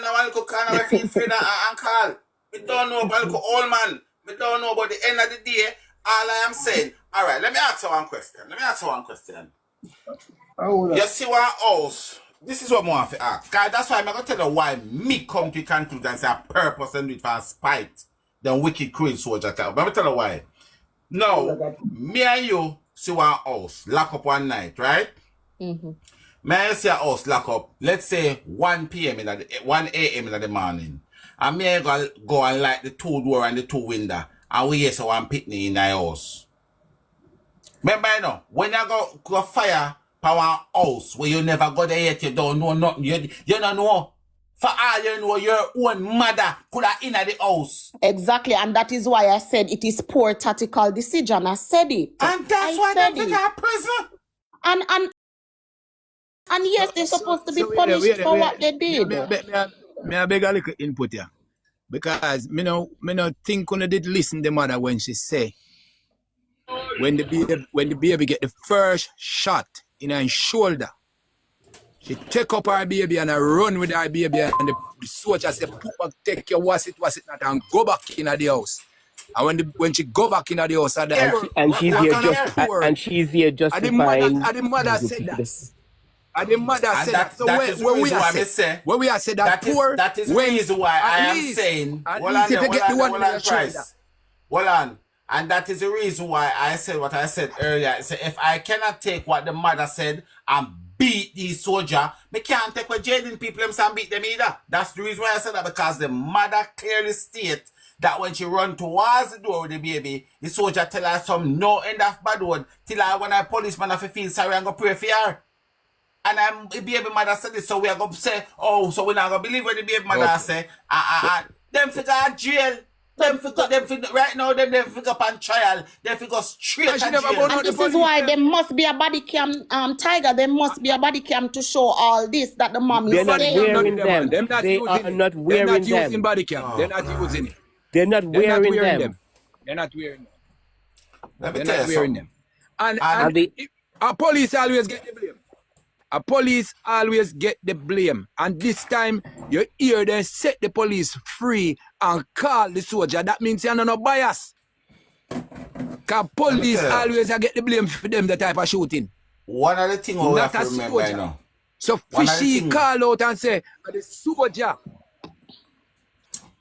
now I go kind of feel free and call. We don't know about the old man. We don't know about the end of the day. All I am saying, all right, let me ask you one question. You see one house. This is what I want to ask. Guys, that's why I'm going to tell you why me come to the conclusion and say a purpose and do it for spite. The wicked cruel soldier. But let me tell you why. Now, me and you see one house lock up one night, right? May I see a house lock up, let's say 1 p.m. 1 a.m. in the morning. And me go and light the 2 door and the 2 window. And we hear one picnic in the house. Remember, you know, when you go fire power house where you never go there yet, you don't know nothing. You don't know. For all you know, your own mother could have in the house. Exactly, and that is why I said it is poor tactical decision. I said it. And that's why they got prison. And yes, they're supposed to be punished for what they did. Me I beg a little input here. Because me no think when did listen the mother when she say when the baby get the first shot in her shoulder, she take up her baby and I run with her baby and the soldier say, take your was it not and go back in the house. And when she go back in the house and she's here justifying. And the mother said that. And the mother said that. So when we are said that poor, that is the reason why I am saying, hold on. And that is the reason why I said what I said earlier. So if I cannot take what the mother said and beat these soldiers, me can't take what Jayden people and beat them either. That's the reason why I said that, because the mother clearly states that when she run towards the door with the baby, the soldier tell her some no end of bad word till I when I policeman have to feel sorry and go pray for her. And the baby mother said this, so we are going to say, oh, so we're not going to believe what the baby mother say. Them figure jail. Them figure, right now, them figure up on trial. Them figure straight to jail. And this is why there must be a body cam, Tiger. There must be a body cam to show all this that the mom is saying. They're not wearing them. They are not wearing them. They're not using body cam. They're not using it. They're not wearing them. They're not wearing them. Let me tell you something. And our police always get the blame. A police always get the blame. And this time, you hear them set the police free and call the soldier. That means you're not no bias. Because police always get the blame for them, the type of shooting. One of the things we have to remember, you know. So Fishy call out and say, the soldier.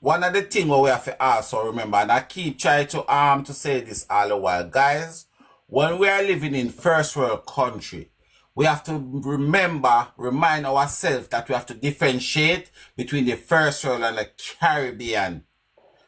One of the things we have to also remember, and I keep trying to say this all the while, guys, when we are living in first world country, we have to remind ourselves that we have to differentiate between the first world and the Caribbean.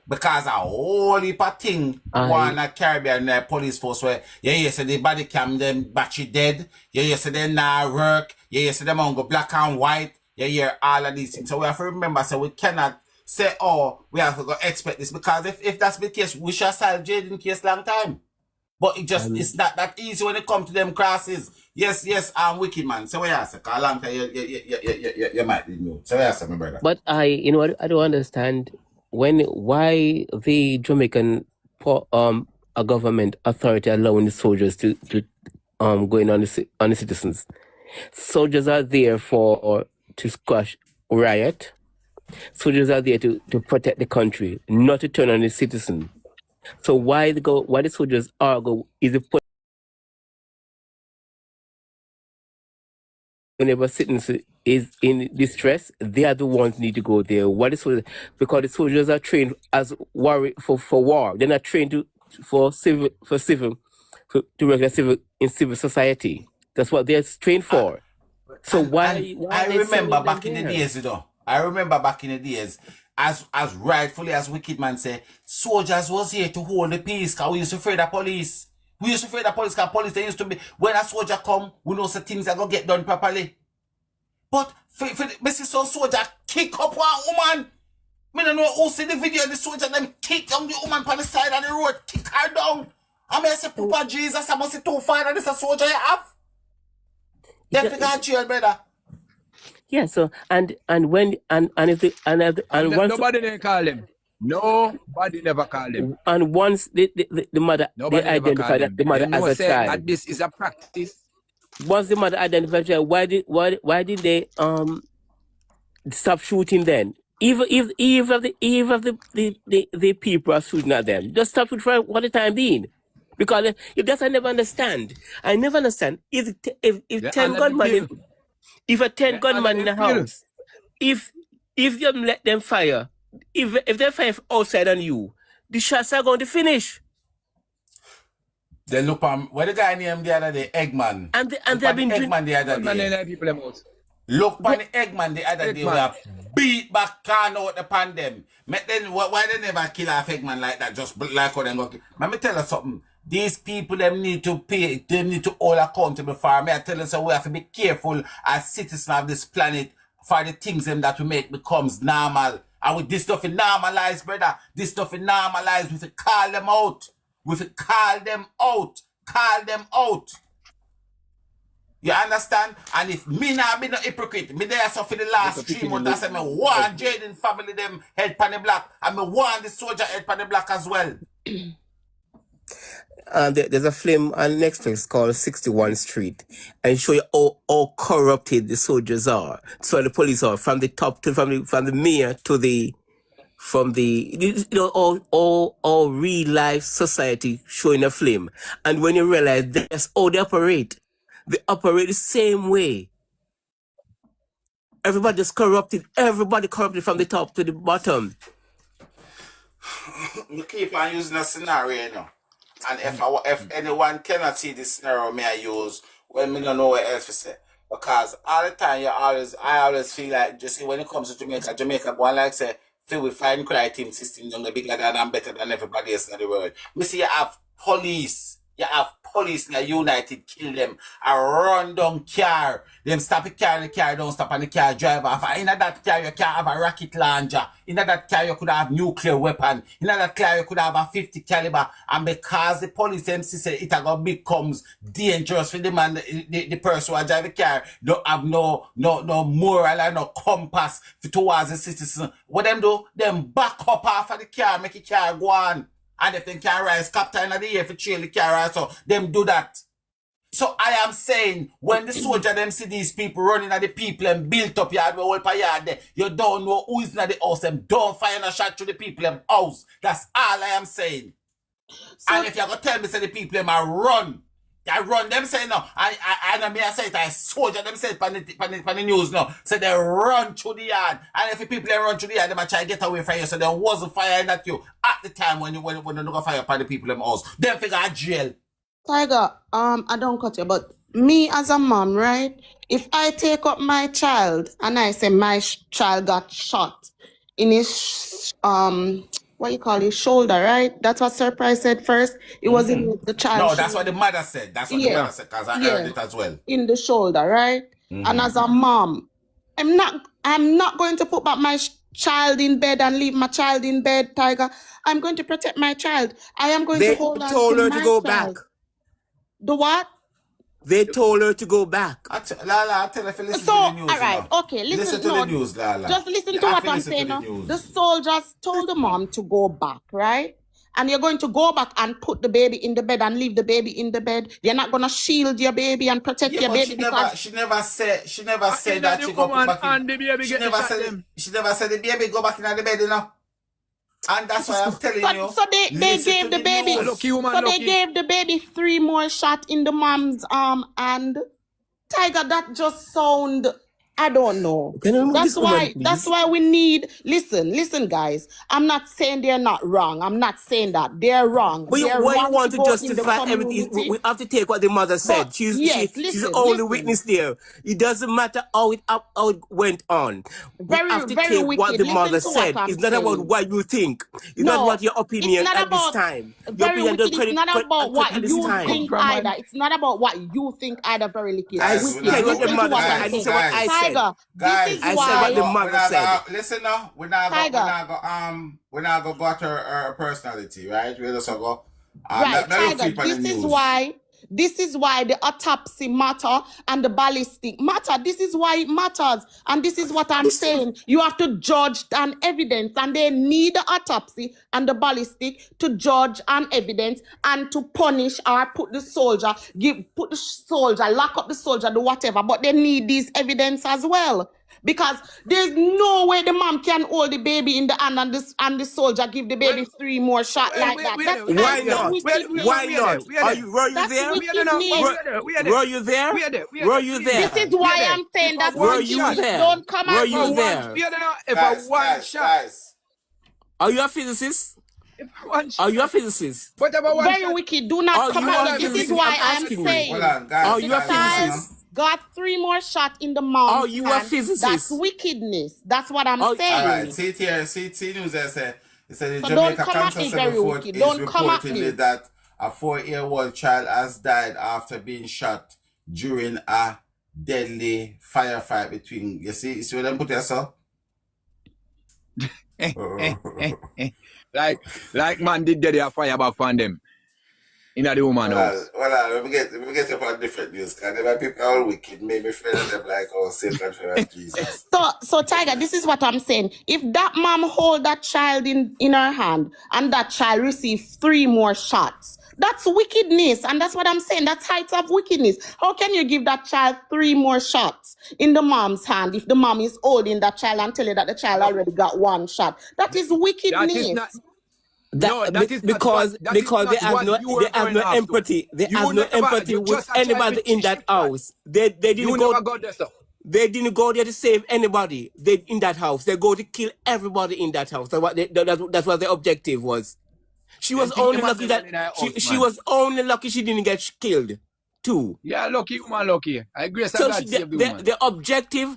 Because a whole heap of thing one a Caribbean police force where you say the body cam them battery dead, you say they not work, you say them on go black and white, you hear all of these things. So we have to remember, so we cannot say, oh, we have to go expect this, because if that's the case, we shall solve Jayden case long time. But it's not that easy when it comes to them crosses. Yes, I'm wicked, man. So what you say? A long time you might be new. So what you say, my brother? But I don't understand why the Jamaican a government authority allowing the soldiers to go in on the citizens. Soldiers are there to squash riot. Soldiers are there to protect the country, not to turn on the citizen. So why the soldiers is it whenever citizens is in distress, they are the ones need to go there. Because the soldiers are trained as for war. They're not trained to work in civil society. That's what they're trained for. So why I remember back in the days, you know. I remember back in the days, as rightfully as Wicked Man say, soldiers was here to hold the peace, because we used to afraid of police. We used to afraid of police, because police, they used to be, when a soldier come, we know some things are going to get done properly. But, me see some soldier kick up one woman. Me don't know who see the video, the soldier them kick down the woman on the side of the road, kick her down. I mean, I say, Papa Jesus, I must say, too far that this a soldier you have. They figure jail, brother. Yeah, so and once nobody didn't call him. Nobody never called him. And once the mother they identified that the mother as a child. That this is a practice. Once the mother identified the child, why did they stop shooting then? Even if the people are shooting at them, just stop it for the time being. Because if that's I never understand. I never understand. If They 10 under the gunmen pill. if a 10 They gunman under in the a pill. house, if you let them fire, if they fire outside on you, the shots are going to finish. They look on where the guy named the other day, Eggman. And Look they've on been Eggman the other Man, day. they people them out. Look on the Eggman the other day. We Eggman. have beat back can out upon them. Then why they never kill off Eggman like that? Just like how they go. Let me tell you something. These people them need to pay. They need to all accountable for. Me I tell you so we have to be careful as citizens of this planet for the things them that we make becomes normal. And with this stuff is normalized, brother. This stuff is normalized. We have to call them out. We have to call them out. Call them out. You understand? And if me not be no hypocrite, me there so for the last 3 months, I said me want Jayden family them head pan the block, and me want the soldier head pan the block as well. There's a film on Netflix called 61 Street, and show you how corrupted the soldiers are. So the police are from the top to from the mayor to the all real life society showing a film. And when you realize that's how they operate the same way. Everybody's corrupted. Everybody corrupted from the top to the bottom. We keep on using a scenario, you know. And if anyone cannot see this scenario, may I use, well, me don't know what else to say. Because all the time, I always feel like, just when it comes to Jamaica going like say, feel we find crime team system, you're bigger than and better than everybody else in the world. We see you have police in the United kill them, a run down car, them stop a car, the car don't stop and the car drive off. In that car you can have a rocket launcher, in that car you could have nuclear weapon, in that car you could have a 50 caliber, and because the police MC say it becomes dangerous for them and the person who drive the car don't have no moral and no compass towards the citizen. What them do? Them back up off of the car, make the car go on. And if they can rise captain of the air for trail the car, so them do that. So I am saying, when the soldier them see these people running at the people and built up yard, whole yard there, you don't know who is in the house, them don't fire a shot to the people in house. That's all I am saying. So, and if you're going to tell me, say the people them are run, they run, them say no. I may say it, I soldier them say it on the news now. So they run through the yard. And if the people they run through the yard, they might try to get away from you. So there wasn't firing at you at the time when you don't fire upon the people in house. Them figure at jail. Tiger, I don't cut you, but me as a mom, right? If I take up my child and I say my child got shot in his what you call his shoulder, right? That's what Surprise said first. It was in the child. No, that's what the mother said. That's what the mother said, because I heard it as well. In the shoulder, right? And as a mom, I'm not going to put back my child in bed and leave my child in bed, Tiger. I'm going to protect my child. I am going to hold on to my child. They told her to go back. The what? They told her to go back. Lala, I tell her if you listen to the news. All right, okay, listen to the news, Lala. Just listen to what I'm saying now. The soldiers told the mom to go back, right? And you're going to go back and put the baby in the bed and leave the baby in the bed. You're not going to shield your baby and protect your baby because she never said that she go put back in. She never said the baby go back in the bed, you know. And that's why I'm telling you. So they gave the baby. They gave the baby 3 more shots in the mom's arm, and Tiger, that just sound, I don't know. That's why we need, listen guys, I'm not saying they're not wrong. I'm not saying that they're wrong. But why you want to justify everything? We have to take what the mother said. She's the only witness there. It doesn't matter how it went on. We have to take what the mother said. It's not about what you think. It's not about your opinion at this time. Your opinion it's not about what you think either. It's not about what you think either, very wicked. I said what the mother said. I said what I said. Guys, I said what the mother said. Listen now, we're not gonna go to her personality, right? We're just gonna go. Right, Tiger. This is why the autopsy matter and the ballistic matter. This is why it matters. And this is what I'm saying. You have to judge on evidence, and they need the autopsy and the ballistic to judge on evidence and to punish or put the soldier, lock up the soldier, do whatever. But they need this evidence as well. Because there's no way the mom can hold the baby in the hand and the soldier give the baby 3 more shots like that. That's Why kind of not? wickedness. Why not? Were you That's there? wickedness. Were you there? Were you there? This is why I'm saying that Were you there? don't come Were at you me. there? If a one shot. Guys. Are you a physicist? If one shot. Are you a physicist? What about one Very shot? wicked. Do not come at me. This is why I'm saying. Hold on, guys. Are you a The child physicist? got 3 more shots in the mouth. Are you a physicist? That's wickedness. That's what I'm saying. All right, see it here. See news there say. It said the So don't Jamaica come at Cancer me, Center very report wicked. is Don't come at me. reporting that a 4-year-old child has died after being shot during a deadly firefight between. You see what them put there, sir? like man did get a fire back on them in the woman house. Well, let me get up on different news, because my people are all wicked. Maybe friends of them like our Satan and Jesus. So Tiger, this is what I'm saying. If that mom hold that child in her hand and that child receive 3 more shots, that's wickedness. And that's what I'm saying. That's heights of wickedness. How can you give that child 3 more shots in the mom's hand if the mom is holding that child and tell you that the child already got 1 shot? That is wickedness. That is not. Because they have no empathy. They have no empathy with anybody in that house. They didn't go there, sir. They didn't go there to save anybody. They in that house. They go to kill everybody in that house. That's what the objective was. She was only lucky that she was only lucky she didn't get killed too. Yeah, lucky woman, lucky. I agree. So the objective,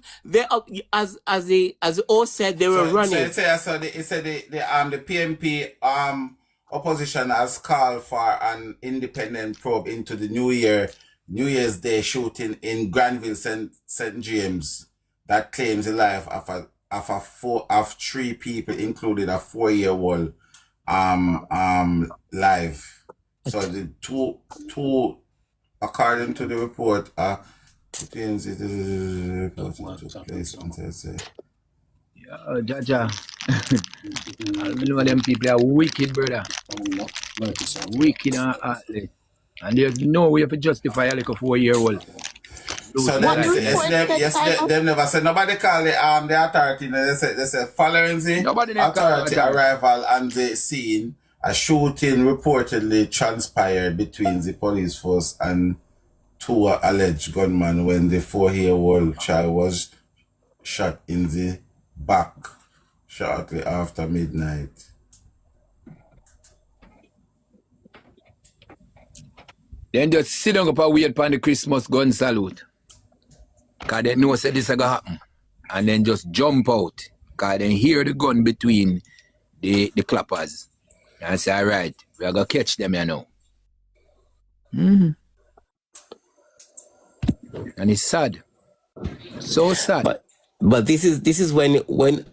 as the all said, they were running. It said the PMP opposition has called for an independent probe into the New Year's Day shooting in Granville, St. James, that claims the life of 3 people, including a 4-year-old life. So the two according to the report, Jaja. I know them people are wicked, brother. Wicked and heartless. And there's no way to justify a like a 4-year-old. So them never said nobody call the authority. They said following the authority arrival on the scene, a shooting reportedly transpired between the police force and 2 alleged gunmen when the 4-year-old child was shot in the back shortly after midnight. Then just sit down up and wait for the Christmas gun salute. Because they know say this is going to happen. And then just jump out. Because they hear the gun between the clappers. And say, all right, we are going to catch them, you know. And it's sad. So sad. But this is when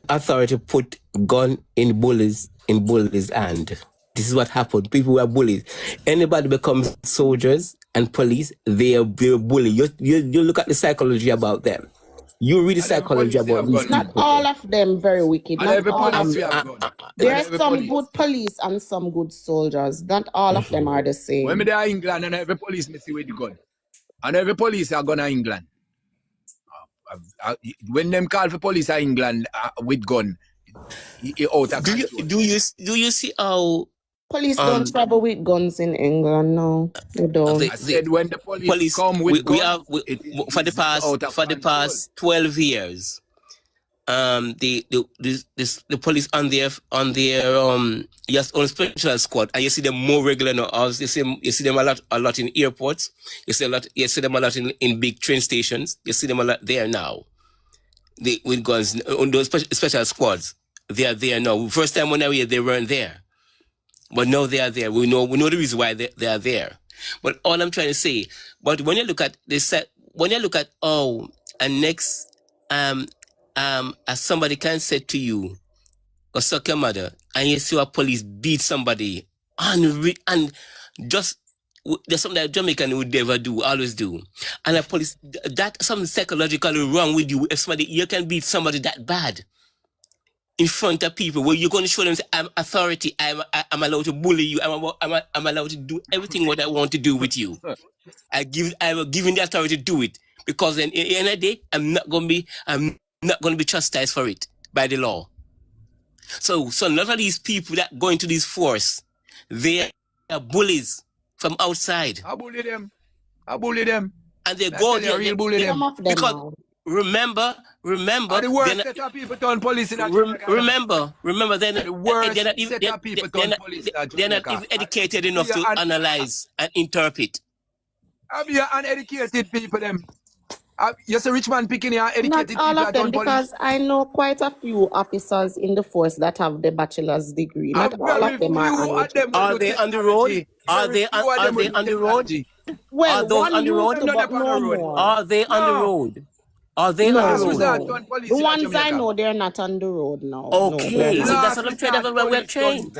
authority put gun in bullies hand. This is what happened. People were bullies. Anybody becomes soldiers and police, they are bully. You look at the psychology about them. You read the psychology about these people. Not all of them very wicked. Not all of them. There are some good police and some good soldiers. Not all of them are the same. When they are in England and every police me see with the gun. And every police are going to England. When them call for police in England with gun, out of control. Do you see how police don't travel with guns in England? No, they don't. I said when the police come with guns, for the past 12 years, the police on their just on special squad, and you see them more regular now. You see them a lot in airports. You see them a lot in big train stations. You see them a lot there now. With guns on those special squads. They are there now. First time when they weren't there, but now they are there. We know the reason why they are there. But all I'm trying to say, but when you look at this, and next as somebody can say to you, or suck your mother, and you see a police beat somebody, and just there's something that Jamaican would never do, always do, and a police, that's something psychologically wrong with you. If you can beat somebody that bad in front of people, where you're going to show them, I'm authority, I'm allowed to bully you, I'm allowed to do everything what I want to do with you. I will give the authority to do it, because then in the end of the day, I'm not not going to be chastised for it by the law. So a lot of these people that go into this force, they are bullies from outside. I bully them. And they go there. Real bully them. Some of them Because now. remember, The worst set of people turn police in Jamaica. remember, The worst set of people turn police in they're not even educated enough to analyze and interpret. I be uneducated people them. You say rich man picking here educated Not all people of them, police. because I know quite a few officers in the force that have the bachelor's degree. Not all of them are uneducated. Are they on the road? Are they on the road? Well, Are those one on the road? used to, but no more. Are they on the road? Are they No, on the Who's road? that? no. The ones I know, they're not on the road now. Okay, No, so they're not. that's what I'm saying. That's what we're trained.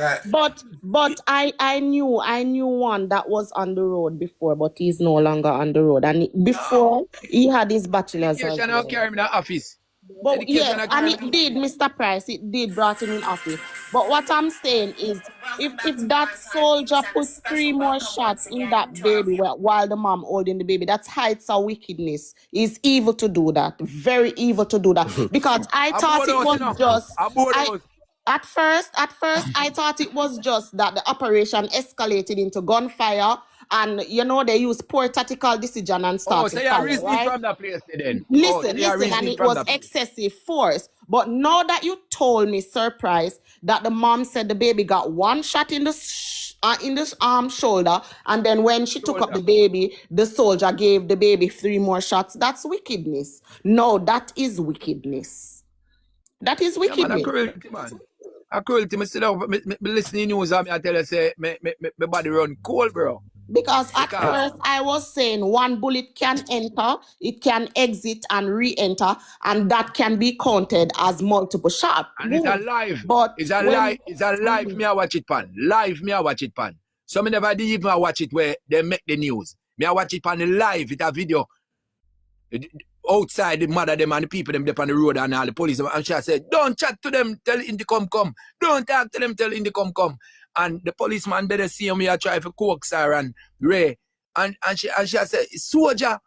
But I knew one that was on the road before, but he's no longer on the road. And before he had his bachelor's as Education well. will carry him in the office. But Education yes, will and carry it him. did, Mr. Price, it did brought him in office. But what I'm saying is, if that soldier put 3 more shots in that baby while the mom holding the baby, that's heights of wickedness. It's evil to do that. Very evil to do that. Because I thought it was just at first I thought it was just that the operation escalated into gunfire, and they use poor tactical decision and Oh, start so to you're fire, reasoning right? from that place then. Listen, and it was excessive force. But now that you told me, surprise, that the mom said the baby got 1 shot in the shoulder, and then when she took up the baby, the soldier gave the baby 3 more shots. That's wickedness. No, that is wickedness. That is wickedness. Cruelty, man. A cruelty. Me sit down, me listen to news and I tell you, say, my body run cold, bro. Because at first I was saying 1 bullet can enter, it can exit and re-enter, and that can be counted as multiple shots. And it's alive. But it's alive. It's alive. Me I watch it pan. Live. Me I watch it pan. So me never did even watch it where they make the news. Me I watch it pan live. It's a video. Outside the mother them and the people them up on the road and all the police and she said, don't chat to them, tell Indy come. Don't talk to them, tell Indy come. And the policeman there see me I try to coax her and Ray. And she said, soldier,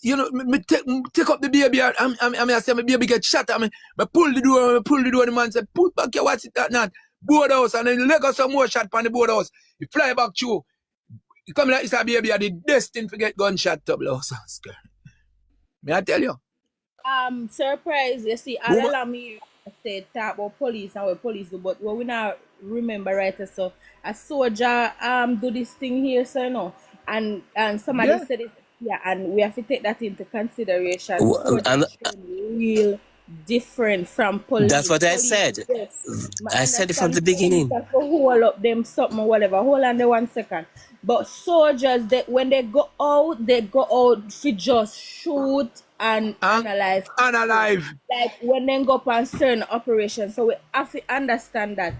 me take up the baby and I say my baby get shot. I pull the door, the man said, put back your what's it that not? Board house, and then leg us some more shot on the board house. You fly back to you. You come like it's a baby are the destined to get gunshot double house. May I tell you? Surprise, you see, all along me say talk about police and what police do, but what we now remember right so a soldier do this thing here, so and somebody said it, and we have to take that into consideration. Real different from police. That's what I said. Yes. I said it from the beginning. Hold up them something or whatever. Hold on there 1 second. But soldiers, when they go out to just shoot and analyze. Like when they go up on certain operations. So we have to understand that.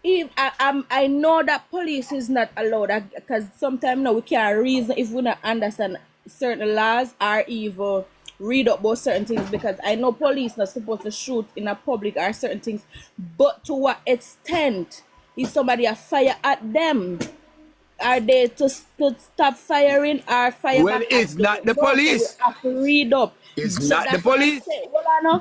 If I know that police is not allowed, because sometimes we can't reason if we not understand certain laws or even read up about certain things, because I know police not supposed to shoot in a public or certain things, but to what extent is somebody a fire at them? Are they to stop firing or fire well, back? It's not the police. So we have to read up. It's so not the police.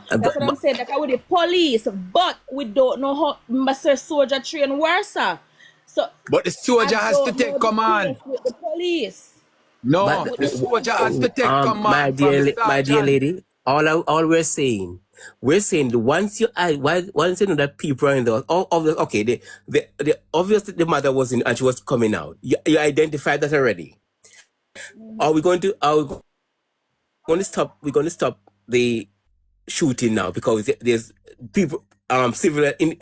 That's what I'm saying. That with the police, but we don't know how Mr. Soldier train worse. So, but the soldier has to take command. With the police. No, but the soldier has to take command. My dear lady, all we're saying that once you know that people are in the okay, the obviously the mother was in and she was coming out. You identified that already. Are we going to stop? We're going to stop the shooting now because there's people civil in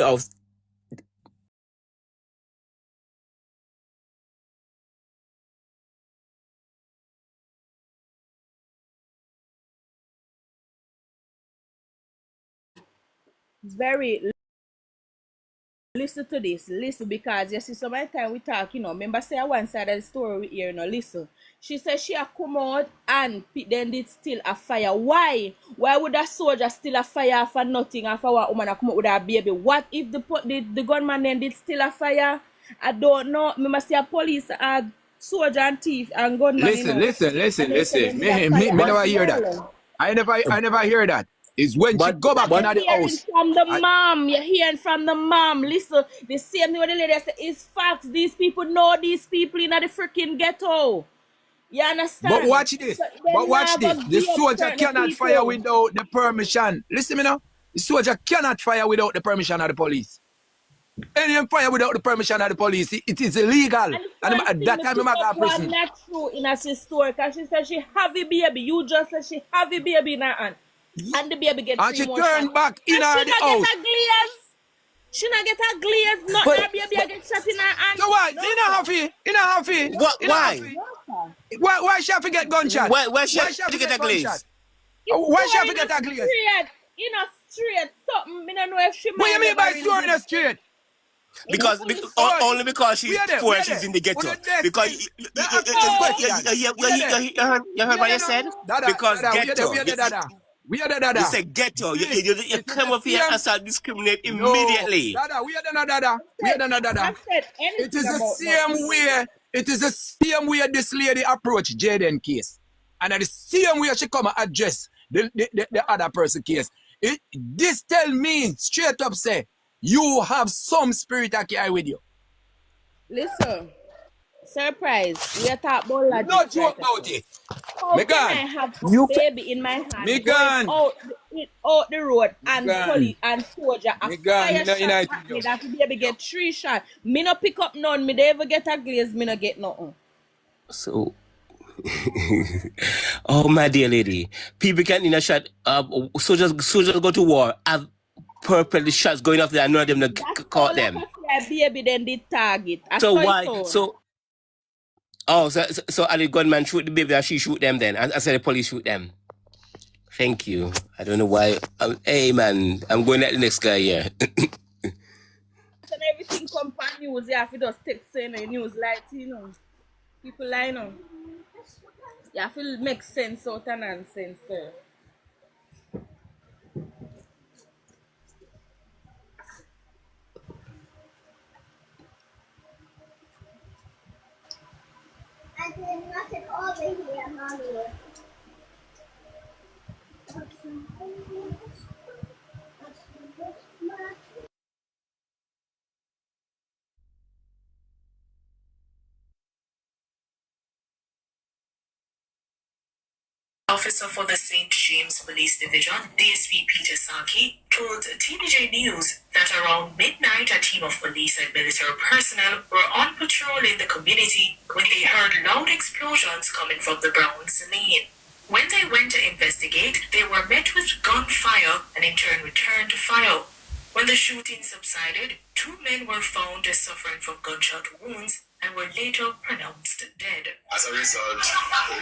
Listen to this. Listen, because you see, so many time we talk, remember say one side of the story we hear, listen. She said she a come out and then did still a fire. Why? Why would a soldier still a fire for nothing after a woman a come out with a baby? What if the gunman then did still a fire? I don't know. Remember say a police, a soldier and thief and gunman. Listen. Me never hear that. I never hear that. is when she go back in the house. From the mom, you're hearing from the mom. Listen, the same thing what the lady said is facts. These people know these people in the freaking ghetto. You understand? But watch this. So But watch this. The soldier cannot fire without the permission. Listen me now. The soldier cannot fire without the permission of the police. Any fire without the permission of the police, it is illegal. And at that time, I'm going to prison. Not true in a story because she said she have a baby. You just said she have a baby in her hand. And the baby get and she turned back in her house. She not get a glaze. Not her baby get shot in her hand. So why? No. In a huffy. Why? Why she have to get gunshot? Why she have to get a glaze? Why she have to get a glaze? In a straight something. I don't know if she might. What do you mean by story in a straight? Because only because she's poor, she's in the ghetto. Because you heard what you said? Because ghetto. We are the dada. You say ghetto. You come up here and start discriminate immediately. Dada, we are the dada. It is the same way. It is the same way this lady approached Jayden case. And at the same way she come and address the other person case. This tell me straight up say, you have some spirit that carry with you. Listen, surprise. We are talking about logic. No joke about it. How can I have a baby in my hand out the road and police and soldier a fire shot that the baby get 3 shots. Me no pick up none. Me never get a glaze. Me no get nothing. So, oh my dear lady, people can in a shot. Soldiers go to war. Have purple shots going off there. I know them to caught them. Baby then the target. So why? So the gunman shoot the baby and she shoot them then. I said the police shoot them. Thank you. I don't know why. Hey man, I'm going at the next guy here. And everything come on news. You have to just take saying the news like people line on. You have to make sense out of nonsense there. There's nothing over here, Mommy. Officer for the St. James Police Division, DSP Peter Saki, told TVJ News that around midnight a team of police and military personnel were on patrol in the community when they heard loud explosions coming from the Browns Lane. When they went to investigate, they were met with gunfire and in turn returned to fire. When the shooting subsided, 2 men were found suffering from gunshot wounds and were later pronounced dead. As a result,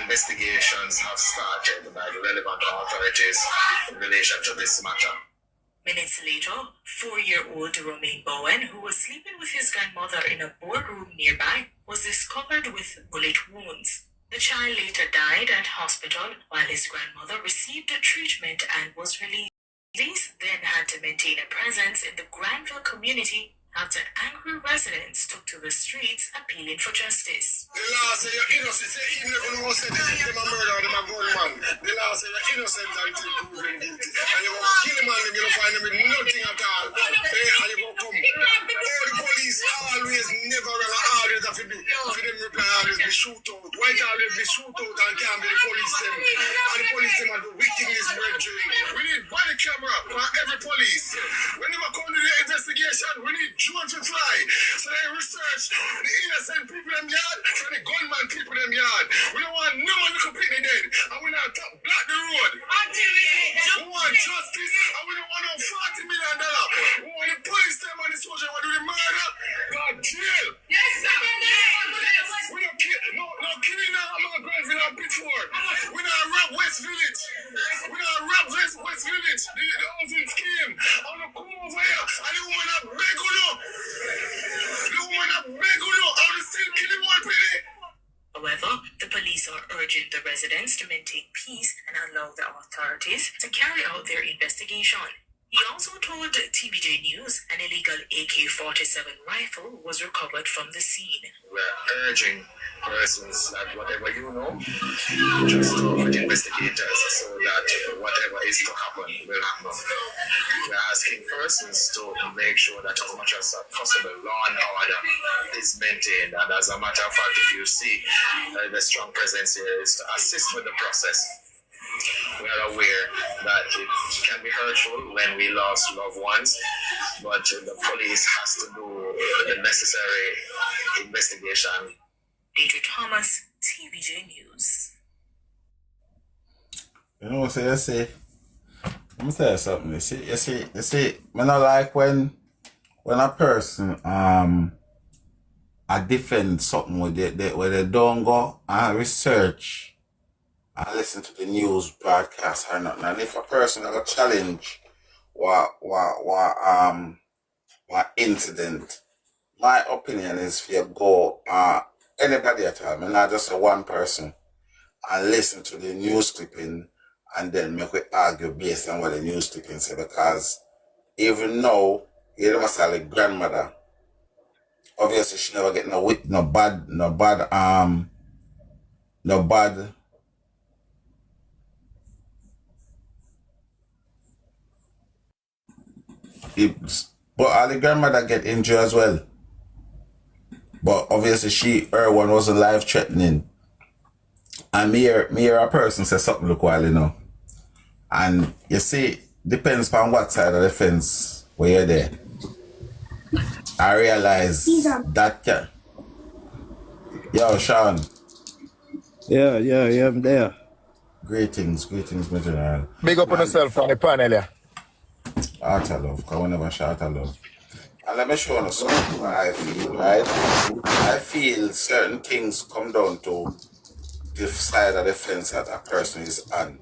investigations have started by the relevant authorities in relation to this matter. Minutes later, 4-year-old Romain Bowen, who was sleeping with his grandmother in a boardroom nearby, was discovered with bullet wounds. The child later died at hospital while his grandmother received treatment and was released. Police then had to maintain a presence in the Granville community after angry residents took to the streets appealing for justice. The law say you're innocent, even if you know say them a murder, them a gunman. The law say you're innocent until proven guilty. And you won't kill him and you don't find him with nothing at all. And you won't come. All the police always never run always have to be. For them reply always be shoot out. Why it always be shoot out and can't be the police them? And the police them are the wickedness brethren. We need body camera for every police. When they come to the investigation, we need drones to fly. So they research the innocent people in yard from the gunman people in yard. We don't want no one to completely dead. And we not top block the road. We want justice and we don't want no $40 million. We want the police them and the soldier who do the murder. God jail. Yes, sir. We don't kill no killing now. I'm not going to that before. We not rob West Village. We not rob West Village. The housing scheme. I want to come over here and the woman are beg on up. The woman are beg on up. I want to still kill him one penny. However, the police are urging the residents to maintain peace and allow the authorities to carry out their investigation. He also told TBJ News an illegal AK-47 rifle was recovered from the scene. We're urging persons that whatever you know, just talk with investigators so that whatever is to happen will happen. We're asking persons to make sure that as much as possible, law and order is maintained. And as a matter of fact, if you see the strong presence here is to assist with the process. We are aware that it can be hurtful when we lost loved ones, but the police has to do the necessary investigation. Deidre Thomas, TVJ News. You know what I say? Let me tell you something. You see, I not like when a person I defend something where they don't go and research and listen to the news broadcast or nothing. And if a person have a challenge what incident, my opinion is for you go anybody at all, not just a one person, and listen to the news clipping and then make we argue based on what the news clipping say, because even though you must have a grandmother, obviously she never get no bad but all the grandmother get injured as well. But obviously her one wasn't life threatening. And me hear a person say something look wild, you know. And you see, depends on what side of the fence where you're there. I realize that yo, Sean. Yeah, I'm there. Greetings, my general. Big up on yourself on the panel, yeah. Out of love, because we never shout of love. And let me show you something what I feel, right? I feel certain things come down to the side of the fence that a person is on.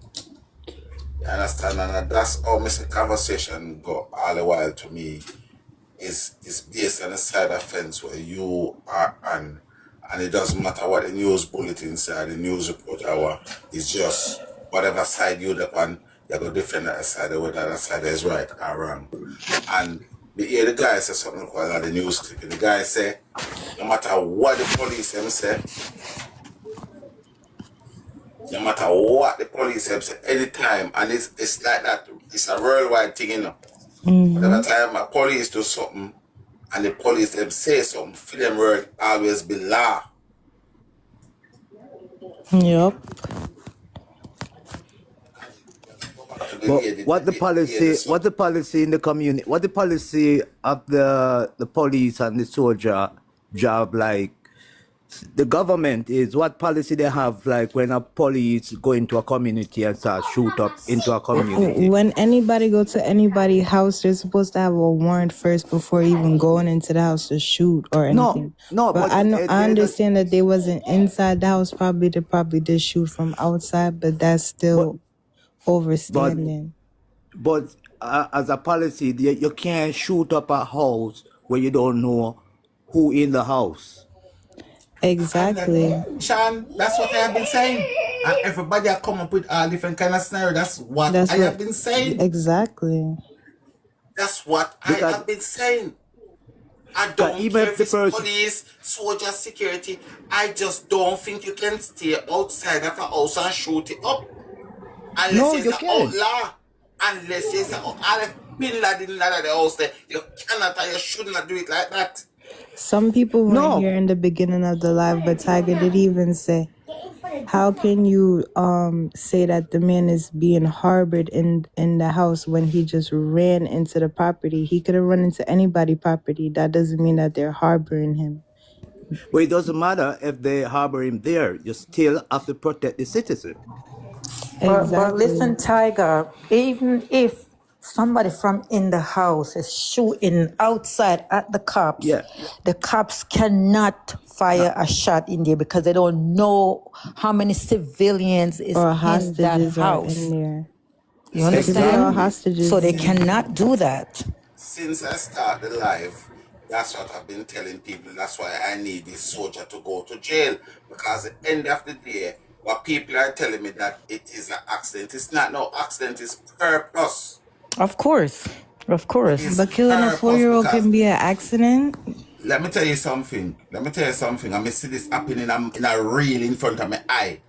You understand? And that's how my conversation go all the while to me is based on the side of the fence where you are on. And it doesn't matter what the news bulletin say, the news reporter or it's just whatever side you're on, you're going to defend that side, whether that side is right or wrong. And the guy say something called the news clip. The guy say, no matter what the police them say, no matter what the police them say, anytime, and it's like that, it's a worldwide thing, you know. Whatever time a police do something, and the police them say something, for them word always be law. Yep. But what the policy in the community, what the policy of the police and the soldier job, like the government is, what policy they have, like when a police go into a community and start shoot up into a community? When anybody go to anybody's house, they're supposed to have a warrant first before even going into the house to shoot or anything. No, but I understand that they wasn't inside the house. They probably did shoot from outside, but that's still overstanding. But as a policy, you can't shoot up a house where you don't know who in the house. Exactly. Sean, that's what I have been saying. And everybody are come up with a different kind of scenario. That's what I have been saying. Exactly. That's what I have been saying. I don't care if it's police, soldier, security. I just don't think you can stay outside of a house and shoot it up. Unless it's an outlaw. Unless it's an outlaw. Bin Laden in the house there. You cannot and you should not do it like that. Some people weren't here in the beginning of the live, but Tiger did even say, how can you say that the man is being harbored in the house when he just ran into the property? He could have run into anybody's property. That doesn't mean that they're harboring him. Well, it doesn't matter if they harbor him there. You still have to protect the citizen. Exactly. But listen, Tiger, even if somebody from in the house is shooting outside at the cops, the cops cannot fire a shot in there because they don't know how many civilians is or in that house. In there. You understand? Hostages. So they cannot do that. Since I started live, that's what I've been telling people. That's why I need this soldier to go to jail. Because at the end of the day, what people are telling me that it is an accident. It's not no accident, it's purpose. Of course. It's But killing a purpose 4-year-old because can be an accident. let me tell you something. I see this happening in a reel in front of my eye.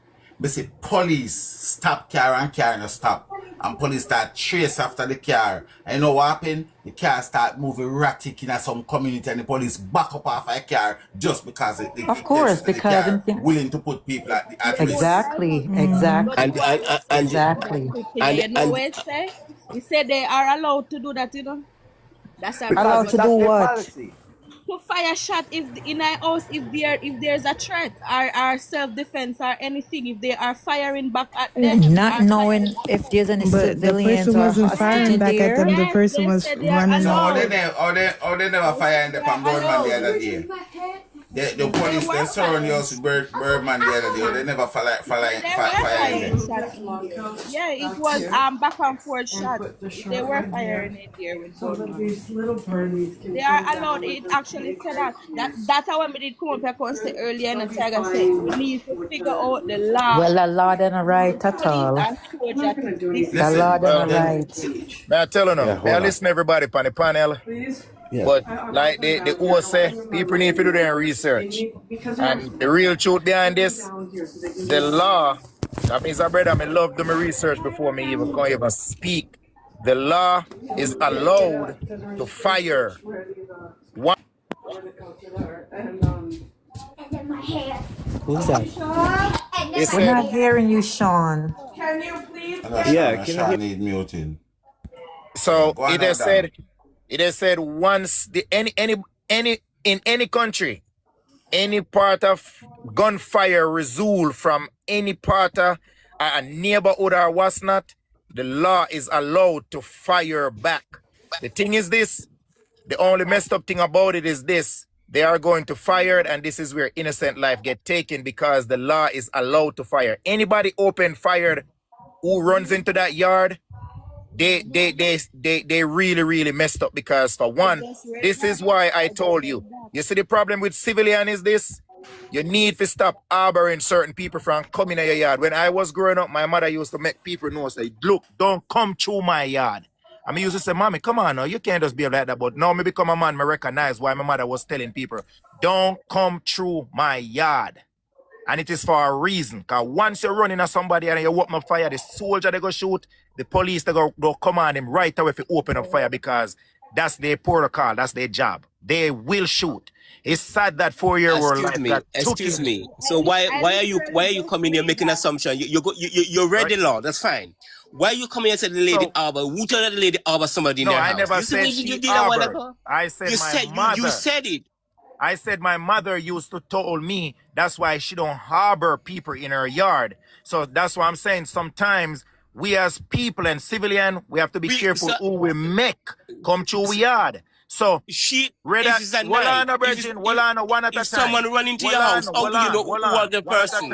I see police stop car and car no stop. And police start chase after the car. And you know what happened? The car start moving erratic in some community and the police back up off a car just because Of course, the because car willing to put people at risk. exactly. And Exactly. You know what it say? It said they are allowed to do that, you know. That's a Allowed to do what? to fire shot if in a house if there's a threat or self-defense or anything, if they are firing back at them. Not knowing if there's any But the civilians person or wasn't hostage firing in back at there. them. The Yes, person they was said they are running No, off. they never fire in the Pandora man the other day. The police they surround the house with Birdman the other day. They never fire in there. Yeah, it was back and forth shot. They were firing it there with gunmen. They are allowed. It actually said that's how we did come up here and say earlier in the Tiger said we need to figure out the law. Well, a law than a right at all. And soldier to The law than a right. May I tell you now? May I listen everybody on the panel? But like the O say, people need to do their research. And the real truth behind this, the law, that means I brother, I love doing my research before me even speak. The law is allowed to fire one. Who's that? We're not hearing you, Sean. Can you please? Sean need muting. So it has said once in any country, any part of gunfire resume from any part of a neighborhood or what's not, the law is allowed to fire back. The thing is this, the only messed up thing about it is this, they are going to fire it, and this is where innocent life get taken because the law is allowed to fire. Anybody open fired who runs into that yard, they really messed up because for one, this is why I told you. You see the problem with civilian is this? You need to stop harboring certain people from coming in your yard. When I was growing up, my mother used to make people know, say, look, don't come through my yard. I mean, used to say, mommy, come on now, you can't just be like that. But now me become a man, I recognize why my mother was telling people, don't come through my yard. And it is for a reason. Because once you're running at somebody and you open up fire, the soldier they go shoot, the police they go command him right away if you open up fire because that's their protocol, that's their job. They will shoot. It's sad that 4-year-old life got Excuse me. So why are you coming here making assumption? You read the law, that's fine. Why are you coming here and say the lady arbor? Who told the lady arbor somebody in their house? I never said she harbored. I said my mother. You said it. I said my mother used to told me that's why she don't harbor people in her yard. So that's why I'm saying sometimes we as people and civilian, we have to be careful who we make come to our yard. So one at a time. Someone run into your house, how do you know who was the person?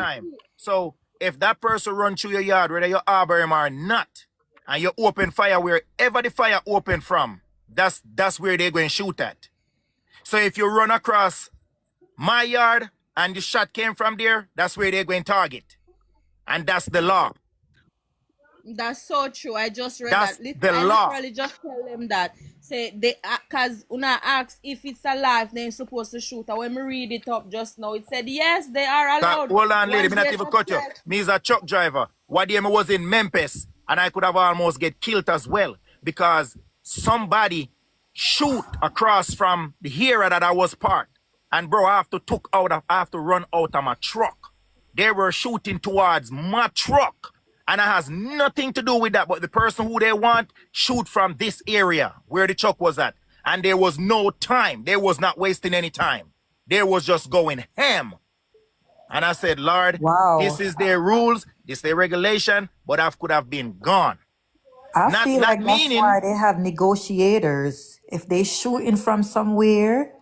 So if that person run through your yard, whether you harbor him or not, and you open fire wherever the fire open from, that's where they're going to shoot at. So if you run across my yard and the shot came from there, that's where they're going to target. And that's the law. That's so true. I just read that's that. The law. I literally just tell them that. Say they because Una asked if it's alive, they're supposed to shoot. And when we read it up just now, it said yes, they are allowed. Hold on, lady, me not even cut you. Me is a truck driver. What day I was in Memphis and I could have almost get killed as well because somebody shoot across from the area that I was parked. And bro, I have to run out of my truck. They were shooting towards my truck. And it has nothing to do with that. But the person who they want, shoot from this area where the truck was at. And there was no time. They was not wasting any time. They was just going ham. And I said, Lord, this is their rules, this is their regulation, but I could have been gone. I feel like that's why they have negotiators. If they shooting from somewhere,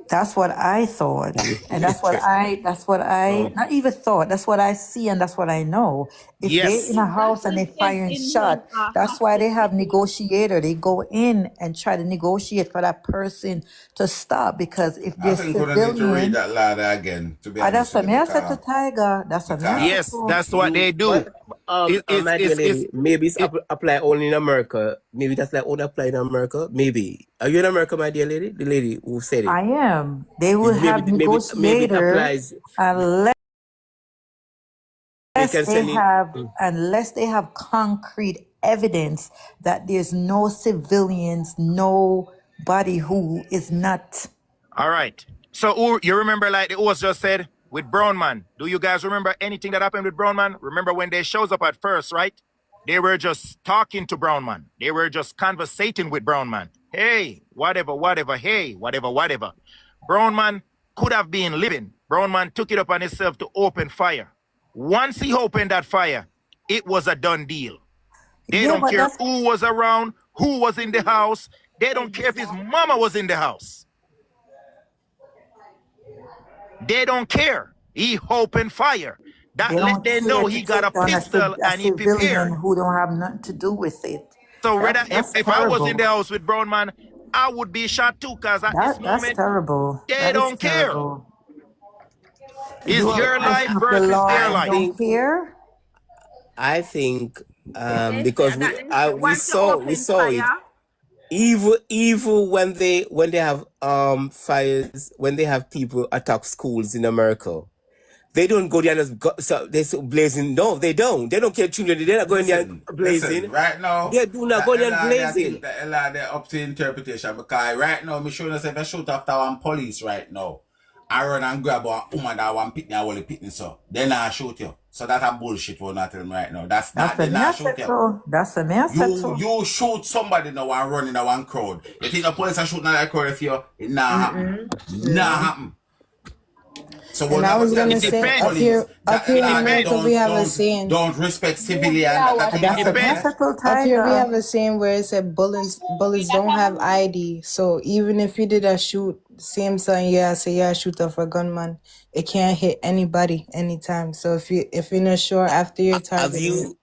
that's what I thought. And that's what I not even thought. That's what I see and that's what I know. If they're in a house and they firing shot, that's why they have negotiator. They go in and try to negotiate for that person to stop because if they're civilian. Need to read that ladder again. To be honest that's what I said to Tiger. That's what Yes, that's what they do. my dear lady, maybe it's apply only in America. Maybe that's like only apply in America. Maybe. Are you in America, my dear lady? The lady who said it. I am. They will have maybe it negotiator applies. unless They can send unless they have concrete evidence that there's no civilians, nobody who is not. All right. So you remember, like the host just said, with Brown Man. Do you guys remember anything that happened with Brown Man? Remember when they shows up at first, right? They were just talking to Brown Man. They were just conversating with Brown Man. Hey, whatever. Hey, whatever. Brown Man could have been living. Brown Man took it upon himself to open fire. Once he opened that fire, it was a done deal. They don't care who was around, who was in the house. They don't care if his mama was in the house. They don't care. He opened fire. That let them know he got a pistol and he prepared. Who don't have nothing to do with it. So if I was in the house with Brown Man, I would be shot too, because at this moment, that's terrible. They don't care. It's your life versus their life. Don't care. I think because we saw it. Even when they have fires, when they have people attack schools in America, they don't go there and they're blazing. No, they don't. They don't care children. They're not going there blazing. Listen, right now, they do not go there blazing. They're up to interpretation, because right now, me showing us if I shoot after one police right now, I run and grab one woman that one pitney and will pitney so then I shoot you. So that's a bullshit for not telling me right now. That's not shoot you. That's a message. You shoot somebody now and run in a one crowd. You think the police are shooting at that crowd if you it not happen. Not happen. So and I was gonna say up here in America we have a saying. Don't respect civilian. Up here we have a saying where it said bullets don't have ID. So even if you did a shoot, same sign, shoot off a gunman, it can't hit anybody anytime. So if you're not sure after your target.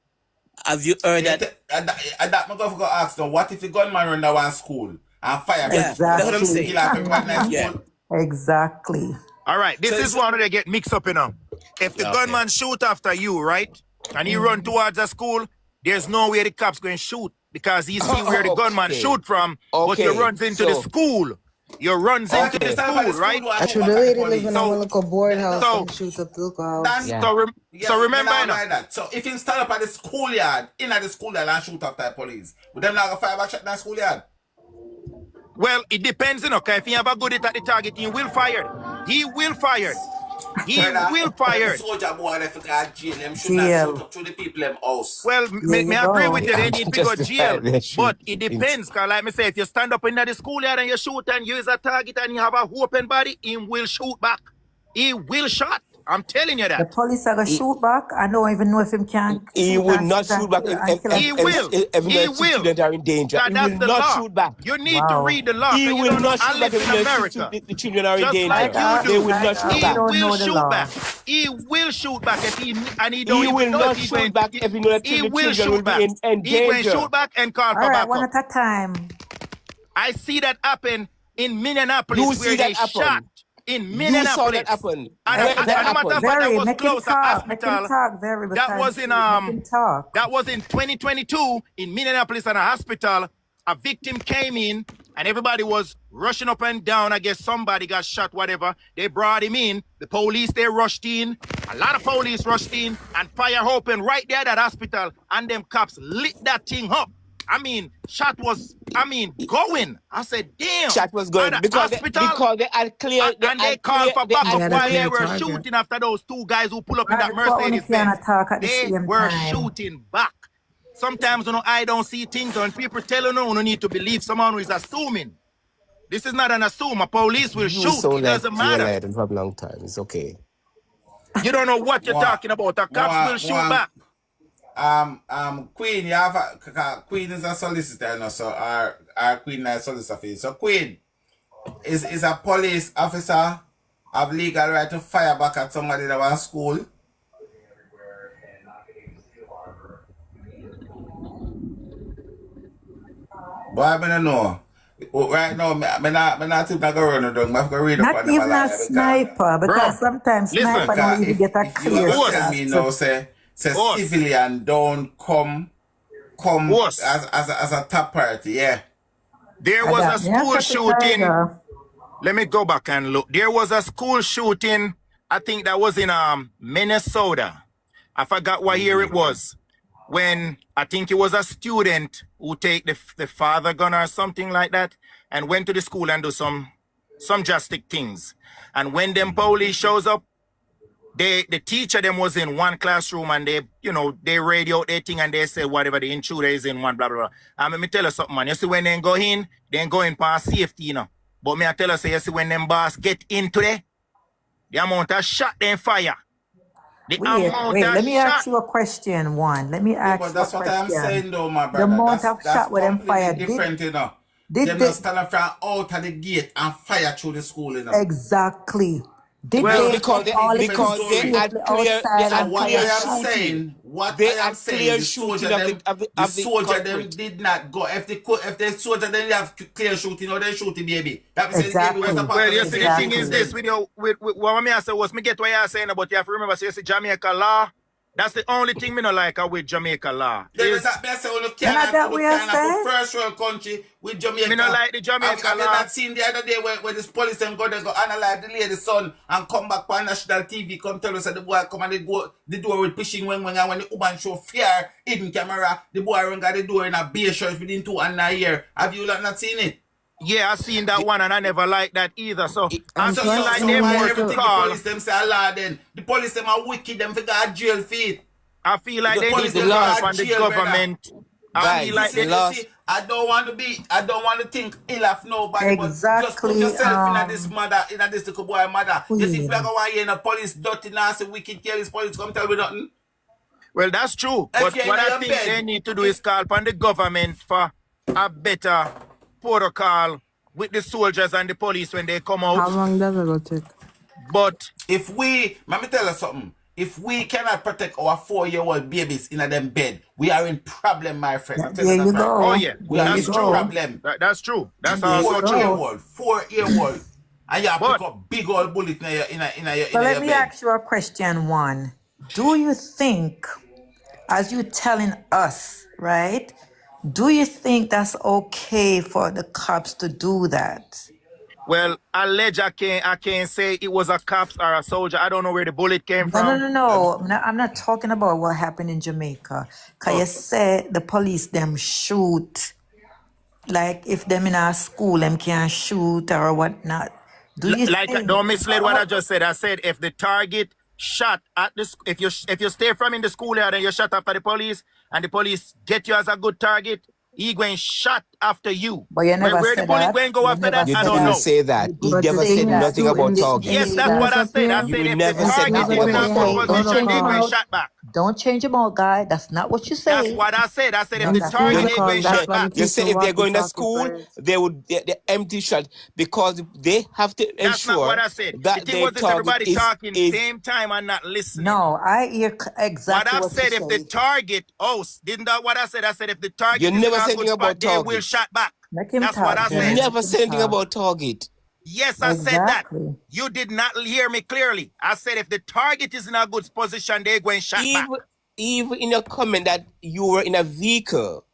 Have you heard that? That my governor asked them, what if the gunman run down one school and fire? Yeah, that's what I'm saying. Exactly. All right, this is one they get mixed up, If the gunman shoot after you, right, and he run towards a school, there's no way the cops going to shoot, because he see where the gunman shoot from, but he runs into the school. You runs into the school, right? Actually, the lady live in a local board house and shoot up the local house. So remember, that. So if you stand up at the schoolyard, in at the schoolyard and shoot after the police, would them not go fire back shot in the schoolyard? Well, it depends, because if he have a good hit at the target, he will fire. He will fire. He will fire. Soldier boy, if you got jail, them should not shoot up to the people in house. Well, me agree with you. They need to go jail, but it depends. Cause like me say, if you stand up in the schoolyard and you shoot and use a target and you have a open body, he will shoot back. He will shot. I'm telling you that. The police are going to shoot back. I don't even know if him can. He will not shoot back. He will. He will. Students are in danger. That's he will the not law. shoot back. You need to read the law. He will not shoot back. In America. The children are in danger. Like you do. They will not shoot back. He will shoot back. He will shoot back if he and he don't. He will not shoot back if he knows that he will children will be in danger. He will shoot back and call for backup. One at a time. I see that happen in Minneapolis. You see that happen. Shot. In Minneapolis. You saw that happen. That was close to hospital. That was in 2022 in Minneapolis at a hospital. A victim came in and everybody was rushing up and down. I guess somebody got shot, whatever. They brought him in. The police, they rushed in. A lot of police rushed in and fire opened right there at that hospital. And them cops lit that thing up. I mean, shot was, going. I said, damn. Shot was going because they had clear. And they called for backup while they were shooting after those two guys who pull up in that Mercedes Benz. They were shooting back. Sometimes, I don't see things when people tell you need to believe someone who is assuming. This is not an assume. A police will shoot. It doesn't matter. For a long time. It's okay. You don't know what you're talking about. The cops will shoot back. Queen, you have Queen is a solicitor, so our Queen is a solicitor. So Queen is a police officer have legal right to fire back at somebody that was school. But I don't know. Right now, I'm not think I go run it down. I have to read up on them. Not even a sniper, because sometimes sniper don't even get a clear shot. Me now say Says civilian don't come as a top priority. Yeah. There was a school shooting. Let me go back and look. There was a school shooting. I think that was in Minnesota. I forgot what year it was. When I think it was a student who take the father gun or something like that and went to the school and do some drastic things. And when them police shows up, the teacher them was in one classroom and they radio their thing and they say whatever the intruder is in one blah blah blah. And let me tell you something, man. You see when they go in past safety, you know. But me I tell you, say you see when them boss get into there, the amount of shot they fire. Wait, let me ask you a question, one. Let me ask you a question. That's what I'm saying though, my brother. The amount of shot where them fire different, you know. Them just stand from out of the gate and fire through the school, you know. Exactly. Because they had clear shooting. What I am saying, the soldier them did not go. If the soldier didn't have clear shooting, or they shooting baby. That means exactly. the baby was a part well, you see, the thing is this with what I say was me get what you're saying about you have to remember, so you see Jamaica law. That's the only thing me not like with Jamaica law. First world country with Jamaica. Me not like the Jamaica law. I've not seen the other day where this police them go analyze the lady's son and come back on national TV, come tell us that the boy come and they go the door with pushing when the woman show fear hidden camera, the boy run got the door in a beer shirt within 2.5 years. Have you not seen it? Yeah, I seen that one and I never liked that either. So I feel like so they more to the call. police them say Allah then. The police them are wicked, them figure a jail feet. I feel like they need the law from the government. I feel like I don't want to think ill of nobody, but just put yourself in this little boy mother. You think we're going to hear the police dirty, nasty, wicked, careless police come tell me nothing? Well, that's true. But what I think they need to do is call upon the government for a better protocol with the soldiers and the police when they come out. How long does it go take? But if let me tell you something. If we cannot protect our 4-year-old babies in them bed, we are in problem, my friend. There you go. Oh yeah, we are in problem. That's true. That's also true. 4-year-old, and you have pick up big old bullet in your So let me ask you a question, one. Do you think, as you telling us, right? Do you think that's okay for the cops to do that? Well, I can't say it was a cops or a soldier. I don't know where the bullet came from. No. I'm not talking about what happened in Jamaica. Because you said the police them shoot. Like if them in our school, them can shoot or whatnot. Don't mislead what I just said. I said if the target shot at the if you stay from in the school area and you shot after the police and the police get you as a good target, he going shot after you. But you never where said the bullet going go after that, I don't know. Say that. He never said nothing about target. Yes, that's what I said. I said if the target is in a good position, they going shot back. Don't change them out, guy. That's not what you said. That's what I said. I said if the target is going shot back. You said if they're going to school, they would the empty shot because they have to ensure. That's not what I said. That the thing was everybody talking same time and not listening. No, I hear exactly what I said. If the target, didn't that what I said? I said if the target you is never in a said good anything about spot, they will shot back. That's what I said. You never said anything about target. Yes, I said that. You did not hear me clearly. I said if the target is in a good position, they're going shot back. Even in your comment that you were in a vehicle,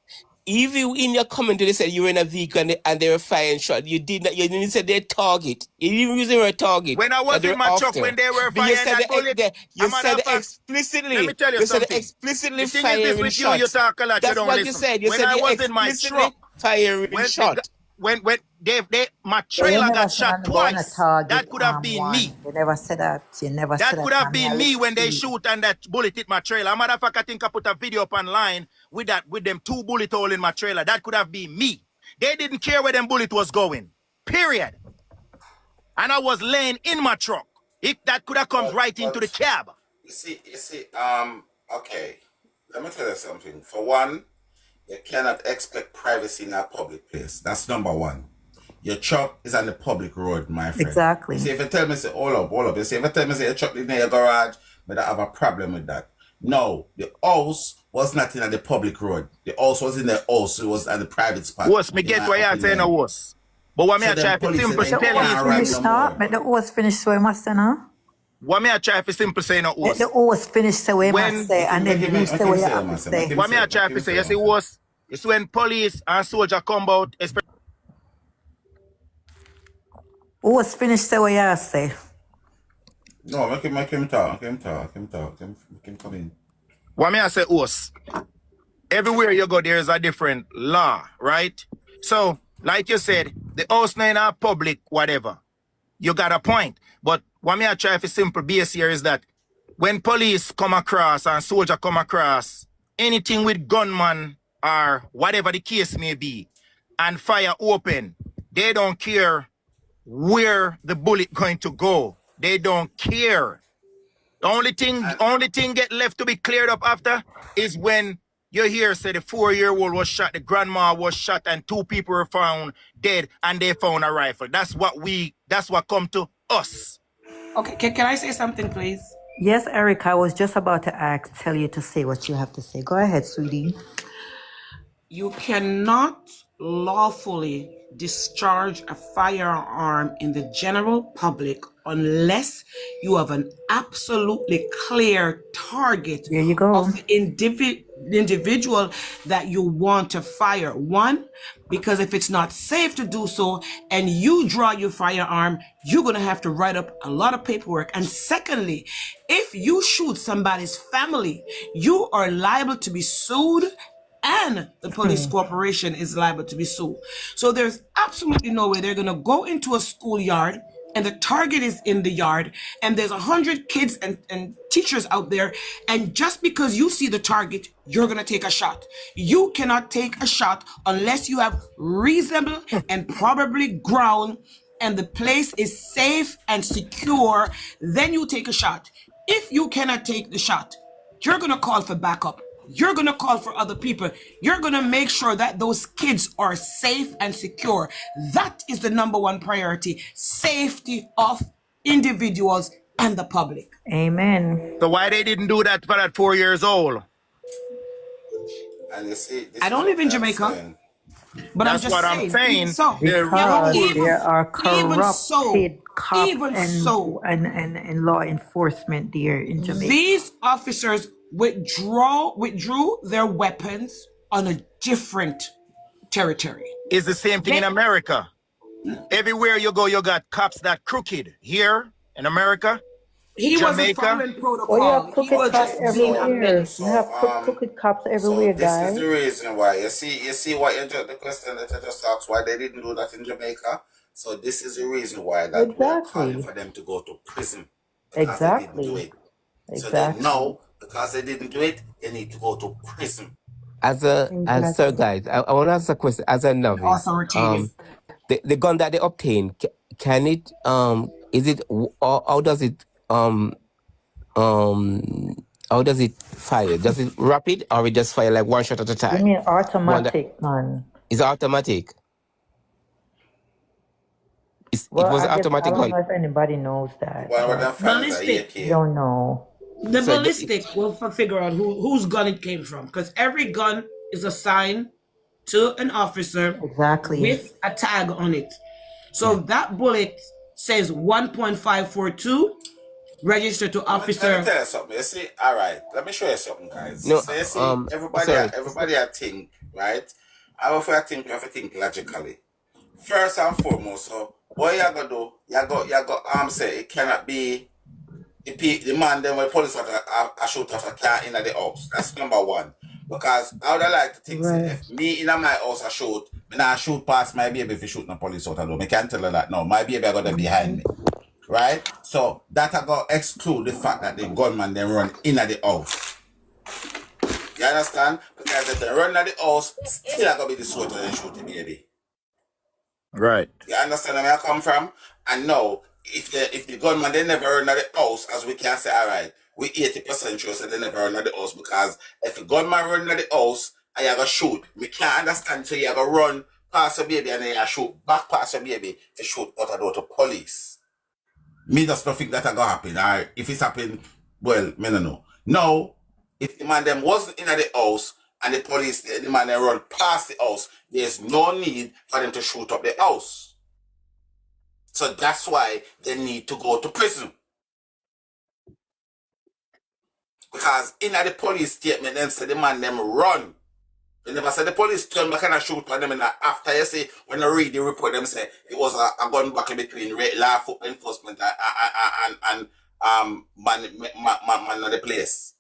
even in your comment they said you were in a vehicle and they were firing shot. You didn't say their target. You didn't use the word target. When I was in my truck when they were firing that bullet, you said explicitly. Let me tell you something. Said explicitly the thing firing is this with shot. You talk a lot. That's you don't what listen. You said. You when said I was in my truck, firing shot. When my trailer got shot twice. That could have been me. You never said that. You never said that. That could have been me when they shoot and that bullet hit my trailer. Matter of fact, I think I put a video up online with them 2 bullet hole in my trailer. That could have been me. They didn't care where them bullet was going. Period. And I was laying in my truck. That could have come right into the cab. You see, okay. Let me tell you something. For one, you cannot expect privacy in a public place. That's number one. Your truck is on the public road, my friend. Exactly. You see, if you tell me, say, hold up. You see, if you tell me, say, your truck is in your garage, but I have a problem with that. No, the house was not in the public road. The house was in the house. It was at the private spot. Worse, me get what you're saying, worse. But what me I try to simple tell you But the horse finished so much, what me I try for simple say no Let host. the host finish say what he must When say, and then you say what you have to say. what me I try for say, you see host, it's when police and soldier come out, especially Host finish say what you have to say. No, make him talk. Make him come in. what me I say host. Everywhere you go, there is a different law, right? So, like you said, the house name are public, whatever. You got a point. But what me I try for simple base here is that when police come across and soldier come across anything with gunman or whatever the case may be, and fire open, they don't care where the bullet going to go. They don't care. The only thing get left to be cleared up after is when you hear say the 4-year-old was shot, the grandma was shot, and 2 people were found dead, and they found a rifle. That's what come to us. Okay, can I say something, please? Yes, Eric, I was just about to tell you to say what you have to say. Go ahead, sweetie. You cannot lawfully discharge a firearm in the general public unless you have an absolutely clear target There you go. of the individual that you want to fire. One, because if it's not safe to do so and you draw your firearm, you're going to have to write up a lot of paperwork. And secondly, if you shoot somebody's family, you are liable to be sued, and the police corporation is liable to be sued. So there's absolutely no way they're going to go into a schoolyard and the target is in the yard and there's 100 kids and teachers out there, and just because you see the target, you're going to take a shot. You cannot take a shot unless you have reasonable and probably ground and the place is safe and secure. Then you take a shot. If you cannot take the shot, you're going to call for backup. You're going to call for other people. You're going to make sure that those kids are safe and secure. That is the number one priority. Safety of individuals and the public. Amen. So why they didn't do that for that 4 years old? And you see, I don't live in Jamaica, but that's I'm just what I'm saying. So, Because there are corrupted cops even and law enforcement there in Jamaica. These officers withdrew their weapons on a different territory. It's the same thing in America. Everywhere you go, you got cops that crooked. Here in America, He Jamaica, wasn't following protocol. Oh, you have crooked He was cops just being a everywhere. menace. You have crooked cops everywhere, so this guys. is the reason why. You see what the question that I just asked, why they didn't do that in Jamaica. So this is the reason why that we are calling for them to go to prison. Because they didn't do it. So they know because they didn't do it, they need to go to prison. Sir, guys, I want to ask a question. As a novice, the gun that they obtain, can it is it how does it fire? Does it rapid or it just fire like one shot at a time? You mean automatic, man? Is it automatic? It Well, was I automatic. don't know if anybody knows that. Ballistic. Don't know. The ballistic will figure out whose gun it came from, because every gun is assigned to an officer with a tag on it. So that bullet says 1.542 registered to officer. Let me tell you something. You see, all right. Let me show you something, guys. No, so you see, everybody I think, right? I think you have to think logically. First and foremost, so what you gonna do? You go say it cannot be the man then when police are shoot off a car in the house. That's number one. Because I would like to think if me in my house I shoot, when I shoot past my baby if you shoot the police out of the door. I can't tell her that no, my baby are gonna behind me. Right? So that I got exclude the fact that the gunman then run in the house. You understand? Because if they run in the house, still I gotta be the soldier and shoot the baby. Right. You understand where I come from? And now, if the gunman they never run the house, as we can say, all right, we 80% sure that they never run the house, because if the gunman run the house and you go shoot, we can't understand, so you go run past your baby and then you shoot back past your baby to shoot out the door to police. Me just don't think that's gonna happen. Or if it's happened, well, me no know. Now, if the man them wasn't in the house and the police, the man they run past the house, there's no need for them to shoot up the house. So that's why they need to go to prison. Because in the police statement, them say the man them run. They never said the police turn back and shoot on them. And after you see, when you read the report, them say it was a gun battle between law enforcement and man of the place.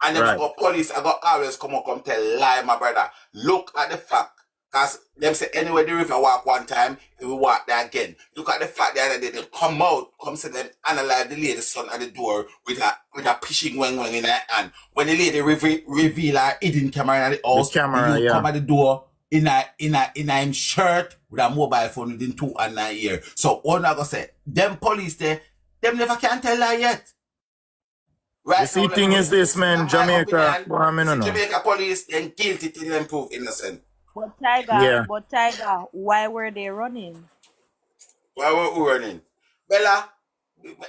And then I got police, I got always come tell lie, my brother. Look at the fact. Because them say anyway the river walk one time, he will walk there again. Look at the fact that they come out, come see them analyze the lady's son at the door with a pitching wang in her hand. When the lady reveal her hidden camera in the house, come at the door in a shirt with a mobile phone within 2 and 9 years. So all I go say, them police there, them never can tell her yet. Right, the see thing is this, man, Jamaica, Jamaica police, then guilty till them prove innocent. But Tiger, why were they running? Why were we running? Bella,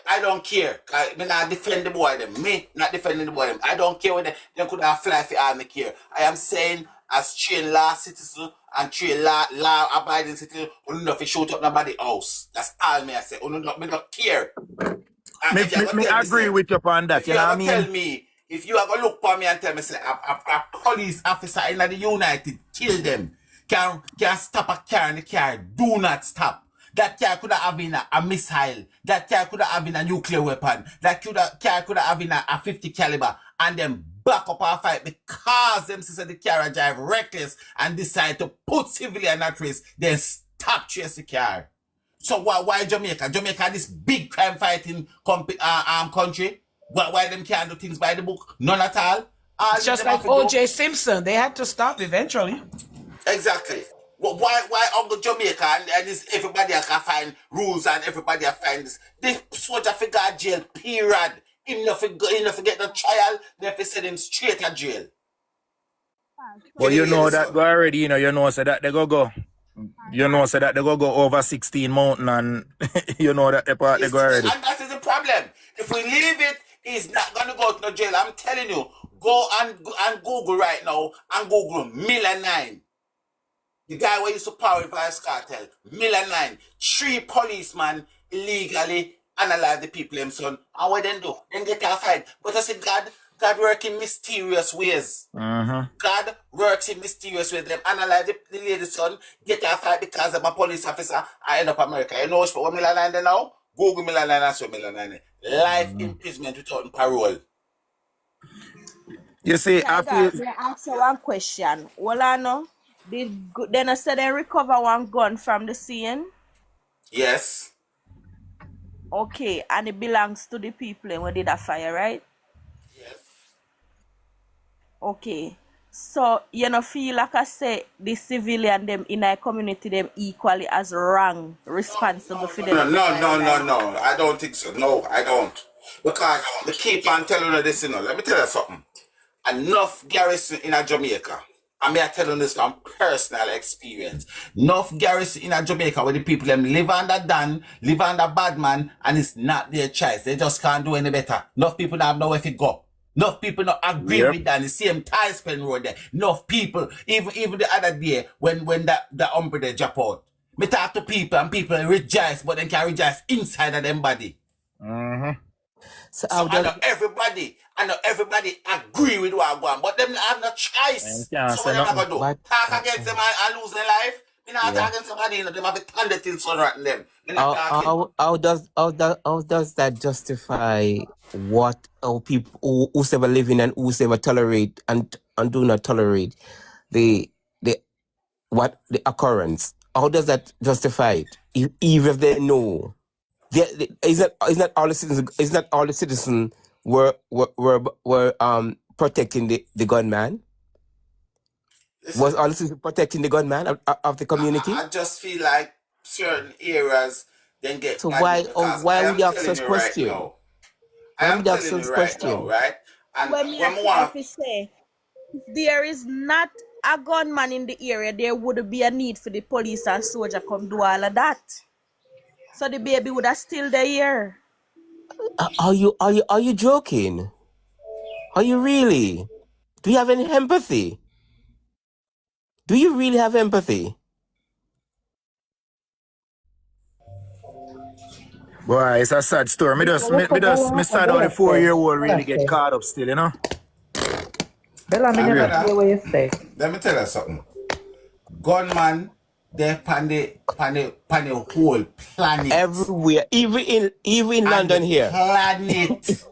I don't care. Me not defend the boy them. Me not defending the boy them. I don't care whether they could have fly for army care. I am saying as trained law citizen and trained law abiding citizen, we don't shoot up nobody's house. That's all me I say. We don't care. Me agree with you on that. You know what I mean? Tell me, if you are going to look for me and tell me, say, a police officer in the United kill them, can stop a car and the car do not stop. That car could have been a missile. That car could have been a nuclear weapon. That car could have been a 50 caliber. And then back up our fight because them say the car drive reckless and decide to put civilian at risk, then stop chase the car. So why Jamaica? Jamaica this big crime fighting country. Why them can't do things by the book? None at all. It's just like O.J. Simpson. They had to stop eventually. Exactly. Why Uncle Jamaica and this, everybody can find rules and everybody can find this? The soldier figure jail, period. He never get the trial, they have to send him straight to jail. Well, you know that go already, you know so that they go. You know so that they go over 16 mountain and you know that they go already. And that is the problem. If we leave it, he's not going to go to no jail. I'm telling you, go and Google right now and Google Miller 9. The guy who used to power vice cartel, Miller 9. 3 policemen illegally analyze the people them son. And what then do? Then get a fight. But I said God works in mysterious ways. God works in mysterious ways. Them analyze the lady's son, get a fight because I'm a police officer. I end up America. You know what Miller 9 there now? Google Miller 9 and show Miller 9. Life imprisonment without parole. You see, I feel... May I ask you one question? Well, I know. Then I said they recover one gun from the scene? Yes. Okay, and it belongs to the people who did that fire, right? Yes. Okay. So, you know, feel like I say the civilian them in our community them equally as wrong, responsible for them. No. I don't think so. No, I don't. Because they keep on telling you this, you know. Let me tell you something. Enough garrison in Jamaica. I mean, I tell you this from personal experience. Enough garrison in Jamaica where the people them live under Dan, live under bad man, and it's not their choice. They just can't do any better. Enough people don't have nowhere to go. Enough people not agree with that. The same Tyspin road there. Enough people, even the other day when the umbrella drop out. Me talk to people and people rejoice, but they can rejoice inside of them body. So I know everybody agree with what I'm going, but them have no choice. So what am I gonna do? Talk against them and lose their life? Me not talk against somebody, you know, them have a thunder till sun right in them. How does that justify what our people whosoever living and whosoever tolerate and do not tolerate the occurrence? How does that justify it? Even if they know, is not all the citizens were protecting the gunman? Listen, was all the citizens protecting the gunman of the community? I just feel like certain areas then get. So why would you ask such question? I am telling you right now, right? And when me say, if there is not a gunman in the area, there would be a need for the police and soldier come do all of that. So the baby would have still there. Are you joking? Are you really? Do you have any empathy? Do you really have empathy? Boy, it's a sad story. Me sad how the 4-year-old really get caught up still, you know? Bella, me never hear what you say. Let me tell you something. Gunman, they're on the whole planet. Everywhere, even in London here. Planet.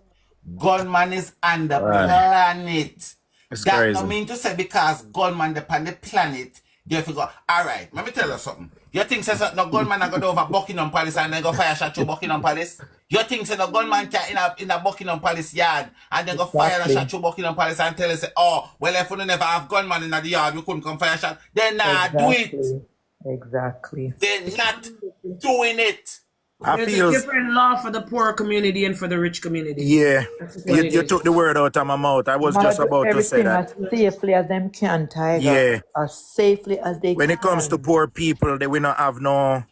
Gunman is on the planet. It's that crazy. No mean to say because gunman upon the planet, they figure, all right, let me tell you something. You think say no gunman are going over Buckingham Palace and then go fire shot through Buckingham Palace? You think say no gunman can in a Buckingham Palace yard and then go fire a shot through Buckingham Palace and tell us, oh, well, if we never have gunman in the yard, we couldn't come fire shot. They're not do it. Exactly. They're not doing it. There's a different law for the poor community and for the rich community. Yeah, you took the word out of my mouth. I was just about to say that. As safely as them can, Tiger. Yeah. As safely as they can. When it comes to poor people, they will not have no.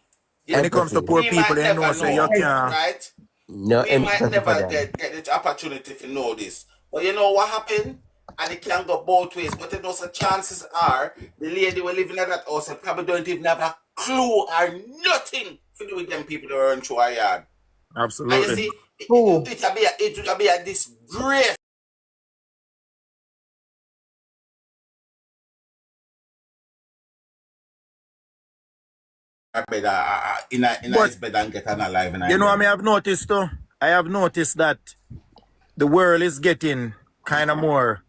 When it comes to poor people, they know say you can't. Right? No, we might never get the opportunity to know this. But you know what happened? And it can go both ways. But you know, the chances are the lady will living at that house and probably don't even have a clue or nothing to do with them people that are in through our yard. Absolutely. And you see, it will be a disgrace. In his bed and get alive. You know what I have noticed though? I have noticed that the world is getting kind of more.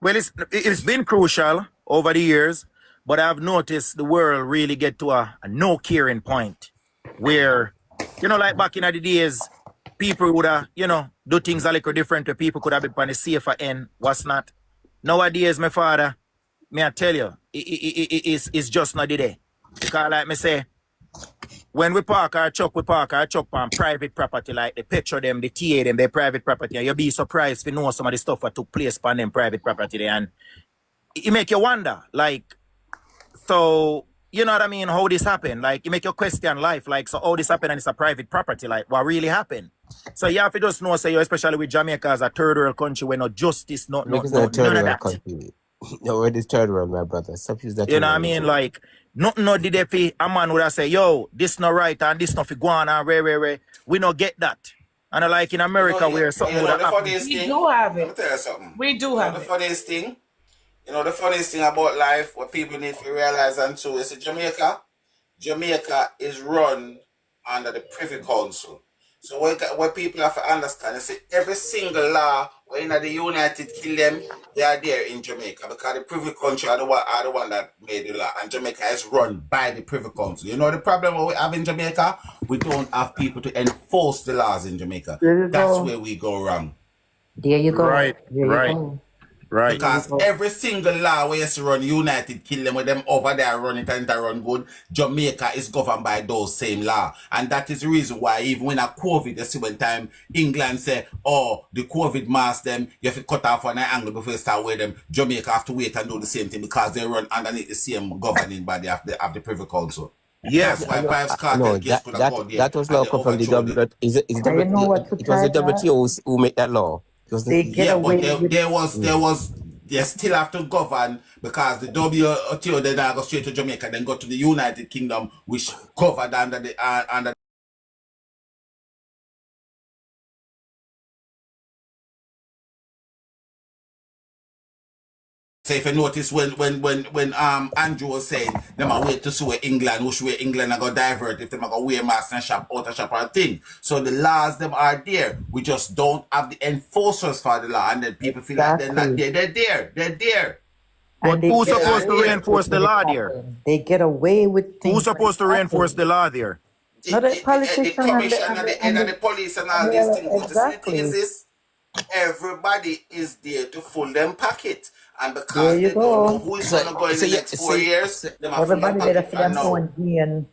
Well, it's been crucial over the years, but I've noticed the world really get to a no caring point where, you know, like back in the days, people would have, you know, do things a little different where people could have been on the safer end, what's not. Nowadays, my father, may I tell you, it's just not the day. Because like me say, when we park our truck on private property, like the petrol them, the TA them, their private property, and you'll be surprised if you know some of the stuff that took place on them private property there. And it make you wonder, like, so, you know what I mean, how this happened? Like, it make you question life, like, so how this happened and it's a private property, like, what really happened? So you have to just know, say, especially with Jamaica as a third world country where no justice, none of that. Country. No, where this third world, my brother. Stop use that. You know what I mean? Like, nothing no did if a man would have say, yo, this not right and this not fi go on and rare. We don't get that. And like in America where something would have happened. We do have it. Let me tell you something. We do have the funniest thing, the funniest thing about life, what people need to realize and too, is that Jamaica is run under the Privy Council. So what people have to understand is that every single law when the United Kingdom, they are there in Jamaica because the Privy Council are the one that made the law, and Jamaica is run by the Privy Council. You know the problem we have in Jamaica? We don't have people to enforce the laws in Jamaica. That's where we go wrong. There you go. Right. Because every single law where you run United Kingdom with them over there run it and run good, Jamaica is governed by those same law. And that is the reason why even when a COVID, you see when time England say, oh, the COVID mask them, you have to cut off on an angle before you start with them. Jamaica have to wait and do the same thing because they run underneath the same governing body of the Privy Council. Yes. That's why Vibes Cartel could have gone there. That was law come from the W. It was the WTO who made that law. They still have to govern because the WTO they now go straight to Jamaica, then go to the United Kingdom, which covered under the So if you notice when Andrew was saying them are wait to see where England, which way England are gonna divert if them are gonna wear masks and shop out of shop and thing. So the laws them are there. We just don't have the enforcers for the law, and then people feel like they're not there. They're there. But who's supposed to reinforce the law there? They get away with things. Who's supposed to reinforce the law there? The politicians the commission and the police and all these things. Exactly. The thing is this, everybody is there to full them pocket. And because they don't know who is going to go in the next 4 years, everybody there for them own gain.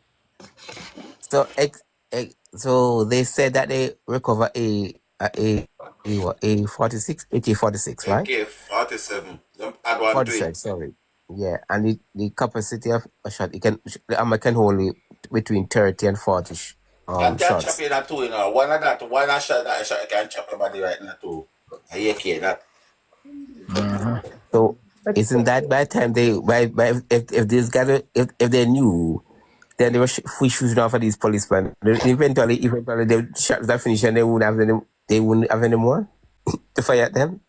So they said that they recover a 46, AK-46, right? AK-47. Add 47, sorry. Yeah, and the capacity of a shot, it can hold between 30 and 40 shots. Can chop you that too, One shot that can chop your body right now too. AK that. So isn't that by the time if they knew Then they were free shooting off of these policemen. Eventually they shot that finish and they wouldn't have any more to fire at them.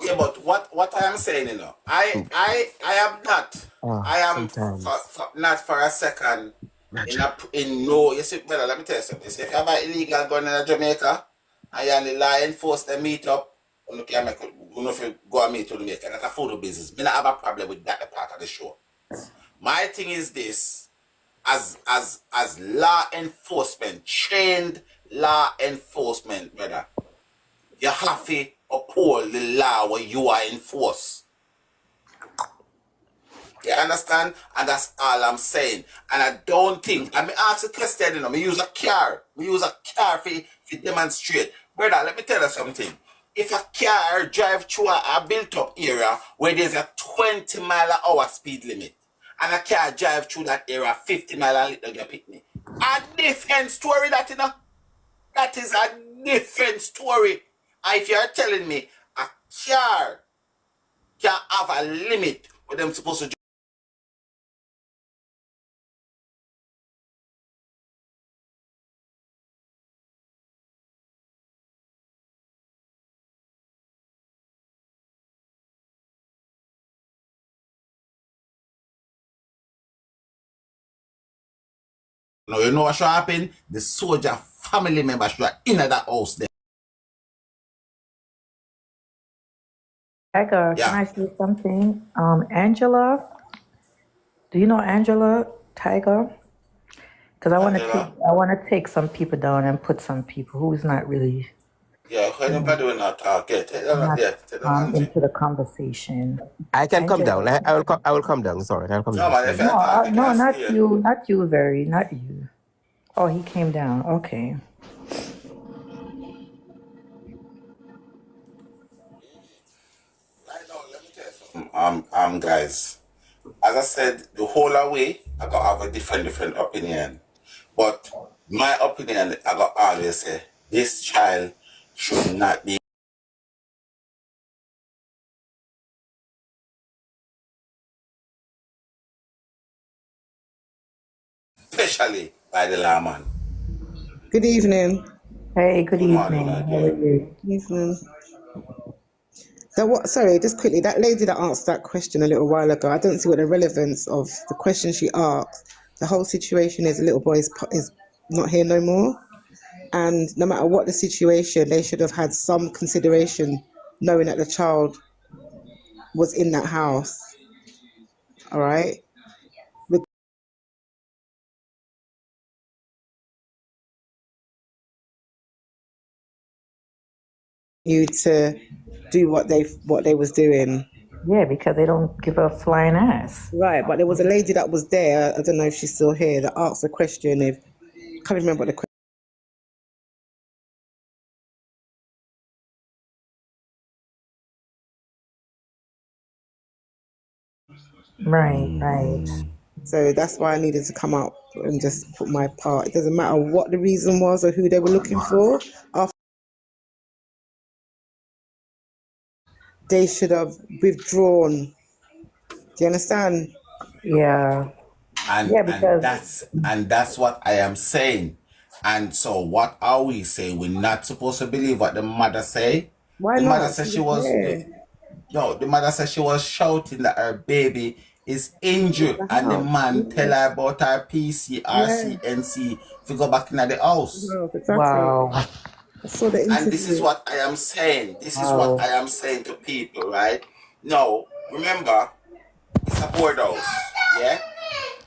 Yeah, but what I am saying, I am not. I am not for a second you see, brother, let me tell you something. If you have an illegal gun in Jamaica and you're on the law enforcement meet up, you can make go and meet to Jamaica. That's a photo business. I don't have a problem with that part of the show. My thing is this, as law enforcement, trained law enforcement, brother, you have to uphold the law where you are enforced. You understand? And that's all I'm saying. And I don't think, I mean, ask a question, I use a car. We use a car to demonstrate. Brother, let me tell you something. If a car drive through a built-up area where there's a 20-mile-an-hour speed limit, and a car drive through that area 50 miles an hour, picnic, a different story that, that is a different story. And if you're telling me a car can have a limit where them supposed to now, you know what should happen? The soldier family members should in that house there. Tiger, can I say something? Angela, do you know Angela, Tiger? Because I want to take some people down and put some people who's not really Anybody will not talk. Take them into the conversation. I can come down. I will come down. Sorry, I'll come down. No, not you, not you. Oh, he came down. Okay. Let me tell you something. Guys, as I said, the whole way, I got have a different opinion. But my opinion, I got always say, this child should not be especially by the lawman. Good evening. Hey, good evening. How are you? Good evening. Sorry, just quickly, that lady that asked that question a little while ago, I don't see what the relevance of the question she asked. The whole situation is the little boy is not here no more. And no matter what the situation, they should have had some consideration knowing that the child was in that house. All right? You to do what they was doing. Yeah, because they don't give a flying ass. Right, but there was a lady that was there, I don't know if she's still here, that asked a question. I can't remember what the question. Right. So that's why I needed to come out and just put my part. It doesn't matter what the reason was or who they were looking for. They should have withdrawn. Do you understand? Yeah. And that's what I am saying. And so what are we saying? We're not supposed to believe what the mother say. Why the not? Mother said the mother said she was shouting that her baby is injured, and the man tell her about her PC, RCNC to go back in the house. Exactly. Wow. And this is what I am saying. This is what I am saying to people, right? Now, remember, it's a board house, yeah?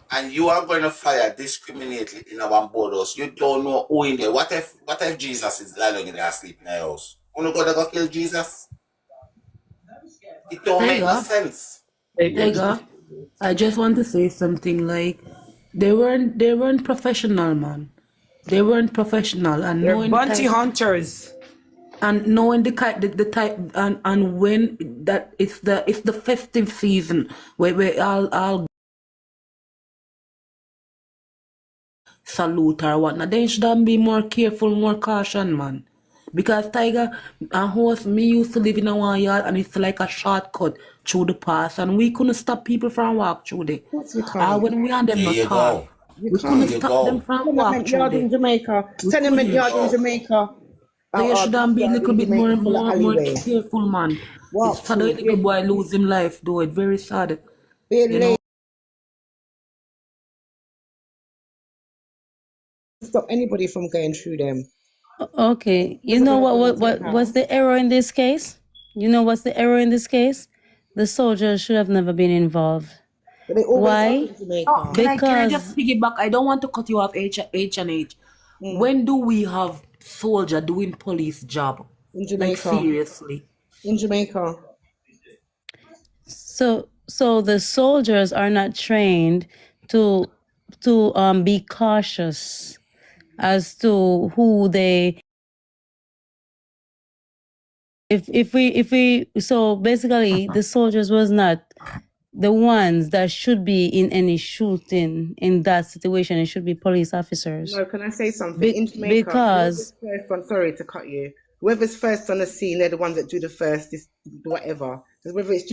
And you are going to fire discriminately in our board house. You don't know who in there. What if Jesus is lying in there asleep in the house? You know go kill Jesus? It don't make no sense. Tiger, I just want to say something like they weren't professional, man. They weren't professional, and they're bounty hunters. And knowing the type and when that it's the festive season where I'll salute or whatnot. They should be more careful, more caution, man. Because Tiger and host, me used to live in a one yard and it's like a shortcut through the pass and we couldn't stop people from walk through there. When we on them there you car. go. You We couldn't can't. stop them from walk Tenement through yard there. in Jamaica. We Tenement couldn't. yard in Jamaica. So you should have been a Yard little in bit Jamaica full of more alleyways. careful, man. It's Walk sad that through. little boy lose him life, though. It's very sad. You know. Stop anybody from going through them. Okay, you know what's the error in this case? You know what's the error in this case? The soldiers should have never been involved. But they always Why? are in Jamaica. Oh, can I just piggyback? I don't want to cut you off, H and H. When do we have soldier doing police job? In Jamaica. Like seriously. In Jamaica. So the soldiers are not trained to be cautious as to who they. If we so basically the soldiers was not the ones that should be in any shooting in that situation. It should be police officers. No, can I say something? In Jamaica, because sorry to cut you. Whoever's first on the scene, they're the ones that do the first, this whatever. Whether it's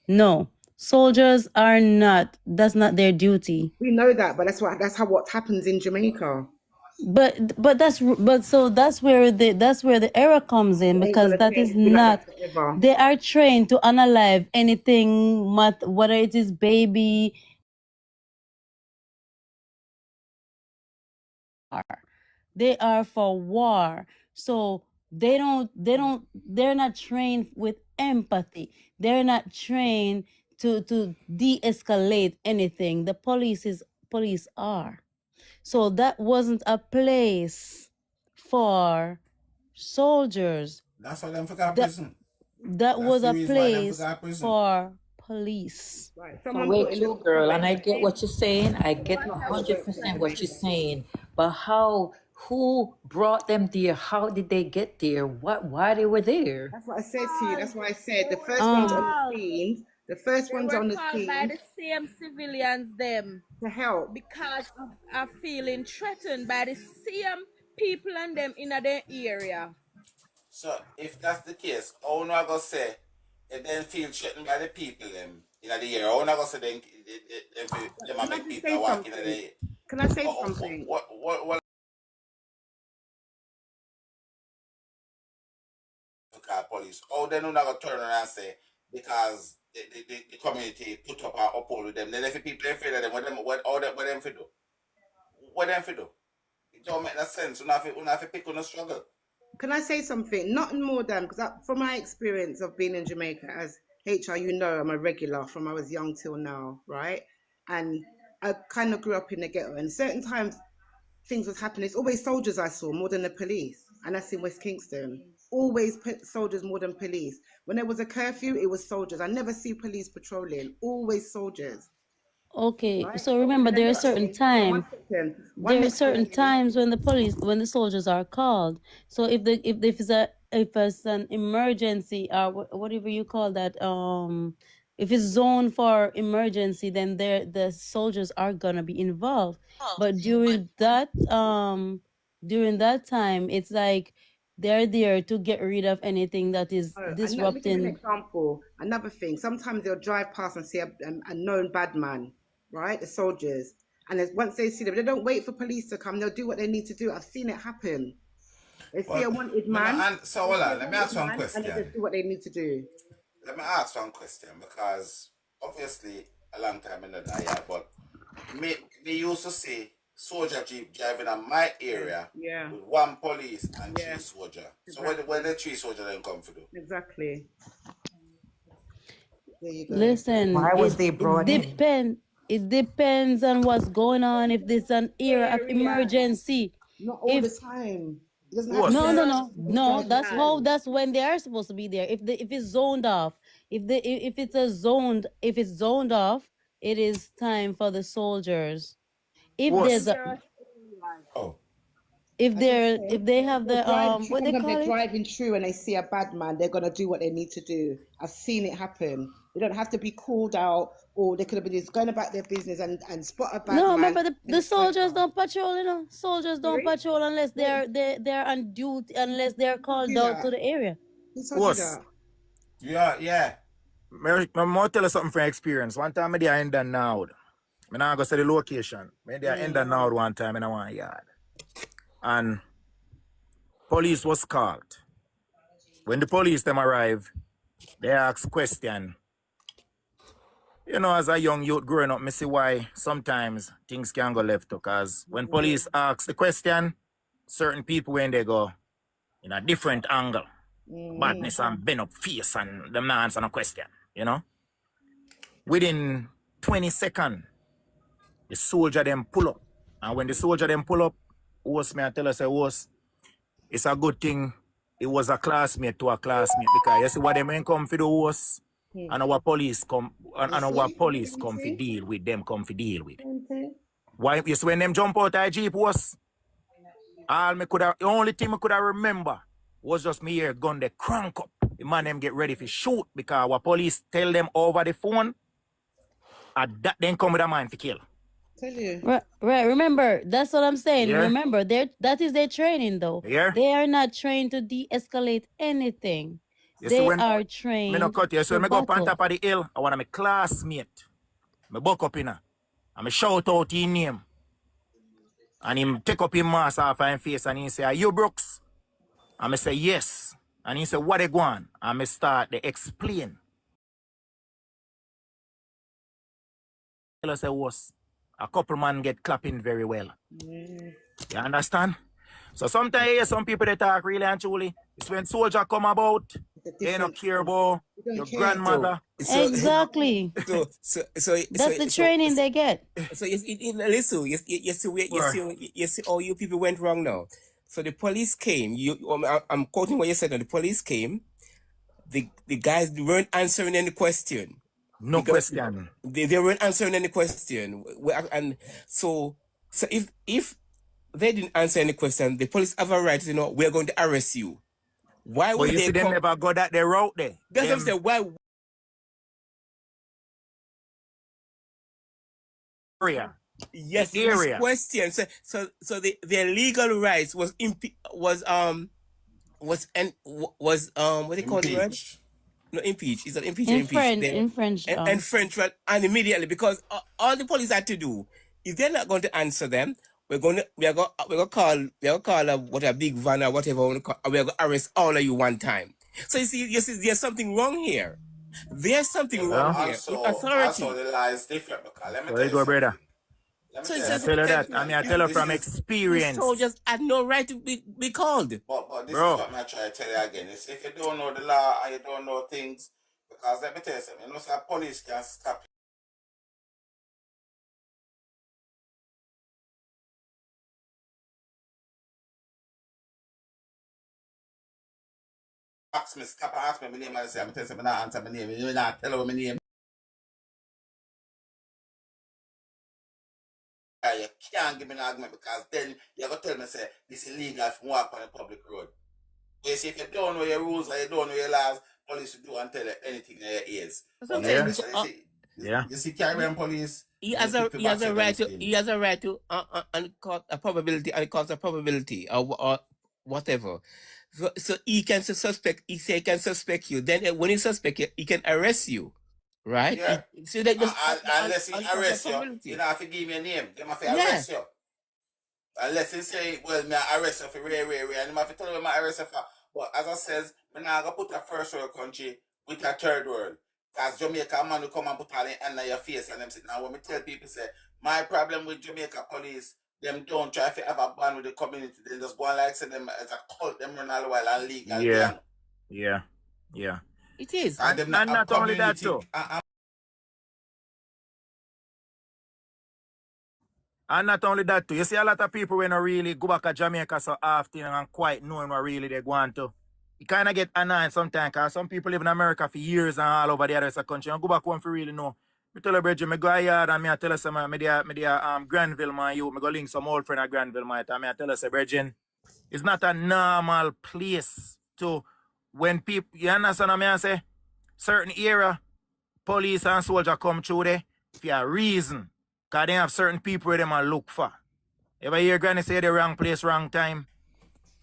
No. Soldiers are not. That's not their duty. We know that, but that's what happens in Jamaica. But that's where the error comes in, because that is not. They are trained to analyze anything, whether it is baby. They are for war, so they're not trained with empathy. They're not trained to de-escalate anything. The police are. So that wasn't a place for soldiers. That's why them forgot prison. That was a place for police. Right. So wait, you girl, and I get what you're saying. I get 100% what you're saying. But who brought them there? How did they get there? Why they were there? That's what I said to you. That's why I said the first ones on the scene. The first ones on the scene. By the same civilians them to help because of feeling threatened by the same people and them in their area. So if that's the case, how not gonna say if they feel threatened by the people them in the area? How not gonna say them make people walk in the area? Can I say something? What police? Oh, they not gonna turn around and say because the community put up and uphold with them. Then if people afraid of them, what them for do? What them for do? It don't make no sense. We not have to pick on the struggle. Can I say something? Nothing more than, because from my experience of being in Jamaica, as HR, you know, I'm a regular from I was young till now, right? And I kind of grew up in the ghetto, and certain times things was happening. It's always soldiers I saw more than the police, and that's in West Kingston. Always soldiers more than police. When there was a curfew, it was soldiers. I never see police patrolling. Always soldiers. Okay, right? So remember, there are certain times. There are certain times when the soldiers are called. So if it's an emergency or whatever you call that, if it's zoned for emergency, then the soldiers are gonna be involved. But during that time, it's like they're there to get rid of anything that is disrupting. Let me give you an example. Another thing. Sometimes they'll drive past and see a known bad man. Right, the soldiers, and once they see them, they don't wait for police to come. They'll do what they need to do. I've seen it happen. They see a wanted man. So hold on, let me ask one question. And they just do what they need to do. Let me ask one question, because obviously a long time in the day, but me used to see soldier jeep driving in my area with one police and 3 soldier. Exactly. So when the 3 soldier then come for do? Exactly. There you go. Listen, why was they brought in? It depends on what's going on. If there's an era of emergency, not all the time. No. That's when they are supposed to be there. If it's zoned off, if it's zoned off, it is time for the soldiers. If there's if they have the what they call it, driving through and they see a bad man, they're gonna do what they need to do. I've seen it happen. They don't have to be called out, or they could have been just going about their business and spot a bad man. No, remember the soldiers don't patrol. You know, soldiers don't patrol unless they're on duty, unless they're called out to the area. Who told you that? Yeah. I'll tell you something from experience. One time I did end and now. I'm not going to say the location. I did end and now one time in one yard. And police was called. When the police them arrive, they ask question. You know, as a young youth growing up, I see why sometimes things can go left. Because when police ask the question, certain people when they go in a different angle, badness and bend up face and them not answer no question, you know. Within 20 seconds, the soldier them pull up. And when the soldier them pull up, host me I tell us it's a good thing it was a classmate to a classmate because you see what them ain't come for the host and our police come for deal with them, come for deal with. Why you see when them jump out of Jeep was the only thing I could have remember was just me here gun the crank up. The man them get ready for shoot because our police tell them over the phone and that then come with a mind for kill. Tell you. Right. Remember, that's what I'm saying. Yeah. Remember, that is their training, though. Yeah. They are not trained to de-escalate anything. They are trained. Me no cut you. So to me go up on battle. top of the hill. I want my classmate. Me buck up in her. And me shout out his name. And him take up his mask off his face and he say, "Are you Brooks?" And me say, "Yes." And he say, "What they going?" And me start to explain. I say, was a couple man get clapping very well. You understand? So sometimes some people they talk really and truly. It's when soldier come about, they don't care about your grandmother. Exactly. That's the training they get. So listen, you see all you people went wrong now. So the police came. I'm quoting what you said. Now. The police came. The guys weren't answering any question. No question. They weren't answering any question. And so if they didn't answer any question, the police have a right to know we're going to arrest you. Why would you see them never go that they route there? That's what I'm saying. Why? Area. Yes, the area. Question. So their legal rights was what they call it, right? No, impeach. Is that impeach or impeach? In French. And French, right? And immediately, because all the police had to do, if they're not going to answer them, we're gonna call a big van or whatever. We're gonna arrest all of you one time. So you see, there's something wrong here. There's something wrong here. Authority. Also, the lie is different because let me tell you something. Brother. So I tell you that. I tell you from experience. The soldiers had no right to be called. But this is what I'm trying to tell you again. It's if you don't know the law and you don't know things, because let me tell you something. You know, so police can stop you. Ask me my name and say, I'm telling you, I'm not answer my name. You not tell her my name. You can't give me an argument because then you're going to tell me, say, this is illegal if you walk on a public road. But you see, if you don't know your rules or you don't know your laws, police will do and tell you anything in your ears. You see, Caribbean police. He has a right to a probability and cause a probability or whatever. So he can suspect. He can suspect you. Then when he suspect you, he can arrest you, right? Yeah. So that just unless he arrest you, you don't have to give me a name. They have to arrest you. Unless he say, well, me arrest you for rare, and he have to tell you I arrest you for. But as I says, I'm not gonna put a first world country with a third world. Because Jamaica man will come and put all in under your face and them say, now when me tell people say, my problem with Jamaica police, them don't try to have a band with the community. They just go and like say them as a cult, them run all the while and legal. Yeah. It is. And them not only that too. And not only that too. You see a lot of people when they really go back to Jamaica so often and quite knowing what really they want to. You kind of get annoyed sometimes because some people live in America for years and all over the other country and go back home for really know. I tell you, Bridget, I go ahead and I tell you some Granville, man, I go link some old friend at Granville, man, and I tell you, Bridget, it's not a normal place to, when people, you understand what I say? Certain area, police and soldier come through there for a reason. Because they have certain people where they might look for. Ever hear Granny say the wrong place, wrong time?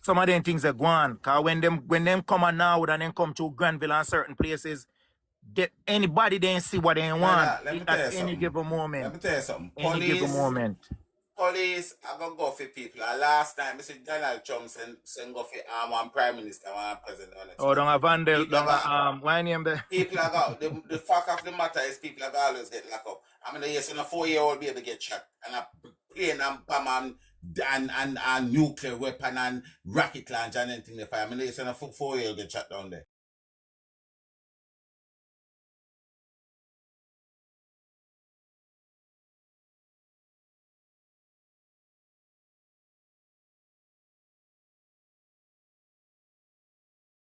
Some of them things are gone. Because when them come on now and then come to Granville and certain places, anybody didn't see what they want Let me tell at you any something. given moment. Let me tell you something. Any given moment. Police are going to go for people. And last time, Mr. Donald Trump send go for one prime minister, one president. Oh, don't have Vandal, don't have, why name the... People are got, the fact of the matter is people are always get locked up. I mean, yes, and a 4-year-old baby get shot. And a plane and bomb and nuclear weapon and rocket launch and anything they fire. I mean, yes, and a 4-year-old get shot down there.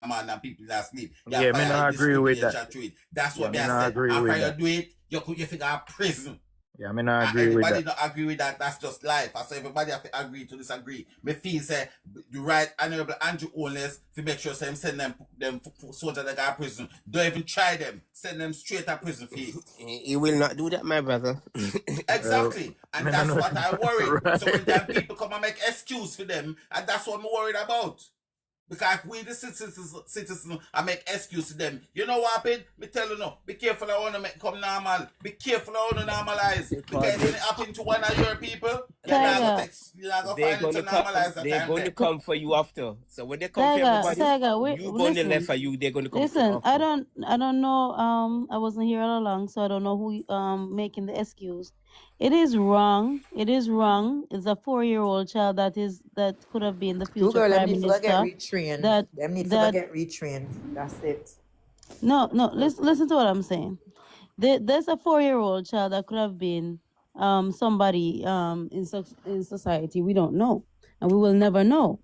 Man, and people that sleep. Yeah, me not agree with that. That's what me I said. After you do it, you figure prison. Yeah, me not agree with that. Everybody don't agree with that. That's just life. I say everybody have to agree to disagree. Me feel say the right honorable Andrew Holness to make sure say send them soldiers that got prison. Don't even try them. Send them straight to prison for you. He will not do that, my brother. Exactly. And that's what I worry. Right. So when them people come and make excuse for them, and that's what I'm worried about. Because if we the citizens I make excuse to them, you know what happened? Me tell you no, be careful I wanna make come normal. Be careful I wanna normalize. Because when it happen to one of your people, you're not gonna find it to normalize that they're going to come for you after. So when they come Tiger, for everybody, you going to left for you, they're going to come for you listen, after. I don't know, I wasn't here all along, so I don't know who making the excuse. It is wrong. It is wrong. It's a 4-year-old child that could have been the future prime minister. Get retrained. Them need to get retrained. That's it. No, listen to what I'm saying. There's a 4-year-old child that could have been somebody in society. We don't know, and we will never know.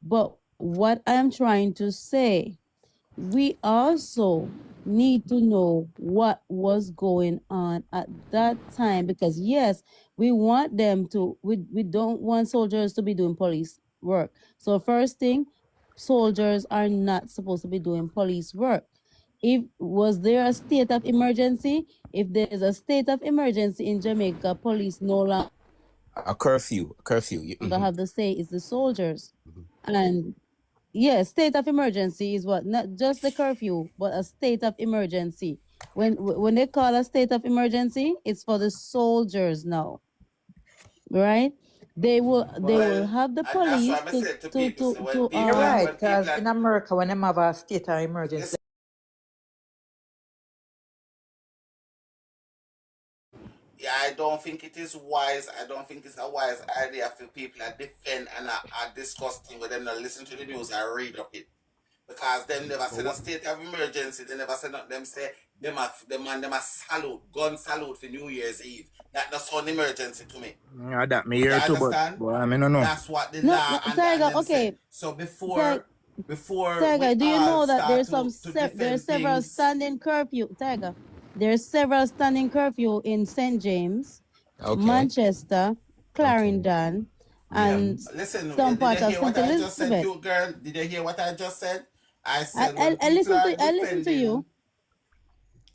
But what I am trying to say, we also need to know what was going on at that time, because yes, we want them to, we don't want soldiers to be doing police work. So first thing, soldiers are not supposed to be doing police work. Was there a state of emergency? If there is a state of emergency in Jamaica, police no longer a curfew. Have the say, is the soldiers. And yes, state of emergency is what, not just the curfew, but a state of emergency. When they call a state of emergency, it's for the soldiers now, right? They will have the police You're right, because in America, when they have a state of emergency. Yeah, I don't think it is wise. I don't think it's a wise idea for people to defend and discuss things with them, not listen to the news and read up it. Because them never said a state of emergency. They never said them say them a salute, gun salute for New Year's Eve. That's an emergency to me. Yeah, that me here too, but I mean, no. That's what the law and Tiger, okay. Said. So before Tiger, do you know that there's several standing curfew? Tiger, there's several standing curfew in St. James, Manchester, Clarendon, and some part of St. Elizabeth. Girl, did you hear what I just said? I said I listen to you.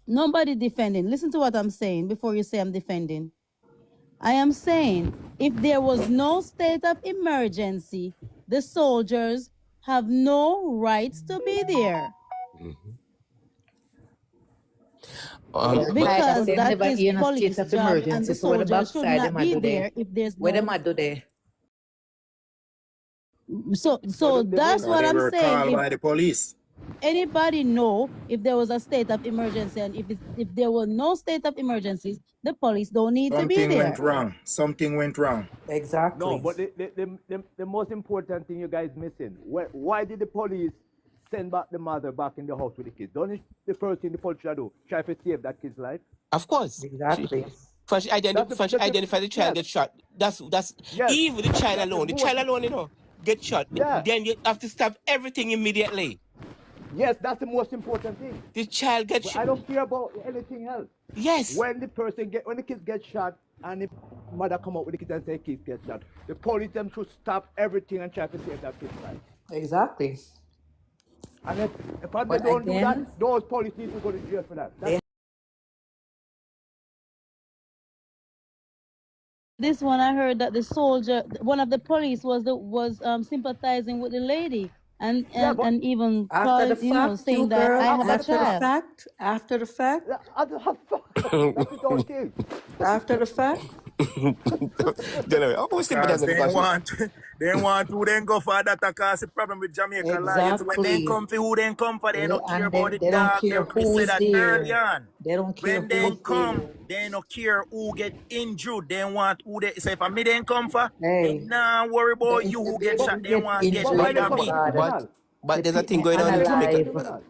Nobody defending. Listen to what I'm saying before you say I'm defending. I am saying if there was no state of emergency, the soldiers have no rights to be there. Because that is police job, and the soldiers should not be there if there's no... What am I do there? So that's what I'm saying. By the police. Anybody know if there was a state of emergency, and if there were no state of emergencies, the police don't need to be there. Something went wrong. Exactly. No, but the most important thing you guys missing. Why did the police send back the mother back in the house with the kids? Don't the first thing the police should do? Try to save that kid's life? Of course. Exactly. First identify the child get shot. That's even the child alone. The child alone, you know, get shot. Yeah. Then you have to stop everything immediately. Yes, that's the most important thing. The child gets shot. I don't care about anything else. Yes. When the kids get shot and the mother come up with the kids and say kids get shot, the police them should stop everything and try to save that kid's life. Exactly. And if they don't do that, those police need to go to jail for that. This one I heard that the soldier, one of the police was sympathizing with the lady and Yeah, but even After call, the fact, you saying that girl, I have a after the child. fact, after the fact, that's his own thing. after the fact. General, I always sympathize Because with they ain't because want they ain't want who then go for that cause the problem with Jamaica law. It's when they Exactly. come for who then come for, they don't care And about the they don't dog. care Me who say is that early there. on. They don't care When they who's come, there. they don't care who get injured. They want who they say if a me then come for, they Hey, nah worry about the, you the who get baby shot. who They get want get But injured, why rid they of oh come me. for God, criminal? but the there's a thing pitney going on in Jamaica. unalive.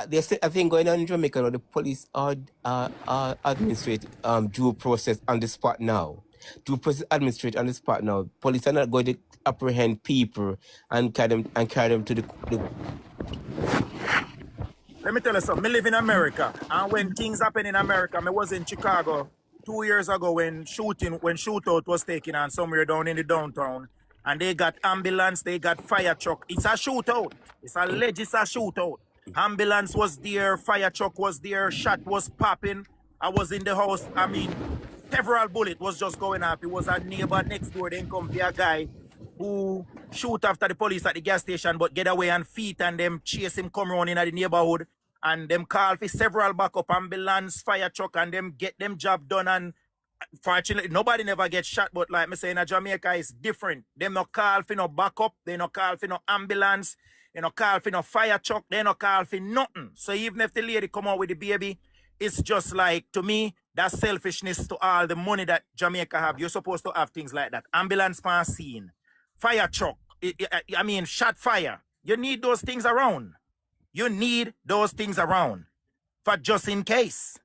There's a thing going on in Jamaica now. The police are administrate due process on the spot now. Due process administrate on the spot now. Police are not going to apprehend people and carry them to the Let me tell you something. I live in America, and when things happen in America, I was in Chicago 2 years ago when shootout was taken on somewhere down in the downtown, and they got ambulance, they got fire truck. It's a shootout. It's alleged it's a shootout. Ambulance was there, fire truck was there, shot was popping. I was in the house. I mean, several bullets was just going off. It was a neighbor next door. Then come for a guy who shoot after the police at the gas station, but get away on feet, and them chase him come round in the neighborhood, and them call for several backup ambulance, fire truck, and them get them job done. And fortunately, nobody never gets shot, but like me saying, in Jamaica is different. Them no call for no backup, they no call for no ambulance, they no call for no fire truck, they no call for nothing. So even if the lady come out with the baby, it's just like, to me, that's selfishness to all the money that Jamaica have. You're supposed to have things like that. Ambulance pan scene, fire truck, I mean, shot fire. You need those things around. You need those things around for just in case.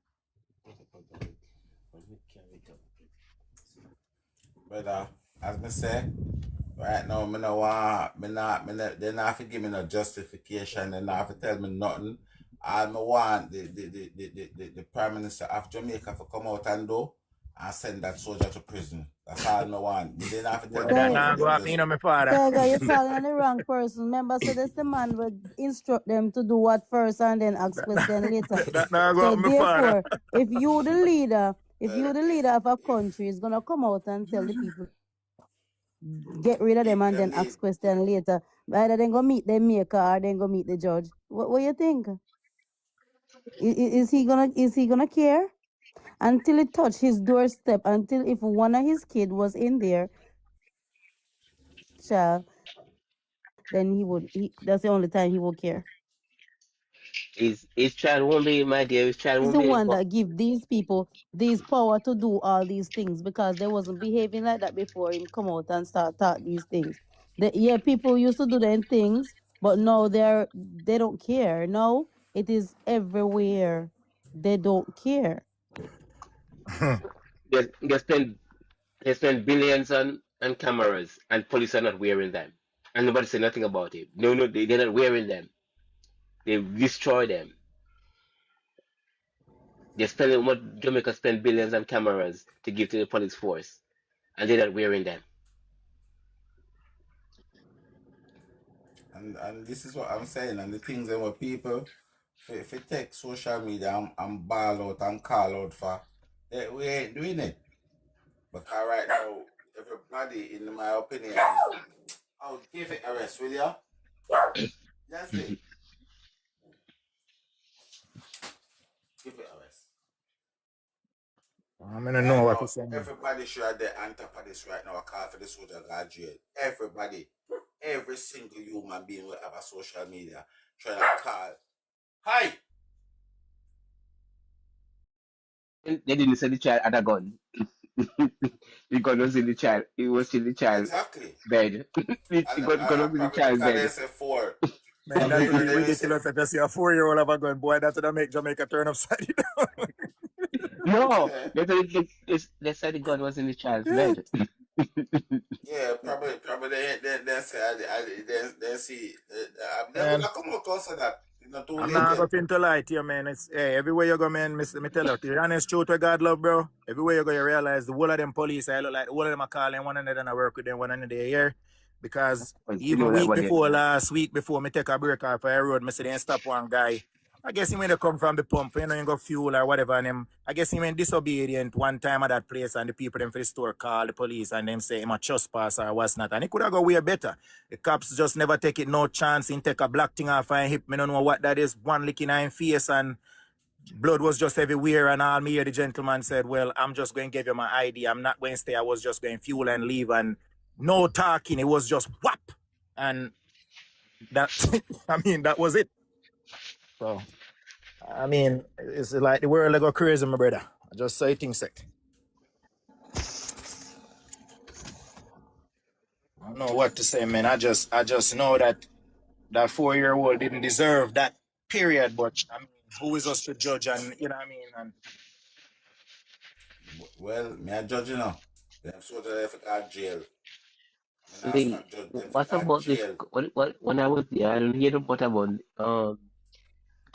Brother, as me say, right now, me no want, they not for give me no justification, they not for tell me nothing. All me want the Prime Minister of Jamaica to come out and do and send that soldier to prison. That's all me want. They not for tell me That nothing now for go them up, just... my father. Tiger, you're calling on the wrong person. Remember, so that's the man would instruct them to do what first and then ask question later. That now go So up, my father. therefore, if you the leader of a country is gonna come out and tell the people get rid of them and then ask question later, either then go meet the maker or then go meet the judge. What you think? Is he gonna care? Until it touched his doorstep, until if one of his kid was in there, child, then that's the only time he will care. his child won't be, my dear, his child He's won't the be one that give these people these power to do all these things because they wasn't behaving like that before him come out and start talk these things. People used to do them things, but now they don't care. No, it is everywhere. They don't care. they spend billions on cameras and police are not wearing them. And nobody say nothing about it. No, they're not wearing them. They destroy them. They spend what Jamaica spend billions on cameras to give to the police force, and they're not wearing them. And this is what I'm saying, and the things that were people if you take social media and ball out and call out for, we ain't doing it. Because right now, everybody, in my opinion, I would give it a rest, will you? That's it. Give it a rest. I'm gonna Right know what now, to say. everybody should have their on top of this right now. I call for the soldier graduate. Everybody, every single human being will have a social media trying to call. Hi! They didn't say the child had a gun. The gun was in the child. It was in the child Exactly. bed. The gun was in the Probably child because they bed. say 4. Man, that would be ridiculous if you see a 4-year-old have a gun. Boy, that's gonna make Jamaica turn upside down. No, Yeah. they said the gun was in the child's bed. Yeah, probably they say they see they Man, will come out close to that. It's not too I'm late not yet. going to lie to you, man. It's everywhere you go, man. Me tell you, the honest truth with God love, bro. Everywhere you go, you realize the whole of them police, I look like the whole of them are calling one another and I work with them one another here. Because You know even that week what they before last week, before me take a break off the road, me see them stop one guy I guess he when they come from the pump, you know, you got fuel or whatever, and him, I guess he went disobedient one time at that place, and the people them for the store call the police, and them say him a trespasser or what's not, and he could have go way better. The cops just never take it no chance. He take a black thing off and hip. Me don't know what that is. One lick in his face, and blood was just everywhere. And all me here, the gentleman said, "Well, I'm just going to give you my ID. I'm not going to stay. I was just going to fuel and leave, and no talking. It was just whap, and that I mean that was it." So. I mean, it's like the world go crazy, my brother. I just say things sick. I don't know what to say, man. I just know that that 4-year-old didn't deserve that period. But I mean, who is us to judge? And you know what I mean? And well, me a judge, you know. Them soldiers left at jail. Me not Lee, stop judge them for what that about this? jail. What when I was there, I don't hear about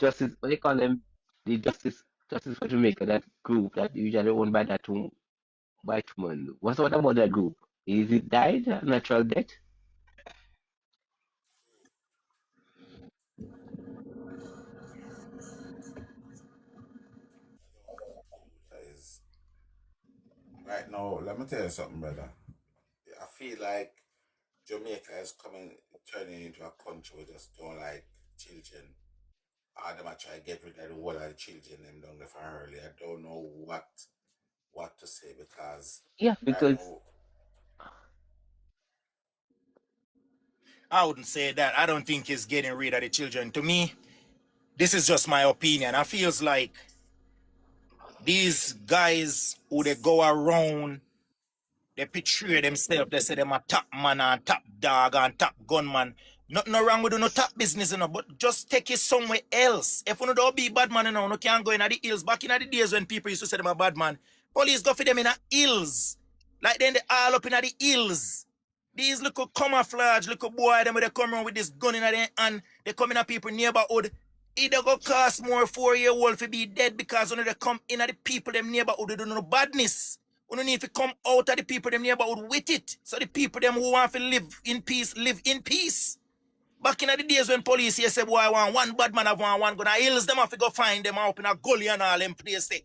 justice. What they call them? The justice for Jamaica. That group that usually owned by that white woman. What about that group? Is it died? Natural death? Because right now, let me tell you something, brother. I feel like Jamaica is turning into a country we just don't like children. All them I try to get rid of the whole of the children them down there for early. I don't know what to say because Yeah, right because now I wouldn't say that. I don't think it's getting rid of the children. To me, this is just my opinion. I feels like these guys who they go around, they portray themselves, they say them a top man and top dog and top gunman. Nothing wrong with no top business, you know, but just take it somewhere else. If you don't be bad man, you know, you can't go in the hills. Back in the days when people used to say them a bad man, police go for them in the hills. Like then they all up in the hills. These little camouflage, little boy, them they come around with this gun in their hand, they come in a people neighborhood. It go cost more 4-year-old to be dead because when they come in at the people them neighborhood, they do no badness. We don't need to come out of the people them neighborhood with it. So the people them who want to live in peace, live in peace. Back in the days when police here say, boy, I want one bad man, I want one gun. I hills them have to go find them up in a gully and all them places.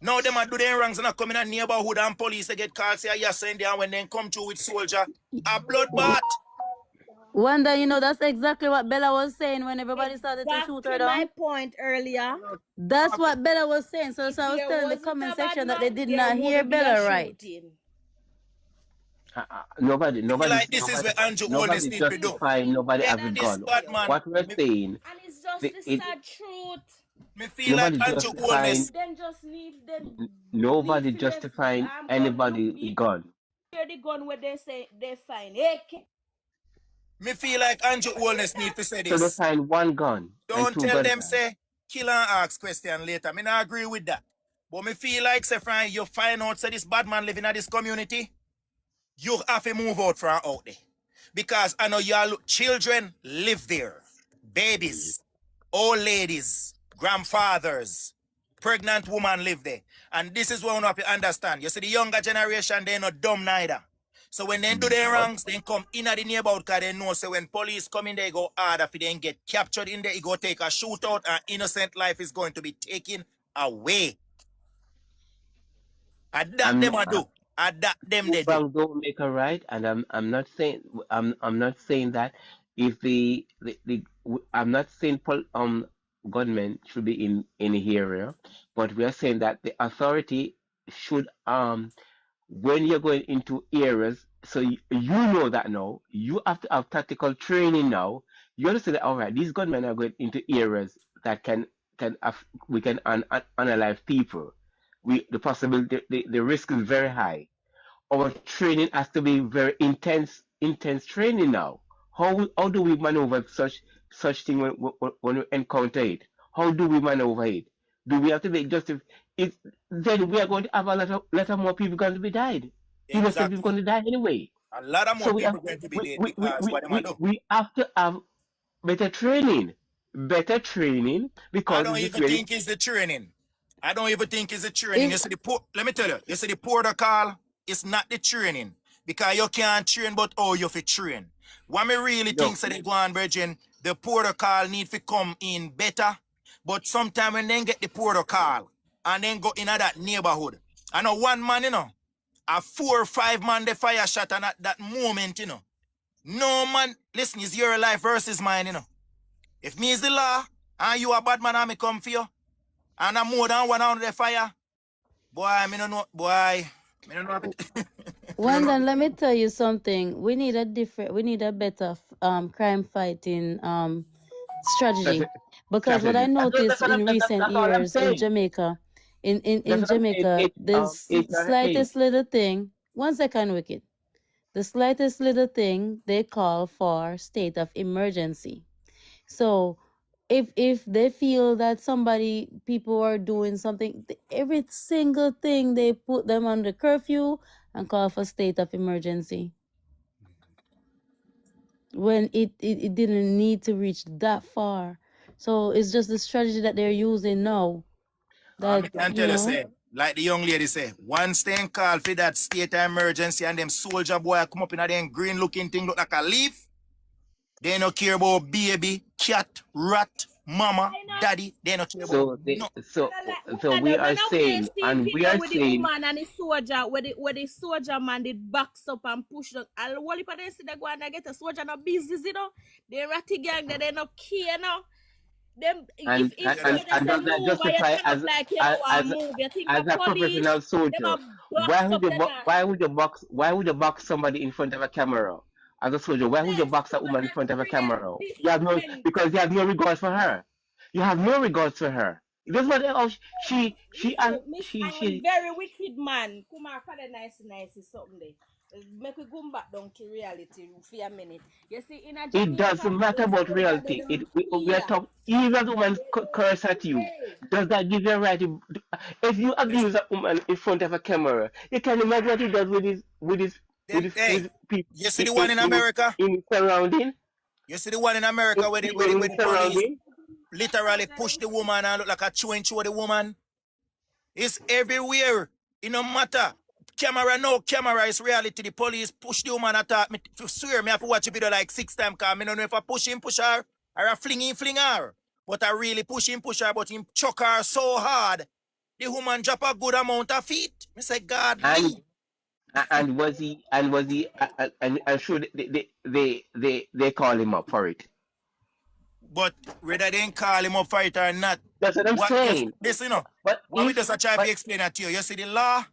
Now them a do their wrongs and a come in a neighborhood and police they get called, say, yes, and there when they come through with soldier, a bloodbath. Wanda, you know, that's exactly what Bella was saying when everybody started to shoot her Exactly down. my point earlier. That's what Bella was saying. So, If I was there telling the wasn't comment a bad section that they man, did there not hear wouldn't be a Bella right. shooting. nobody, Like this is where Andrew Wallace nobody need to do. justifying nobody They're have a not This gun. bad man, What we're saying, And it's just the, the it, sad truth. me feel like nobody Andrew justifying, Wallace. Then just need nobody for left justifying gun. Look, anybody me gun. hear the gun where they say they find AK. Me feel like Andrew Wallace need to say So they this. find one gun and Don't two tell guns. them say kill and ask question later. Me not agree with that. But me feel like say Fran, you find out say this bad man living in this community, you have to move out from out there. Because I know y'all children live there. Babies, old ladies, grandfathers, pregnant women live there. And this is what we have to understand. You see the younger generation, they're not dumb neither. So when they do their wrongs, they come in at the neighborhood because they know so when police come in, they go hard. If they then get captured in there, it go take a shootout and innocent life is going to be taken away. And that them a do. And that them they do. Wrong don't make a right, and I'm not saying that if I'm not saying government should be in any area, but we are saying that the authority should when you're going into areas, so you know that now you have to have tactical training now. You understand that all right, these gunmen are going into areas that we can unalive people. The possibility the risk is very high. Our training has to be very intense training now. How do we maneuver such thing when we encounter it? How do we maneuver it? Do we have to make it? Then we are going to have a lot of more people going to be died. Innocent people Exactly. going to die anyway. A lot of more So people going to be dead because what them a do. we have to have better training. Better training I because don't this even really think it's the training. I don't even think it's the training. You see let me tell you, you see the protocol is not the training. Because you can't train, but you fit train. What me really think so they go on, Virgin, the protocol need to come in better. But sometimes when they get the protocol and then go in that neighborhood, I know one man, a 4 or 5 man the fire shot, and at that moment, no man, listen, it's your life versus mine, If me is the law and you a bad man and me come for you, and I'm more than one on the fire, boy, me don't know, boy, me don't know. Wanda, let me tell you something. We need a better crime fighting strategy. Because what I Strategy. noticed in recent That's all I'm years in saying. Jamaica, in That's what I'm saying. Jamaica, the slightest little thing, 1 second, Wicked. The slightest little thing they call for state of emergency. So if they feel that people are doing something, every single thing they put them under curfew and call for state of emergency. When it didn't need to reach that far. So it's just the strategy that they're using now. I can tell you, say, like the young lady say, once they call for that state of emergency and them soldier boy come up in a them green looking thing look like a leaf, they don't care about baby, cat, rat, mama, daddy. They don't care about So we are saying, and we are with the saying, woman and the soldier, where the soldier man did backs up and push up. I'll wall if they see they go and get a soldier no business, They ratty gang, they no care now. Them and if does that move, you justify cannot like you know move. You think as the a police, professional them soldier? a box up the Why would you box somebody in front of a camera? As a soldier, why would you box a woman in front of a camera? Because you have no regard for her. You have no regard for her. That's what she I'm very wicked man. Come on, for the nice is something there. Make we go back down to reality for a minute. You see, in a It Jamaica, doesn't matter about reality. We are talking. Even if a woman curse at you, does that give you a right? If you abuse a woman in front of a camera, you can imagine what he does with people. You see the one in America? In surrounding. You see the one in America where the police literally push the woman and look like a chewing chew the woman? It's everywhere. It no matter. Camera is reality. The police push the woman attack me. Swear me have to watch a video like 6 times because I don't know if I push her or I fling her. But I really push her, but him chuck her so hard. The woman drop a good amount of feet. I say, God. And was he? And I'm sure they call him up for it. But whether they call him up for it or not, that's what I'm saying. This, what we just try to explain it to you. You see the law,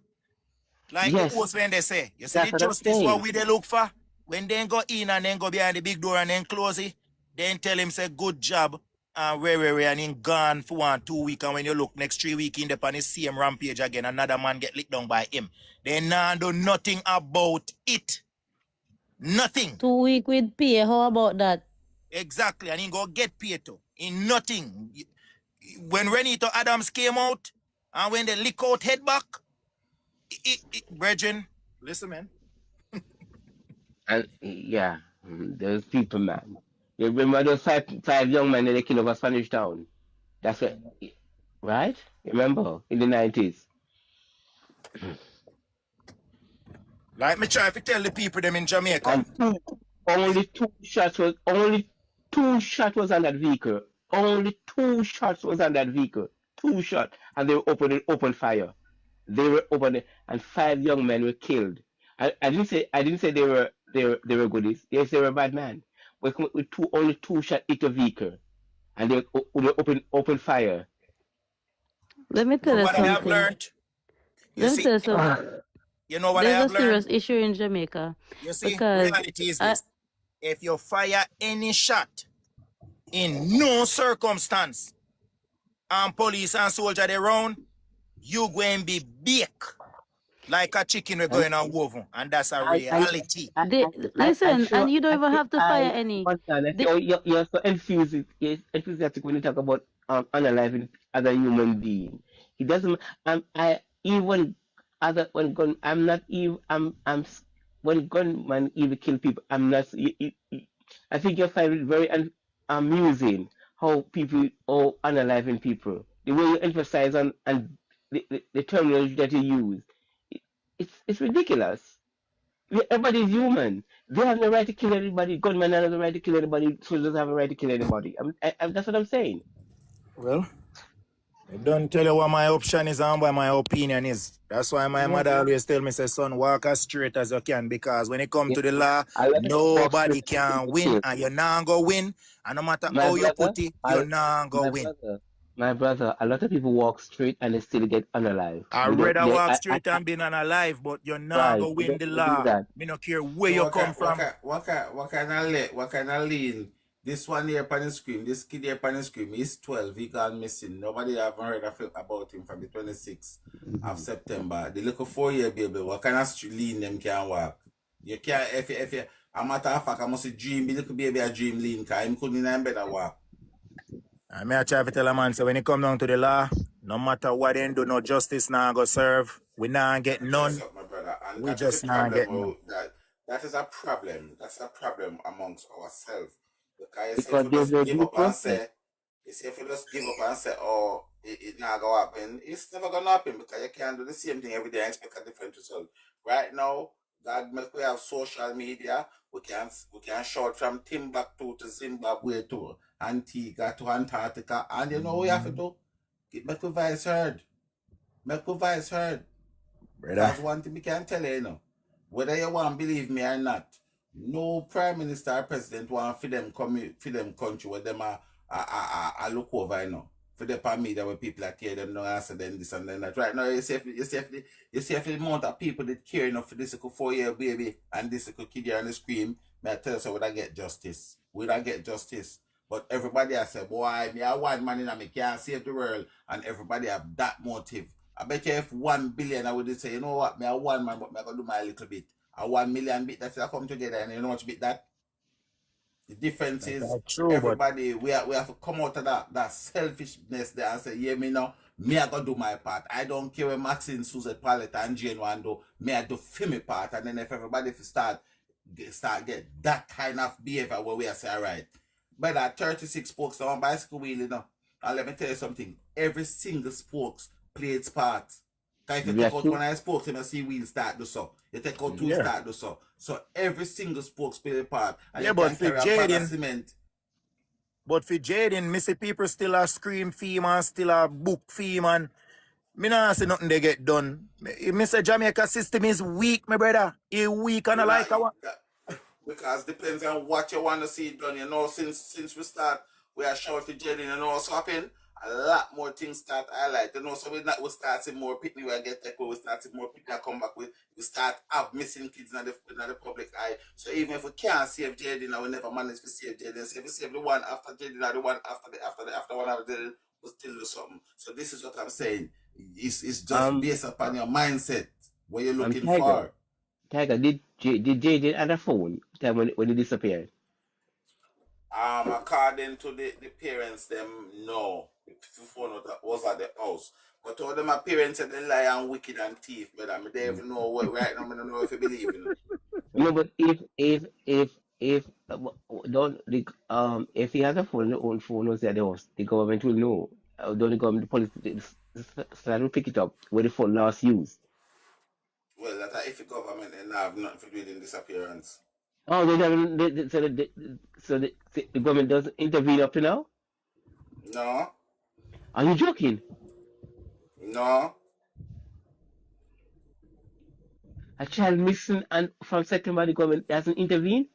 like the post when they say, you see the justice what we they look for. When they go in and then go behind the big door and then close it, then tell him say good job and where and then gone for 1 2 weeks, and when you look next 3 weeks in the pan, same rampage again, another man get licked down by him. They now do nothing about it. Nothing. 2 weeks with pay, how about that? Exactly, and he go get paid too. In nothing. When Renito Adams came out, and when they lick out head back, Brethren, listen, man. And yeah, those people, man. You remember those five young men that they killed over Spanish Town? That's what, right? Remember in the 90s. Like me try to tell the people them in Jamaica. And only two shots was on that vehicle. Only 2 shots was on that vehicle. 2 shots, and they were open fire. They were open, and 5 young men were killed. I didn't say they were goodies. Yes, they were bad men. But with only 2 shots hit a vehicle, and they were open fire. Let me tell you something. I have learned. You know what I have learned? There's a serious issue in Jamaica. You see, reality is this. If you fire any shot in no circumstance and police and soldier they round, you going to be baked like a chicken we're going on oven. And that's a reality. Listen, and you don't even have to fire any. You're so enthusiastic when you talk about analyzing other human being. It doesn't. When gunmen even kill people, I'm not. I think you find it very amusing how people are analyzing people. The way you emphasize on and the terminology that you use, it's ridiculous. Everybody's human. They have no right to kill everybody. Gunmen have the right to kill anybody. Soldiers have a right to kill anybody. That's what I'm saying. Well, I don't tell you what my option is and what my opinion is. That's why my mother always tell me, say, son, walk as straight as you can, because when it comes to the law, nobody can win, and you're not going to win. And no matter how you put it, you're not going to win. My brother, a lot of people walk straight and they still get unalive. I'd rather walk straight and be unalive, but you're not going to win the law. Me not care where you come from. What kind of lean? This one here upon the screen, this kid here upon the screen, he's 12, he gone missing. Nobody haven't heard about him from the 26th of September. The little 4-year baby, what kind of lean them can walk? You can't, if you, a matter of fact, I must dream, the little baby a dream lean, because him couldn't even better walk. I may try to tell a man, so when it come down to the law, no matter what they do, no justice now go serve. We not get none. We just not get none. That is a problem. That's a problem amongst ourselves. Because Because if you just give up and process. say, if you just give up and say, oh, it not gonna happen, it's never gonna happen, because you can't do the same thing every day and expect a different result. Right now, God make we have social media. We can shout from Timbuktu to Zimbabwe to Antigua to Antarctica, and you know what we have to do? Make the voice heard. Make the voice heard. That's one thing we can tell you, you know. Whether you want to believe me or not, no prime minister or president want for them country where them a look over, you know. For the media where people are care them no answer them this and then that. Right now you see if the amount of people that care enough for this little 4-year baby and this little kid here on the screen, may I tell you so we don't get justice. We don't get justice. But everybody has said, boy, me a one man in me can't save the world, and everybody have that motive. I bet you if 1 billion I would say, you know what, me a one man, but me gonna do my little bit. A 1 million bit that will come together, and you know what bit that? The difference is everybody we have to come out of that selfishness there and say, yeah, me now, me I gotta do my part. I don't care what Maxine, Suzette, Palette, and Jane want to do. Me I do for me part, and then if everybody start get that kind of behavior where we are say, all right, but that 36 spokes on bicycle wheel, you know. And let me tell you something. Every single spokes play its part. Because if you take out one of the spokes, you see wheels start do so. You take out two start do so. So every single spokes play a part. And yeah, but for Jayden, Missy people still a scream theme and still a book theme, and me not say nothing they get done. Mr. Jamaica system is weak, my brother. It's weak and I like our... Because depends on what you want to see done. You know, since we start, we are shouting Jayden, you know what's happening? A lot more things start highlight. You know, so we start seeing more people, we get tech, we start seeing more people come back with, we start have missing kids in the public eye. So even if we can't save Jayden, we never manage to save Jayden. So if we save the one after Jayden or the one after one after Jayden, we still do something. So this is what I'm saying. It's just based upon your mindset, what you're looking for. Tiger, did Jayden have a phone when he disappeared? According to the parents, them no. The phone was at the house. But all them parents said they lie and wicked and thief, but I they even know what right now. I don't know if you believe in it. No, but if he has a phone, the old phone was at the house, the government will know. Don't the government, the police, will pick it up where the phone last used. Well, that's if the government and have nothing to do with the disappearance. Oh, so the government doesn't intervene up to now? No. Are you joking? No. A child missing and from September the government doesn't intervene?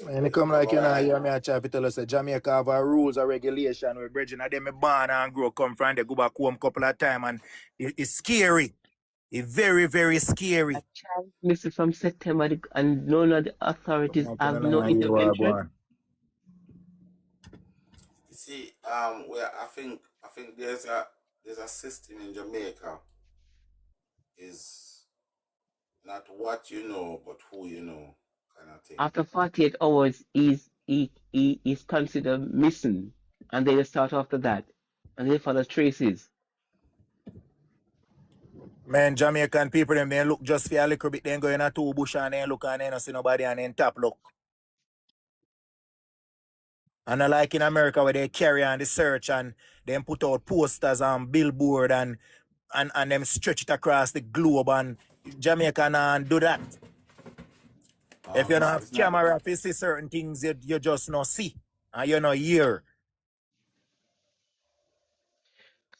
And it come like, you know, you me a try to tell us that Jamaica have a rules or regulation where brethren of them born and grow come from, they go back home a couple of times, and it's scary. It's very, very scary. A child missing from September and none of the authorities have no intervention. You see, where I think there's a system in Jamaica is not what you know, but who you know, kind of thing. After 48 hours, he is considered missing, and they start after that, and they follow traces. Man, Jamaican people, them they look just for a little bit, then go in a two bush and then look and then not see nobody and then tap look. And not like in America where they carry on the search and then put out posters and billboard and them stretch it across the globe, and Jamaica and do that. If you don't have camera, if you see certain things you just not see and you not hear.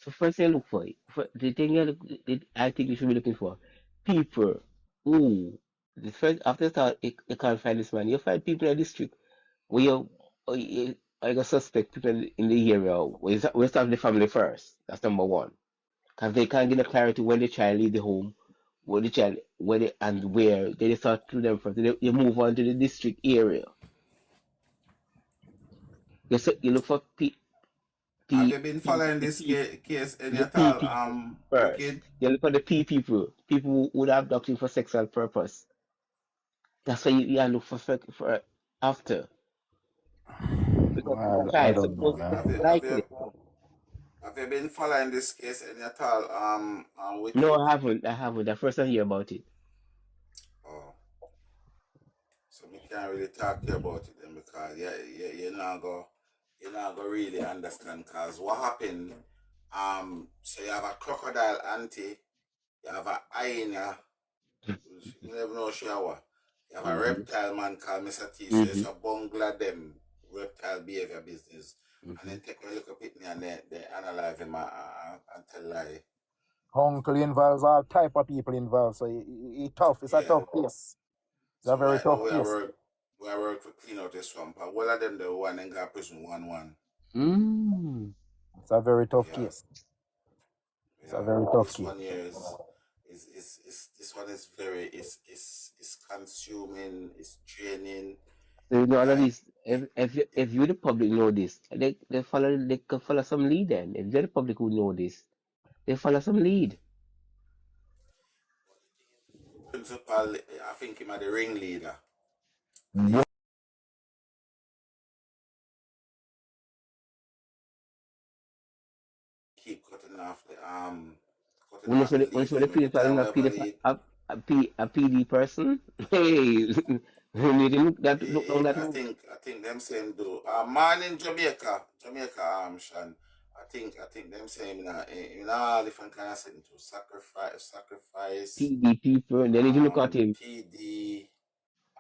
So first thing I look for, the thing I think you should be looking for, people who the first after start you can't find this man. You find people in the district where you I got suspect people in the area. We start the family first. That's number one. Because they can't get the clarity when the child leave the home, where the child where they, and where they start to them first. You move on to the district area. You look for Have you been the, following this case any the at P all? people first. Wicked. You look for the P people, people who would have abducting for sexual purpose. That's why you look for after. Because it's a I child, don't know, suppose man. Have you been following this case any at all? No, Wicked. I haven't. I haven't. The first I hear about it. Oh, so we can't really talk to you about it then because you're not go really understand because what happened. So you have a crocodile auntie, you have a hyena. You never know shower. You have a Mm-hmm. reptile man called Mr. T, so it's Mm-hmm. a bungler them reptile behavior business. And Mm-hmm. then take a look at it and they analyze him and tell lie. Uncle involves all type of people involved, so it's tough. It's a tough case. It's a So very right now tough case. we are work to clean out the swamp. And all of them the one and got prison 1-1. Mm. It's a very tough Yeah. case. It's a very tough This case. one here is this one is very is consuming, it's draining. So you know all of Like this. If you the public know this, they can follow some lead. Then if you're the public who know this, they follow some lead. principal, I think him are the ringleader. Yeah. Keep cutting off the When you say leads the them every people are time we not have a PD, lead. a PD person, hey, we need to look down that I road. think them saying do man in Jamaica, Shan. I think them saying in all different kind of setting to sacrifice, PD people, and they need to look at him. PD,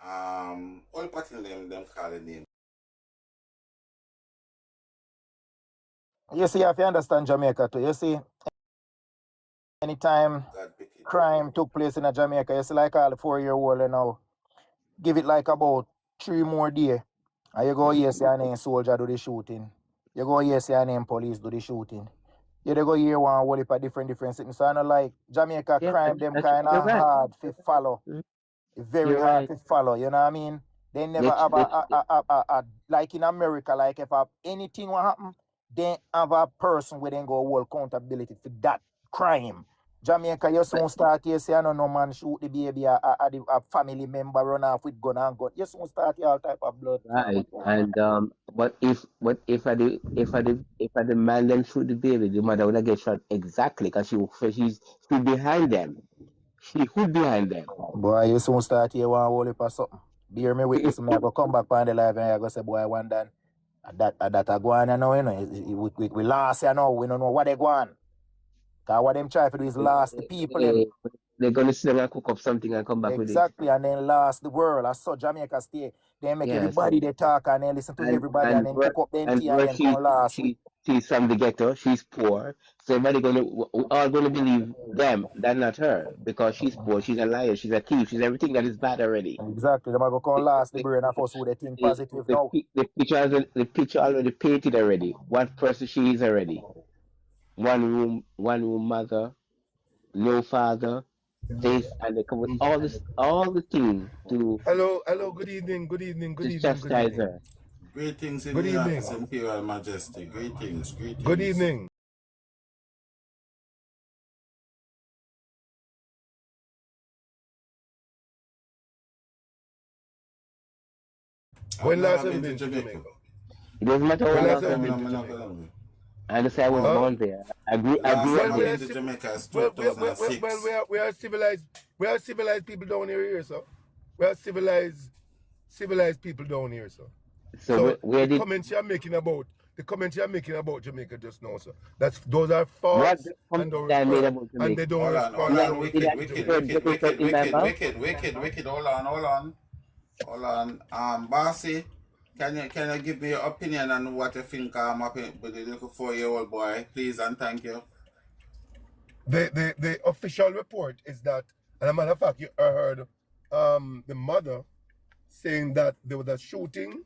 all putting them calling name. You see, if you understand Jamaica too, you see, anytime crime took place in a Jamaica, you see like all the 4-year-old you know, give it like about 3 more days. And you go here, see your name soldier do the shooting. You go here, see your name police do the shooting. You they go here one whole heap of different things. So I know like Jamaica Yeah, crime them kind you're of right. hard to follow. Very You're hard right. to follow, you know what I mean? They never have a like in America, like if anything will happen, they have a person where they go hold accountability for that crime. Jamaica, you soon start here, say, I don't know, man, shoot the baby, a family member run off with gun and gun. You soon start here all type of blood. Right, and but if I the man them shoot the baby, the mother would have get shot exactly because she's behind them. She hood behind them. Boy, you soon start here one whole heap of something. Bear me witness, me I go come back on the live and I go say, boy, one done. That I go on, you know, we lost, you know, we don't know what they go on. Because what them try to do is last the people. They're gonna sit down and cook up something and come back with it. Exactly, and then last the world. I saw Jamaica stay. They make everybody they talk and they listen to everybody and then cook up them tea and then go last. She's from the ghetto, she's poor. So everybody all gonna believe them, than not her. Because she's poor, she's a liar, she's a thief, she's everything that is bad already. Exactly. They're going to last the brain of us who they think positive now. The picture already painted already. What person she is already. One room mother, no father, this, and they come with all the things to Hello, good evening. chastise her. Greetings in Good the evening. office, Imperial Majesty. Greetings. Good evening. When last have you been to Jamaica? It doesn't matter When when last last have time. you been to Jamaica? I just say I was born there. I grew up there. To Jamaica is 2006. Well, we are civilized. We are civilized people down here, sir. We are civilized people down here, sir. So the comments you're making about Jamaica just now, sir. Those are false and they don't respond. Wicked. Hold on. Bossy, can you give me your opinion on what you think with the little 4-year-old boy, please and thank you. The official report is that, and as a matter of fact, I heard the mother saying that there was a shooting.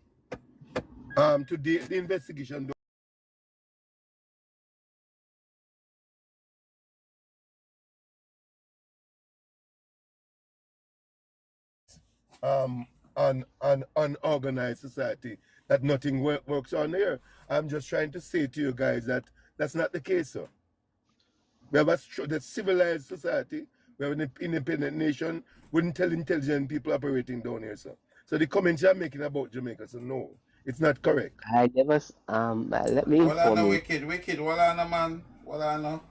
Today the investigation on unorganized society, that nothing works on there. I'm just trying to say to you guys that that's not the case, sir. We have the civilized society. We have an independent nation with intelligent people operating down here, sir. So the comments you're making about Jamaica, so no, it's not correct. I never, let me Well, I inform know you. wicked. Well, I know, man. Well, I know.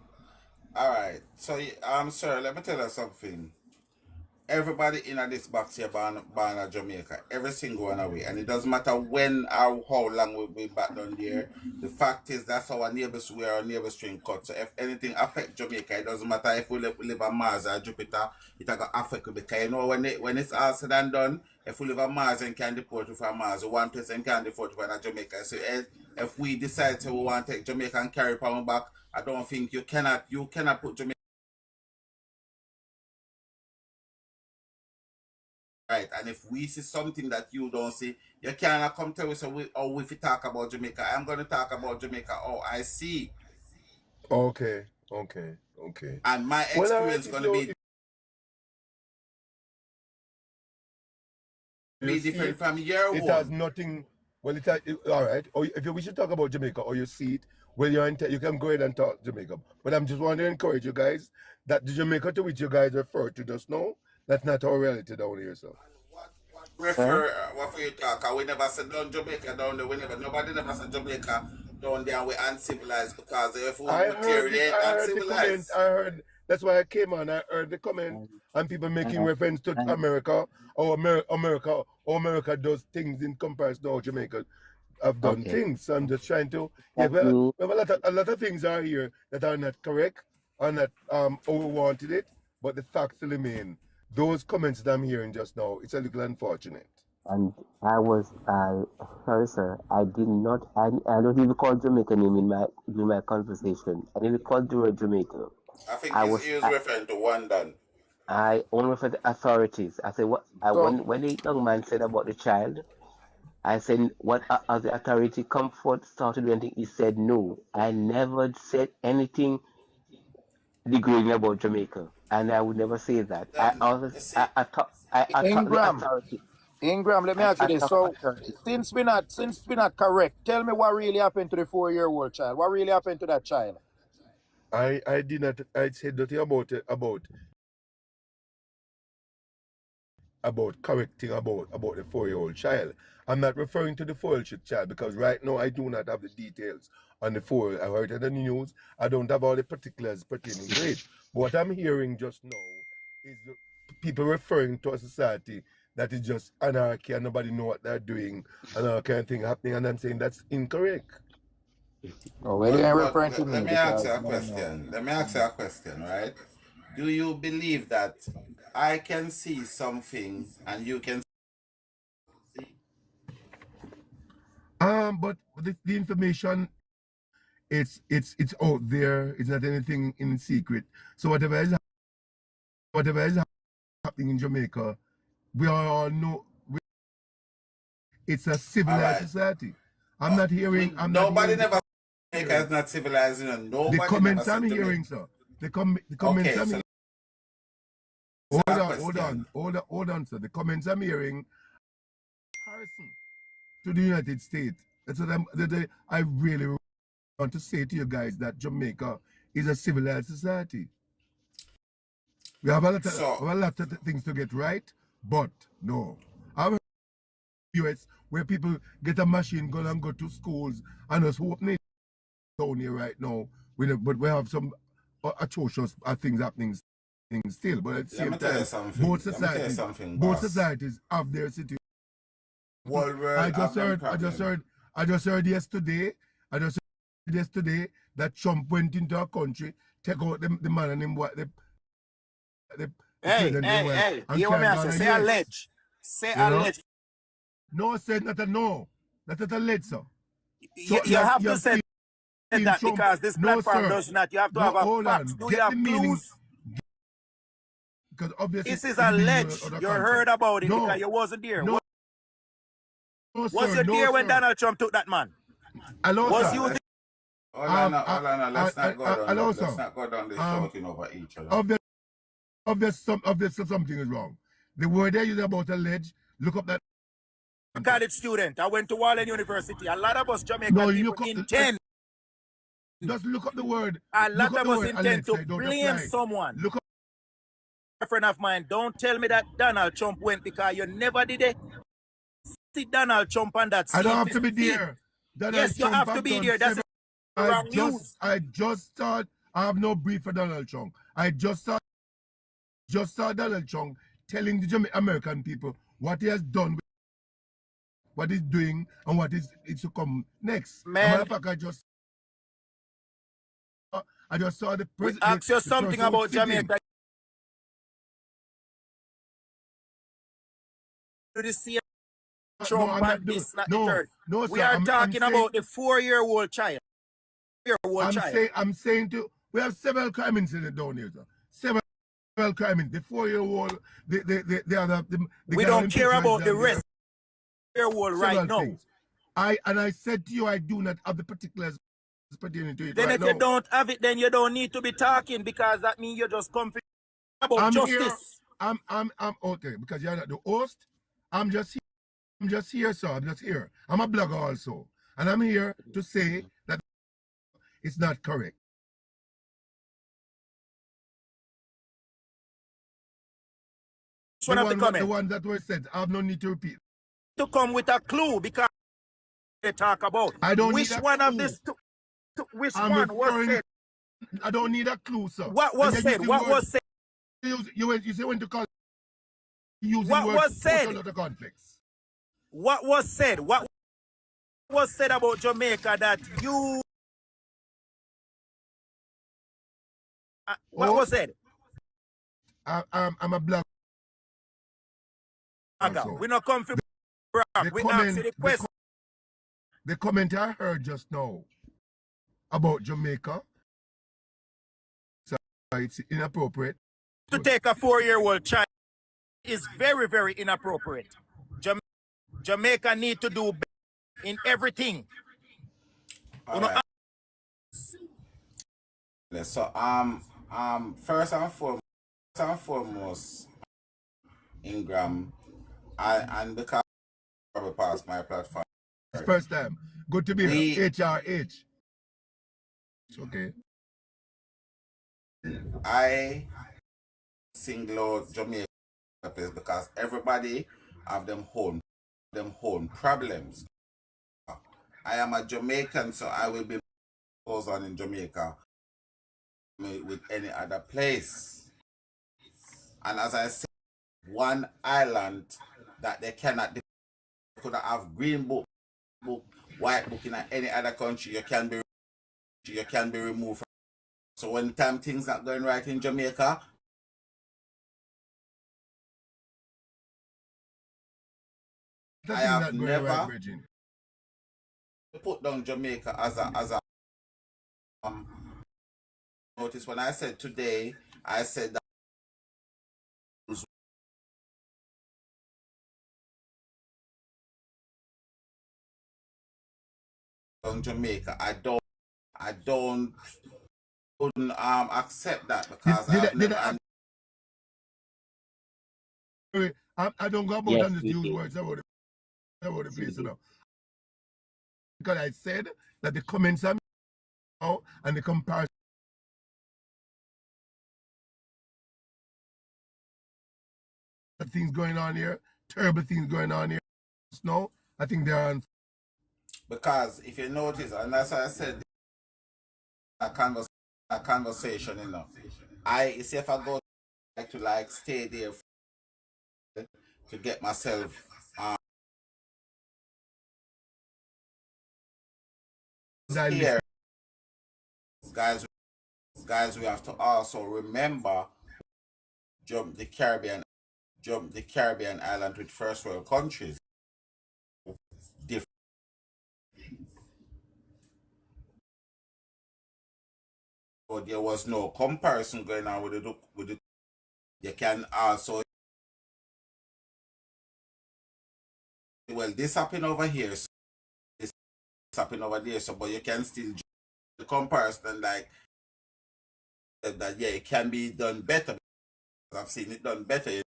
All right. So, sir, let me tell you something. Everybody in this box here born in Jamaica. Every single one away. And it doesn't matter when or how long we've been back down there. The fact is that's our neighbors, we are our neighbors string cut. So if anything affect Jamaica, it doesn't matter if we live on Mars or Jupiter, it will affect you. Because you know when it's all said and done, if we live on Mars and can deport you from Mars, one person can deport you from Jamaica. So if we decide to we want to take Jamaica and carry power back, I don't think you cannot put Jamaica. Right, and if we see something that you don't see, you cannot come tell us, oh, if you talk about Jamaica, I'm going to talk about Jamaica. Oh, I see. Okay. And my experience going to be different from your It one. has nothing. Well, all right. Or if you wish to talk about Jamaica or you see it, well, you can go ahead and talk Jamaica. But I'm just want to encourage you guys that the Jamaica to which you guys refer to just now, that's not our reality down here, so. What for you talk? We never said down Jamaica down there. Nobody never said Jamaica down there. We uncivilized because if we material uncivilized. I heard. That's why I came on. I heard the comment and people making reference to America or America does things in comparison to how Jamaica have done things. So I'm just trying to. Yeah, well, a lot of things are here that are not correct, are not how we wanted it, but the facts remain. Those comments that I'm hearing just now, it's a little unfortunate. And I was, sorry, sir, I did not, I don't even call Jamaica name in my conversation. I didn't call the word Jamaica. I think he was referring to London. I only refer to authorities. I said, when the young man said about the child, I said, what are the authority come forth, started doing anything? He said, no. I never said anything degrading about Jamaica. And I would never say that. Ingram, let me ask you this. So, since we're not correct, tell me what really happened to the 4-year-old child. What really happened to that child? I did not. I said nothing about correcting about the 4-year-old child. I'm not referring to the 4-year-old child because right now I do not have the details on the 4. I heard it in the news. I don't have all the particulars pertaining to it. But what I'm hearing just now is the people referring to a society that is just anarchy and nobody know what they're doing and all kind of thing happening, and I'm saying that's incorrect. Let me ask you a question. Let me ask you a question, right? Do you believe that I can see something and you can see? But the information, it's out there. It's not anything in secret. So whatever is happening in Jamaica, we all know it's a civilized society. I'm not hearing. Nobody never said Jamaica is not civilized. You know, nobody the comments never I'm said hearing, sir. The comments I'm hearing. Hold on, sir. The comments I'm hearing, comparison to the United States. That's what I really want to say to you guys, that Jamaica is a civilized society. We have a lot of things to get right, but no. I've heard US where people get a machine gun and go to schools and us opening down here right now. But we have some atrocious things happening still. But at the same time, both societies have their situation. I just heard yesterday that Trump went into a country, take out the man and him what Hey, you want me to say allege? Say allege. No, said not a no. Not a allege, sir. You have to say that Trump. because this No, platform sir. does not. You have to No, have a hold facts. on. Do Get you have the meaning. clues? Because obviously This is it be alleged. other You context. heard about it No, because you wasn't there. no, no, Was sir. you No, there when sir. Donald Trump took that man? Hello, Was sir. you there? Hold on, hold on. Let's not go down. Hello, Let's sir. not go down this shouting over each other. Obviously something is wrong. The word they use about alleged, look up that. College student. I went to Wallen University. A lot of us Jamaican No, people intend. Just look up the word. A lot Look up of the us word intend alleged, to so it don't blame apply. someone. Look up. A friend of mine, don't tell me that Donald Trump went because you never did it. See Donald Trump on that I don't have seat. to be there. Donald Yes, you Trump have to be there. That's the wrong news. I just thought I have no brief for Donald Trump. I just saw Donald Trump telling the American people what he has done, what he's doing, and what is to come next. Man, I just saw the president. Ask you something about Jamaica. Do the same Trump and this, not the third. No, we sir, are talking about the 4-year-old child. I'm saying we have several crime incidents down here, sir. Several crime incidents. The 4-year-old, the other. We don't care about the rest. 4-year-old right now. Things. I said to you, I do not have the particulars pertaining to it. Then right if now. you don't have it, then you don't need to be talking because that means you're just confident about I'm justice. Here. I'm okay because you're not the host. I'm just here, sir. I'm just here. I'm a blogger also, and I'm here to say that it's not correct. The one that was said, I have no need to repeat. To come with a clue because they talk about. I don't which need a one clue. Of this? Which one was said? I don't need a clue, sir. What was said? What was said? You say when to call. Using what was said? What was said? What was said about Jamaica that you? What was said? I'm a blogger. We not come from brag. We answer the question. The comment I heard just now about Jamaica, so it's inappropriate. To take a 4-year-old child is very, very inappropriate. Jamaica need to do better in everything. Right. So first and foremost, Ingram, and because I probably passed my platform. It's first time. Good to be here. HRH. It's okay. I single out Jamaica because everybody have them own problems. I am a Jamaican, so I will be goes on in Jamaica with any other place. And as I said, one island that they cannot, they could have green book, white book in any other country. You can be removed from. So when time things not going right in Jamaica, I have never put down Jamaica as a notice when I said today, I said that on Jamaica. I wouldn't accept that because I don't go about and just use words about the place now. Because I said that the comments are now and the comparison. Things going on here, terrible things going on here. No, I think they are. Because if you notice, and as I said, a conversation, you know, I see if I go to stay there to get myself here, guys, we have to also remember jump the Caribbean island with first world countries. Different. But there was no comparison going on with the. You can also, well, this happened over here, so this happened over there, so but you can still do the comparison like that. Yeah, it can be done better. I've seen it done better.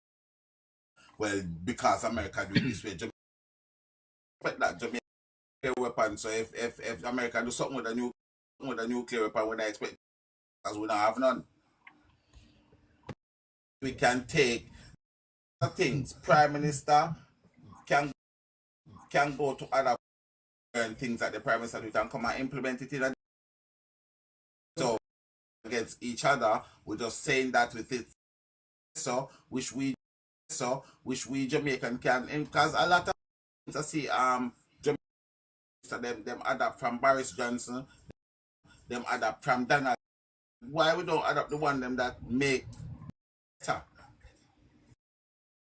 Well, because America do it this way, Jamaica that Jamaica weapon. So if America do something with a nuclear weapon, we don't expect, because we don't have none. We can take things. Prime Minister can go to other things that the Prime Minister do and come and implement it in a. So against each other, we're just saying that with it. So which we Jamaican can, because a lot of things I see Jamaica them adapt from Boris Johnson, them adapt from Donald. Why we don't adapt the one them that make better?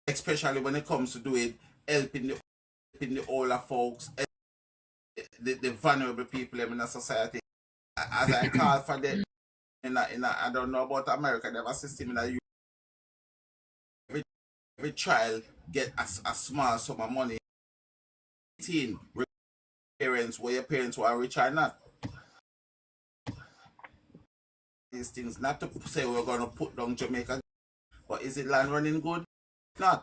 Especially when it comes to doing helping the older folks, the vulnerable people in the society. As I call for them I don't know about America, they have a system in a every child get a small sum of money. Parents, where your parents were rich or not. These things, not to say we're going to put down Jamaica, but is it land running good?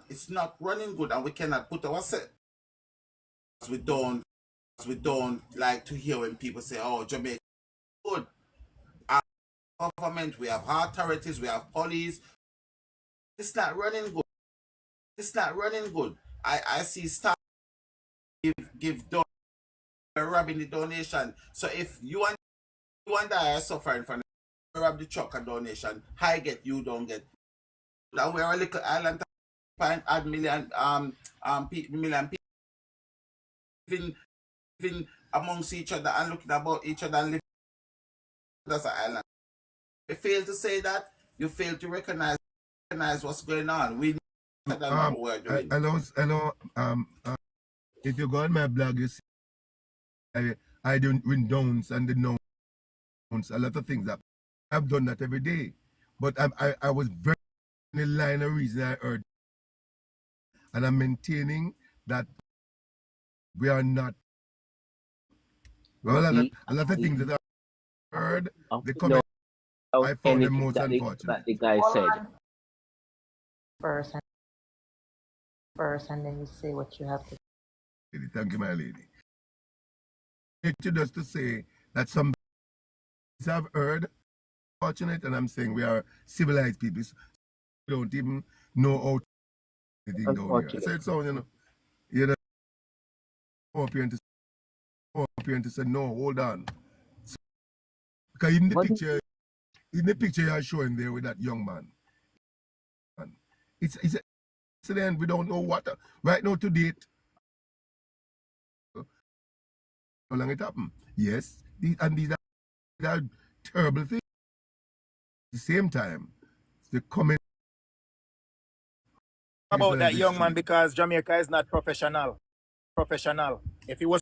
It's not running good, and we cannot put ourselves. We don't like to hear when people say, "Oh, Jamaica good." Our government, we have authorities, we have police. It's not running good. It's not running good. I see staff give robbing the donation. So if you and I are suffering from rob the truck a donation, I get, you don't get. Now we're a little island, add million million people living amongst each other and looking about each other and living as an island. You fail to say that, you fail to recognize what's going on. We know what we're doing. Hello. If you go on my blog, you see I do win downs and the nouns, a lot of things that I've done that every day. But I was very in the line of reason I heard, and I'm maintaining that we are not. Well, a lot of things that I heard, the comment, I found the most unfortunate. That the guy said. First, and then you say what you have to. Thank you, my lady. It's just to say that some have heard, fortunate, and I'm saying we are civilized people. We don't even know how anything down here. I said so, you know, up here to say no, hold on. So, because in the picture you're showing there with that young man, it's an accident. We don't know what right now to date. How long it happened? Yes, these are terrible things. At the same time, the comment about that young man, because Jamaica is not professional. If he was,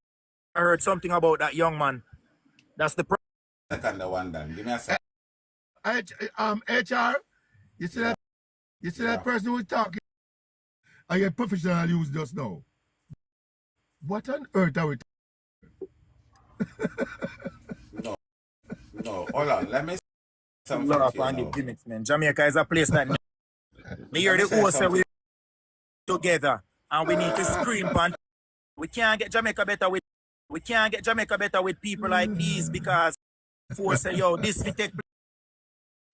I heard something about that young man. That's the problem. Second one done. Give me a second. HR, you see that person who's talking? I get professional use just now. What on earth are we No, hold on. Let me say something the gimmicks, man. Jamaica is a place that me hear the whole say we together and we need to scream pan. We can't get Jamaica better with people like these, because force say, yo, this we take place.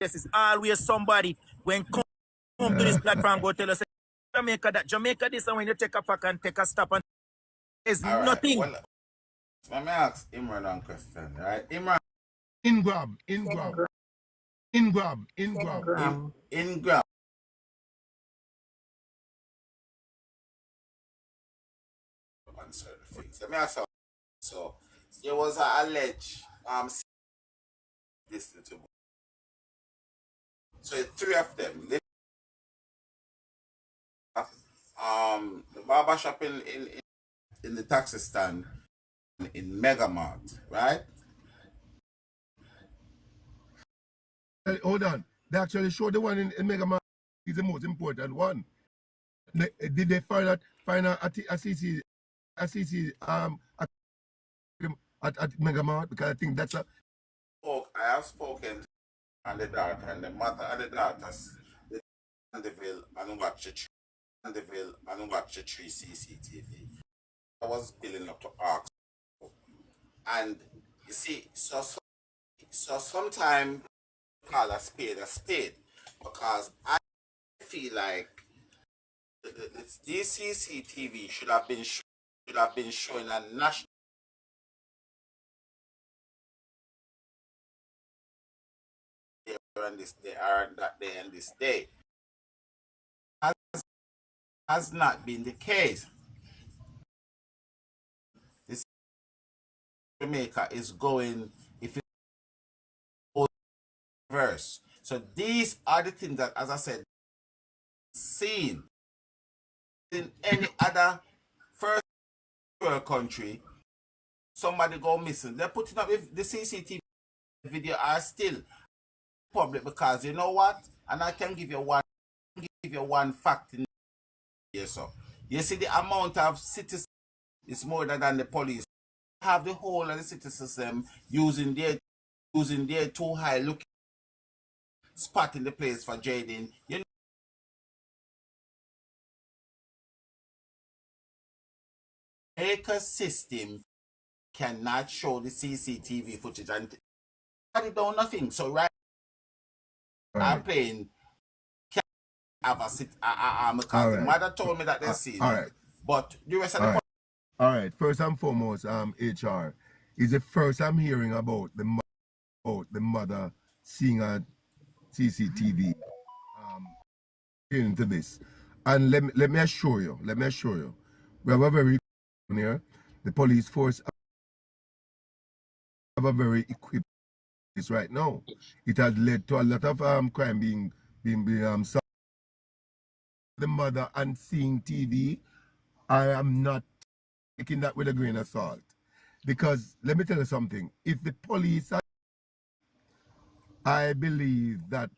This is always somebody when come to this platform go tell us Jamaica this, and when you take a fuck and take a stop and there's nothing. Well, let me ask Imran one question, right? Imran. Ingram. Let me ask you. So there was an alleged this little boy. So three of them. The barber shop in the taxi stand in Mega Mart, right? Hold on. They actually show the one in Mega Man is the most important one. Did they find a CC at Mega Man? Because I think that's a. I have spoken to the daughter and the mother and the daughters. The Ville and watch the tree CCTV. I was building up to ask, and you see, so sometimes call a spade, because I feel like this CCTV should have been showing a national. On this day or that day and this day has not been the case. This Jamaica is going, if it goes reverse. So these are the things that, as I said, seen in any other first world country. Somebody go missing. They're putting up with the CCTV video are still public, because you know what? And I can give you one fact in here. So you see the amount of citizens is more than the police. Have the whole of the city system using their too high looking spot in the place for jayden. You know, Jamaica system cannot show the CCTV footage and it don't nothing. So right. I'm playing have a sit because the mother told me that they see it. But the rest of the all right. First and foremost, HR is the first I'm hearing about the mother seeing a CCTV into this. And let me assure you, we have a very here. The police force have a very equipped this right now. It has led to a lot of crime being solved. The mother and seeing TV, I am not taking that with a grain of salt. Because let me tell you something. If the police, I believe that,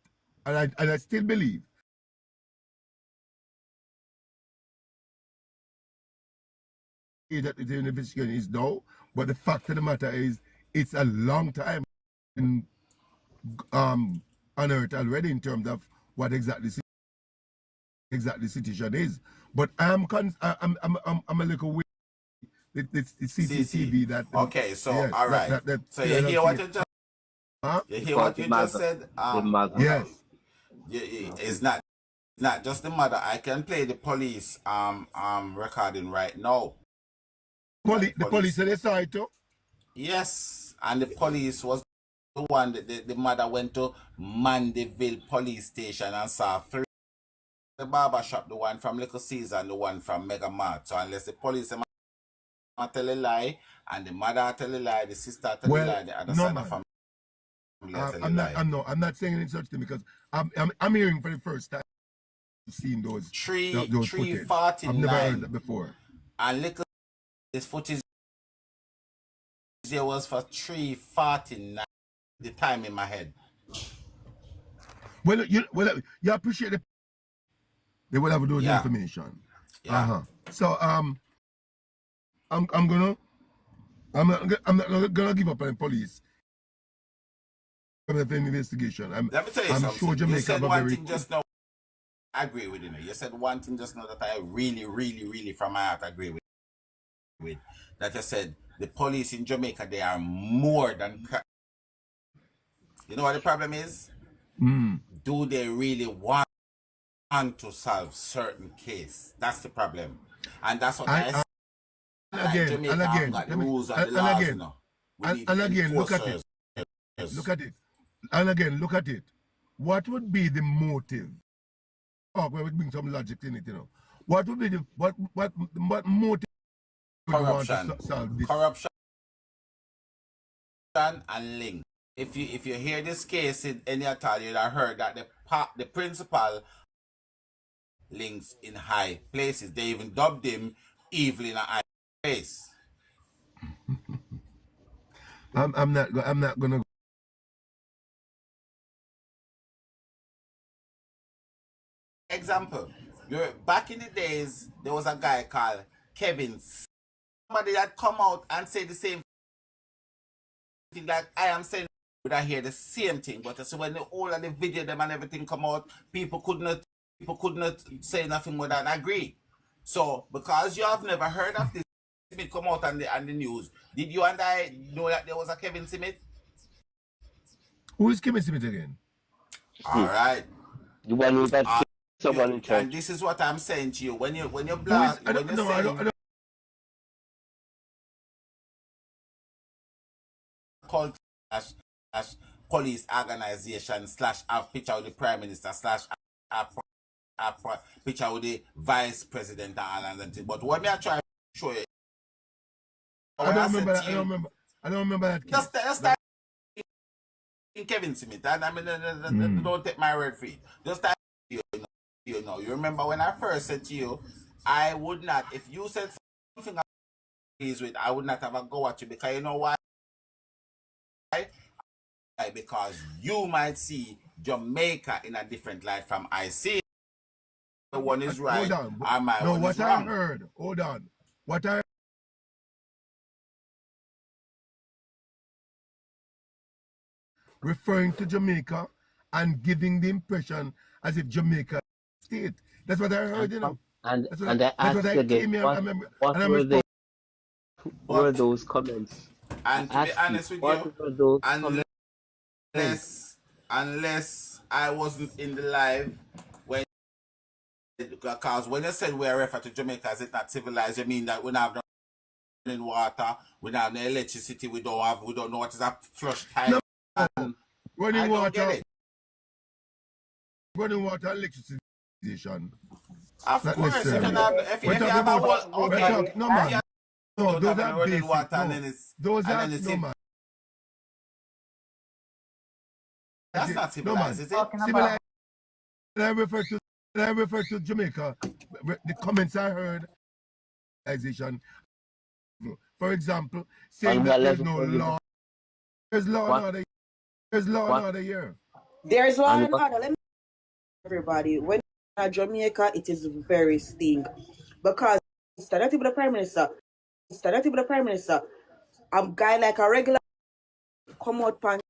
and I still believe, that the investigation is no, but the fact of the matter is, it's a long time in, unearthed already in terms of what exactly the situation is. But I'm a little weird. It's the CCTV that. Okay, so yes, all right. So you hear what you just. Huh? You hear what you just said? Yes. It's not just the mother. I can play the police recording right now. The police said they saw it too? Yes, and the police was the one that the mother went to Mandeville police station and saw three. The barber shop, the one from Little Caesar and the one from Mega Mart. So unless the police tell a lie and the mother tell a lie, the sister tell a lie, the other side of family I'm not saying any such thing, because I'm hearing for the first time seeing those footage. I've never heard that before. And Little this footage there was for 3:49. The time in my head. Well, you appreciate the. They will have those information. Yeah. So I'm not gonna give up on the police. The investigation. Let me tell you something. Sure Jamaica you said one thing just now. I agree with you. You said one thing just now that I really, really, really from my heart agree with. That I said the police in Jamaica, they are more than. You know what the problem is? Do they really want to solve certain case? That's the problem, and that's what I said. And again, got the rules and the laws, you know. And again, look at it. Look at it. And again, look at it. What would be the motive? Oh, we would bring some logic in it, you know. What would be the what motive? Corruption. Want to solve this? Corruption and link. If you hear this case in any at all, you'd have heard that the principal links in high places. They even dubbed him evil in a high place. I'm not gonna example. Back in the days, there was a guy called Kevin. Somebody that come out and say the same thing that I am saying. Would I hear the same thing? But so when all of the video them and everything come out, people could not say nothing more than agree. So because you have never heard of this Smith come out on the news, did you and I know that there was a Kevin Smith? Who is Kevin Smith again? All right. You want to that someone in church. And this is what I'm saying to you. When you blast, I don't know. Cult slash police organization slash have picture with the prime minister slash have picture with the vice president and all that. But what me I try to show you. I don't remember that. Just type in Kevin Smith. And I mean, don't take my word for it. Just type you know. You remember when I first said to you, I would not, if you said something I agrees with, I would not have a go at you because you know why? Because you might see Jamaica in a different light from I see. The one is right, and my one is wrong. Hold on. What I referring to Jamaica and giving the impression as if Jamaica state. That's what I heard, you know. And I asked again, what were those comments? And to be honest with you, unless I wasn't in the live when, because when you said we are referred to Jamaica as it's not civilized, you mean that we don't have no running water, we don't have no electricity, we don't know what is a flush time. No. Running water, electricity. Of course, you can have, if you have a whole, okay. No, man. No, those are running basic. water, No. and then it's, Those and are, then it's no, man. That's not civilized, is it? Civilized. When I refer to Jamaica, the comments I heard, for example, saying that there's no law. There's law and order. There's law and order here. There's law and order. Let me everybody. When in Jamaica, it is very stink. Because started with the Prime Minister. A guy like a regular come out and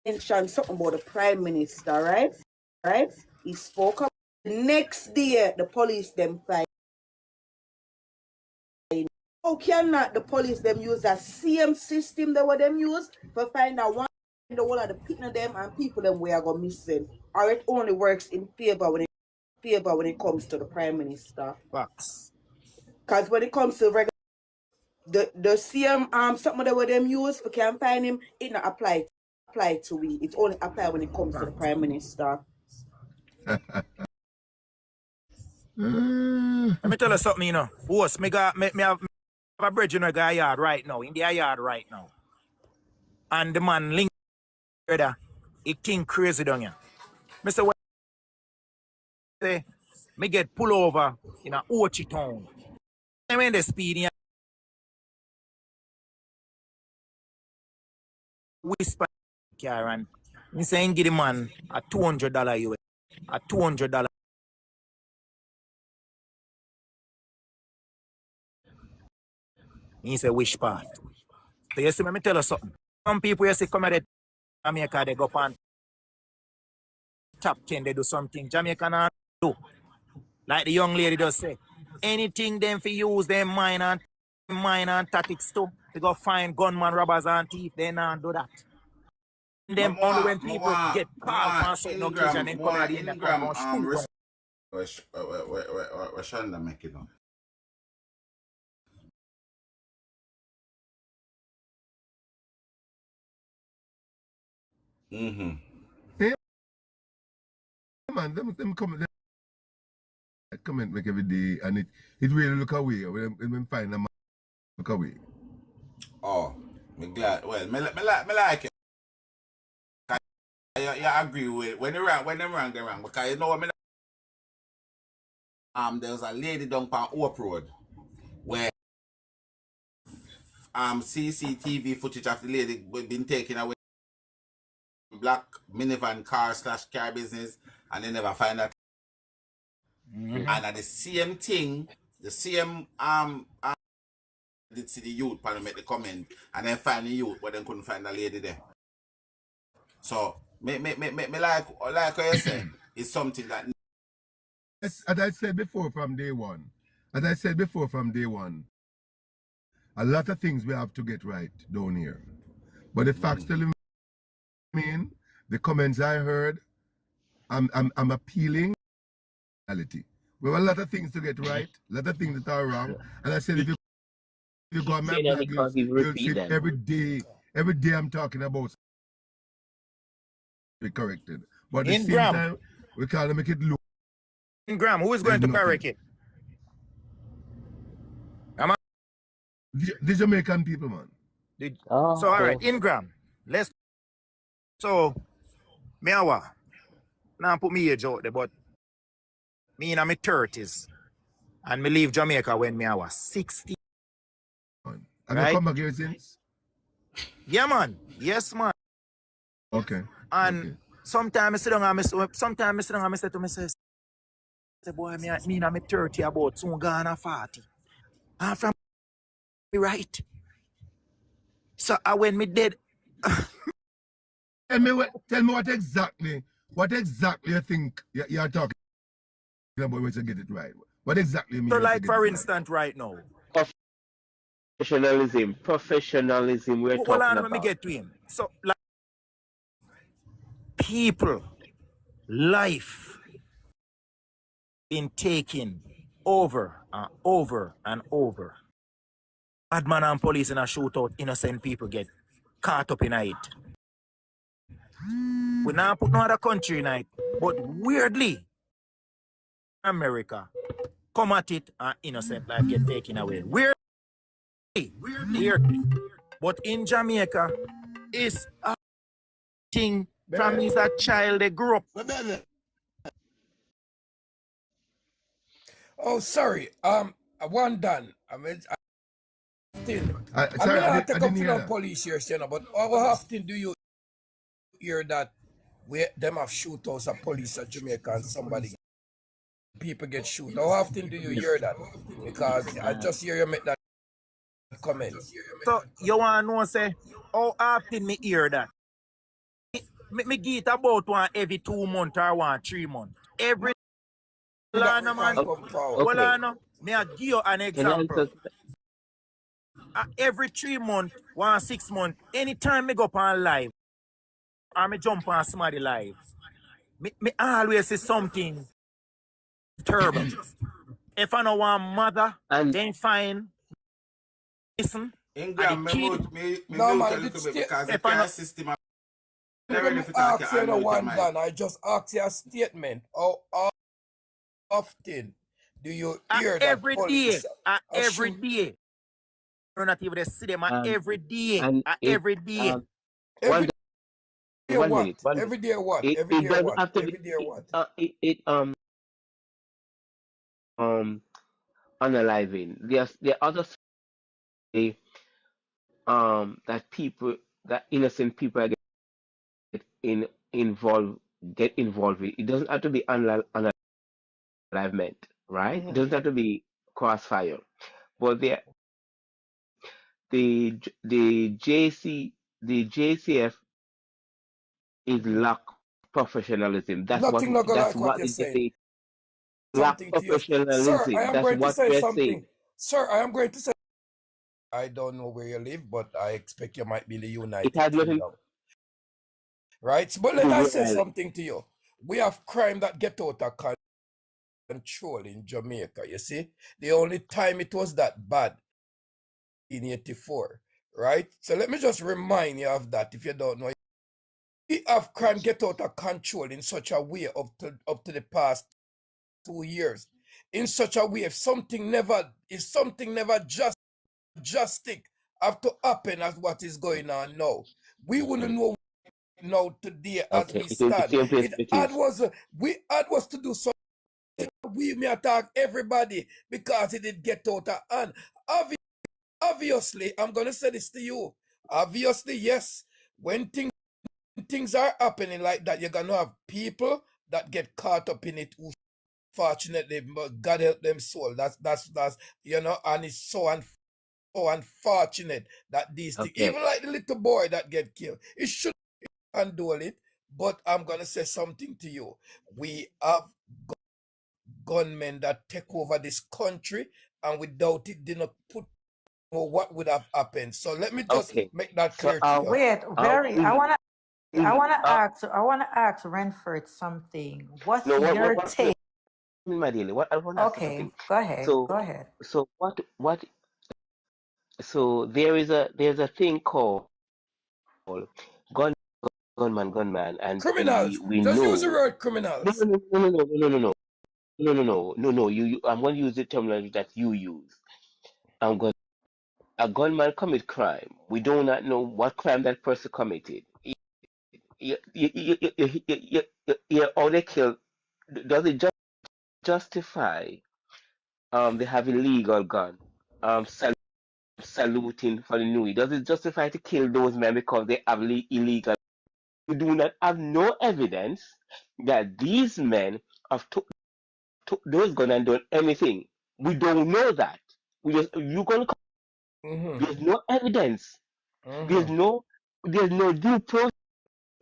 mention something about the Prime Minister, right? He spoke up. Next day, the police them find. How cannot the police them use that same system that what them use to find out one in the whole of the picking of them and people them where go missing? Or it only works in favor when it comes to the Prime Minister. Facts. Because when it comes to regular the same something that what them use for campaign him, it not apply to we. It only apply when it comes to the Prime Minister. Let me tell you something, you know. Boss, me have a bridge in a guy yard right now, in their yard right now. And the man link brother, he think crazy down here. Mr. What say, me get pull over in a Ochi town. And when they speed in whisper car and me saying give the man a $200 US. A $200. He said which part? So you see, let me tell you something. Some people you see come at Jamaica, they go up and top 10, they do something. Jamaica not do. Like the young lady does say. Anything them for use them mind and tactics too. They go find gunman, robbers and thief, they not do that. Them only when people get called for a certain occasion and come at the end of the We're trying to make it on. Hey, man, them comment make every day, and it really look away when find a man look away. Oh, me glad. Well, me like it. You agree with when them wrong, they wrong. Because you know what there was a lady down on Oak Road where CCTV footage of the lady been taken away black minivan car / car business, and they never find that And at the same thing, the same did see the youth panel make the comment and then find the youth, but then couldn't find the lady there. So me like what you say, it's something that As I said before from day one, a lot of things we have to get right down here. But the facts still remain. The comments I heard, I'm appealing reality. We have a lot of things to get right, a lot of things that are wrong. And I said if you go on my blog, you'll see every day I'm talking about be corrected. But at the same time, we can't make it look. In Graham, who is going to correct it? The Jamaican people, man. So all right, in Graham, let's. So, me awa. Now put me age out there, but me in my 30s, and me leave Jamaica when me was 60. Have you come back here since? Yeah, man. Yes, man. Okay. And sometimes I sit down and I say to myself, boy, me in my 30 about soon gone 40. I'm from right. So when me dead. Tell me what exactly you think you're talking about when you get it right. What exactly you mean? So like for instance right now. Professionalism we're talking about. Let me get to him. So like people, life been taken over and over and over. Bad man and police in a shootout, innocent people get caught up in it. We now put no other country in it, but weirdly, America come at it and innocent life get taken away. Weirdly. But in Jamaica, it's a thing from as a child they grew up. Oh, sorry. One done. I'm going to take up to the police here, but how often do you hear that them have shootouts of police at Jamaica and people get shoot? How often do you hear that? Because I just hear you make that comment. So you want to know, say, how often me hear that? Me get about one every 2 months or 3 months. Every man. Well, me I give you an example. Every 3 months, 6 months, anytime me go up on live, or me jump on somebody live, me always say something terrible. If I know one mother, then fine. Listen. Ingram, I just asked you a statement. How often do you hear that every police day? Every day. I'm not even see them every day. Every day. Every day what? Every day what? Every day what? Every day what? Unaliving. There's the other say that innocent people get involved with. It doesn't have to be unalivement, right? It doesn't have to be crossfire. But the JCF is lack professionalism. That's Nothing not gonna that's like what you're saying. Something to you. Sir, I am going to say something. Sir, I am going to say I don't know where you live, but I expect you might be in the United Kingdom. Right? But let I say something to you. We have crime that get out of control in Jamaica, you see? The only time it was that bad in 84, right? So let me just remind you of that if you don't know. We have crime get out of control in such a way up to the past 2 years. In such a way, if something never just stick have to happen as what is going on now. We wouldn't know now today as we stand. We was to do something. We may attack everybody because it did get out of hand. Obviously, I'm gonna say this to you. Obviously, yes, when things are happening like that, you're gonna have people that get caught up in it who Fortunately, God help them soul. That's you know, and it's so unfortunate that these things, Okay. even like the little boy that get killed, it should condole it. But I'm gonna say something to you. We have gunmen that take over this country, and without it, did not put what would have happened. So let me just Okay. make that So clear to you. Wait, very. in the, I in the, wanna ask. I wanna ask Renford something. What's no, your what take? my dealie, what I want to ask you Okay, something. go ahead. So Go ahead. so what so there's a thing called gun gunman, and Criminals. we Just use the know. word No, criminals. no, no, no, no, no, no, no, no, no, no, no, no. I'm going to use the terminology that you use. I'm going. A gunman commit crime. We do not know what crime that person committed. Or they killed. Does it justify they have illegal gun saluting for the new year? Does it justify to kill those men because they have illegal? We do not have no evidence that these men have took those guns and done anything. We don't know that. We just you gonna. There's no evidence. There's no due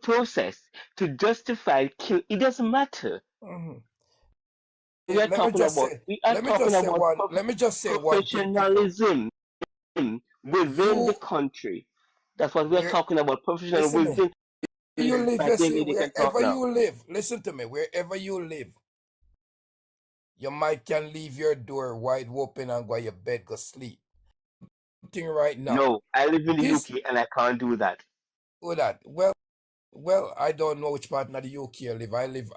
process to justify kill. It doesn't matter. We are Let me talking just about say. Let me just say one. Let me just say one thing to you. professionalism within the You country. That's what we are where talking about. Professional listen me. within. You live, Right, you see, they can talk wherever now. you live, listen to me, wherever you live, you might can leave your door wide open and go to your bed, go sleep. Thing right now. No, I live in the This UK and I can't do that. or that. Well, I don't know which part of the UK you live. I live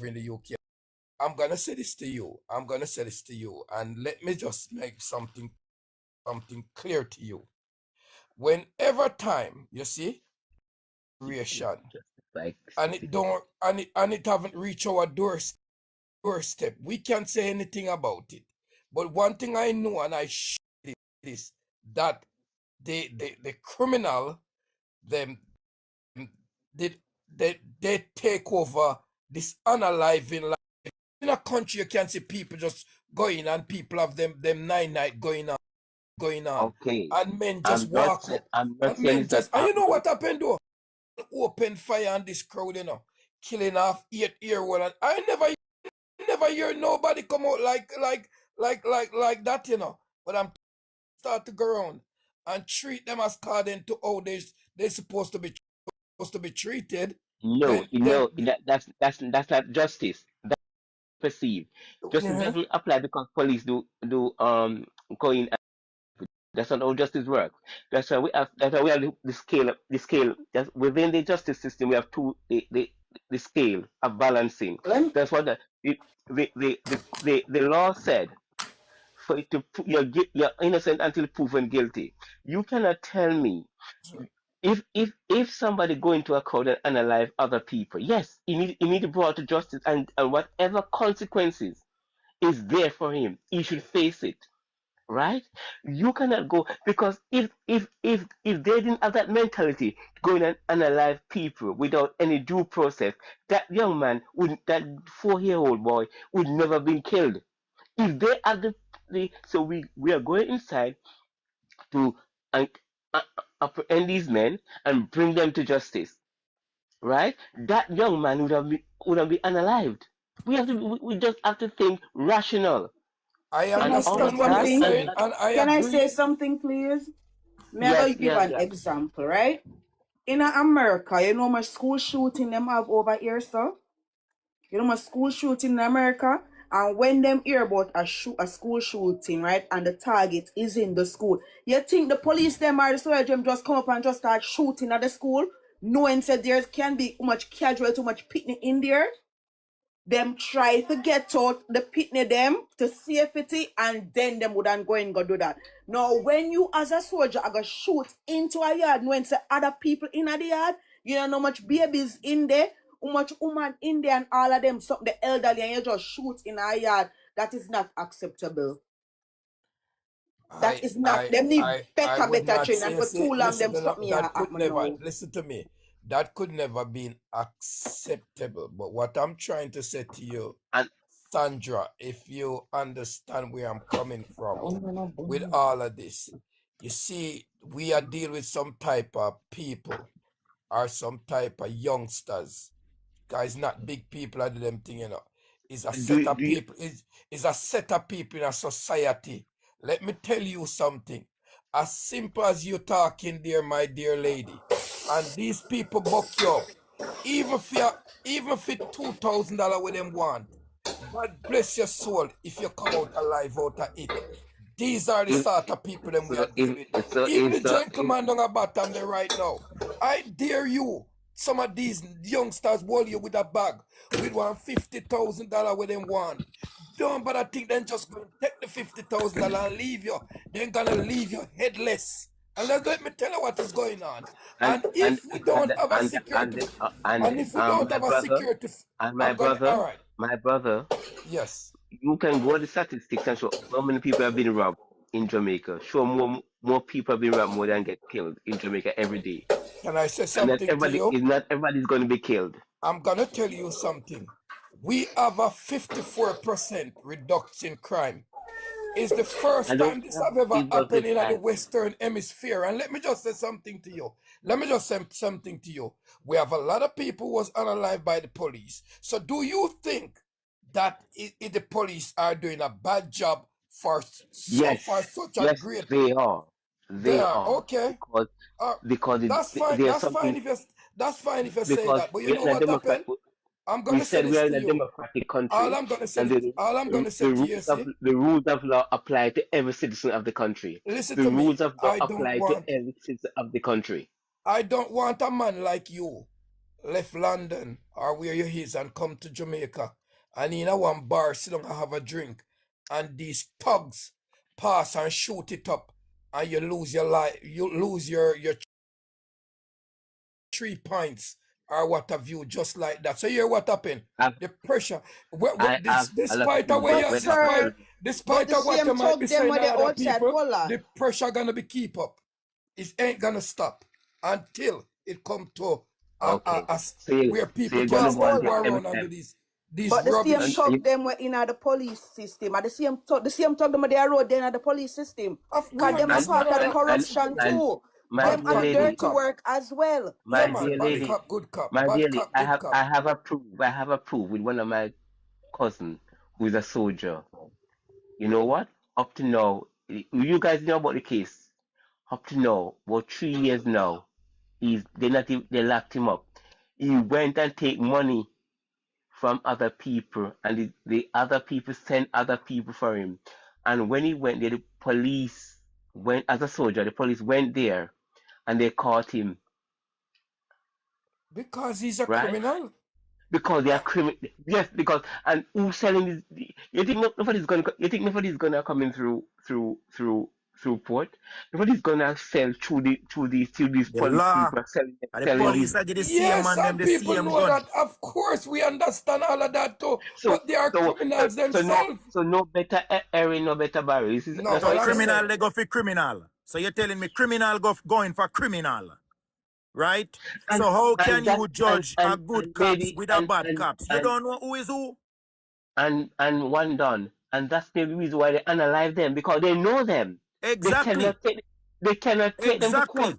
in the UK. I'm gonna say this to you. I'm gonna say this to you. And let me just make something clear to you. Whenever time, you see, creation, Like and it don't and it haven't reached our doorstep, we can't say anything about it. But one thing I know, and I is that the criminal them they, they take over this unaliving life. In a country you can see people just going and people have them night going on Okay, and men just walk up I'm not and saying men it's not just, and you know happening. what happened though, open fire on this crowd, killing off 8-year-old, and I never hear nobody come out like that, but I'm start to go around and treat them as according to how they supposed to be treated. No, Then that's not justice. That's perceived. Justice uh-huh. doesn't apply because police do go in. That's not how justice works. That's why we have the scale. Just within the justice system, we have the scale of balancing. That's what the law said. For it to you're innocent until proven guilty. You cannot tell me if somebody go into a crowd and unalive other people. Yes, he need to be brought to justice, and whatever consequences is there for him, he should face it. Right? You cannot go because if they didn't have that mentality going and unalive people without any due process, that young man would that 4-year-old boy would never been killed. If they have so we are going inside to uh, apprehend these men and bring them to justice, right? That young man would have been unalived. We just have to think rational. I Can I say understand what you're something? saying, and I Can I agree. say something, please? May I Yes, go give yes, an yes. example, right? In America, you know my school shooting them have over here, sir? You know my school shooting in America? And when them hear about a school shooting, right, and the target is in the school, you think the police them or the soldier just come up and just start shooting at the school, knowing that there can be too much casualty, too much picnic in there? Them try to get out the pitney them to safety, and then them wouldn't go and go do that. Now, when you as a soldier are going to shoot into a yard, knowing say other people in the yard, you know how much babies in there, how much woman in there, and all of them, some the elderly, and you just shoot in a yard, that is not acceptable. That is not, them need I better would not training, and say, for too long listen, them something here that could happen never, now. listen to me, that could never be acceptable. But what I'm trying to say to you, Sandra, if you understand where I'm coming from with all of this. You see, we are dealing with some type of people or some type of youngsters. Guys, not big people are them thing, you know. It's a set of people, is a set of people in a society. Let me tell you something. As simple as you talking there, my dear lady, and these people buck you up. Even if $2,000 with them want, God bless your soul if you come out alive out of it. These are the sort of people them we are dealing with. Even the gentleman down the bottom there right now. I dare you. Some of these youngsters wall you with a bag with $150,000 with them want. Don't bother think then just go and take the $50,000 and leave you. They're gonna leave you headless. And let me tell you what is going on. And if we don't have a security, and if we don't have a security, I'm gonna, all right. My brother, yes, you can go to the statistics and show how many people have been robbed in Jamaica. Show more people have been robbed more than get killed in Jamaica every day. Can I say something to you? Not everybody's going to be killed. I'm gonna tell you something. We have a 54% reduction in crime. It's the first time this have ever happened in the Western Hemisphere. And let me just say something to you. We have a lot of people who was unalive by the police. So do you think that the police are doing a bad job for such a great? They are. They are. Okay. Because that's fine. That's fine if you say that. But you know what happened? I'm gonna say we are this in to a you. democratic country. All I'm gonna say to you is the rules of law apply to every citizen of the country. Listen the to me. rules of law apply to every citizen of the country. I don't want a man like you left London or where you is and come to Jamaica and in a one bar sit down and have a drink and these thugs pass and shoot it up and you lose your life, you lose your 3 points or what have you, just like that. So hear what happened? The pressure. Despite of what you might be saying to other people, the pressure gonna be keep up. It ain't gonna stop until it come to where people can go around under these but the rubbish. same talk them were in the police system. And the same talk them they are road in the police system. Because them are part of the corruption too. Them are the dirty work as well. My dear lady, good cop. My dear lady, I have a proof with one of my cousin who is a soldier. You know what? Up to now, you guys know about the case. Up to now, about 3 years now, they locked him up. He went and take money from other people, and the other people sent other people for him. And when he went there, the police went as a soldier. The police went there, and they caught him. Because he's a criminal. Because they are criminal. Yes, because and who's selling this? You think nobody's gonna come in through port? Nobody's gonna sell through these police people are selling. The police are the same man, them the people same know gun. that. Of course, we understand all of that too. But they are criminals themselves. So no better airing, no better barrel. So criminal, they go for criminal. So you're telling me criminal going for criminal, right? So how can you judge a good cops with a bad cops? You don't know who is who. And one done, and that's the reason why they unalive them, because they know them. Exactly. They cannot take them to court.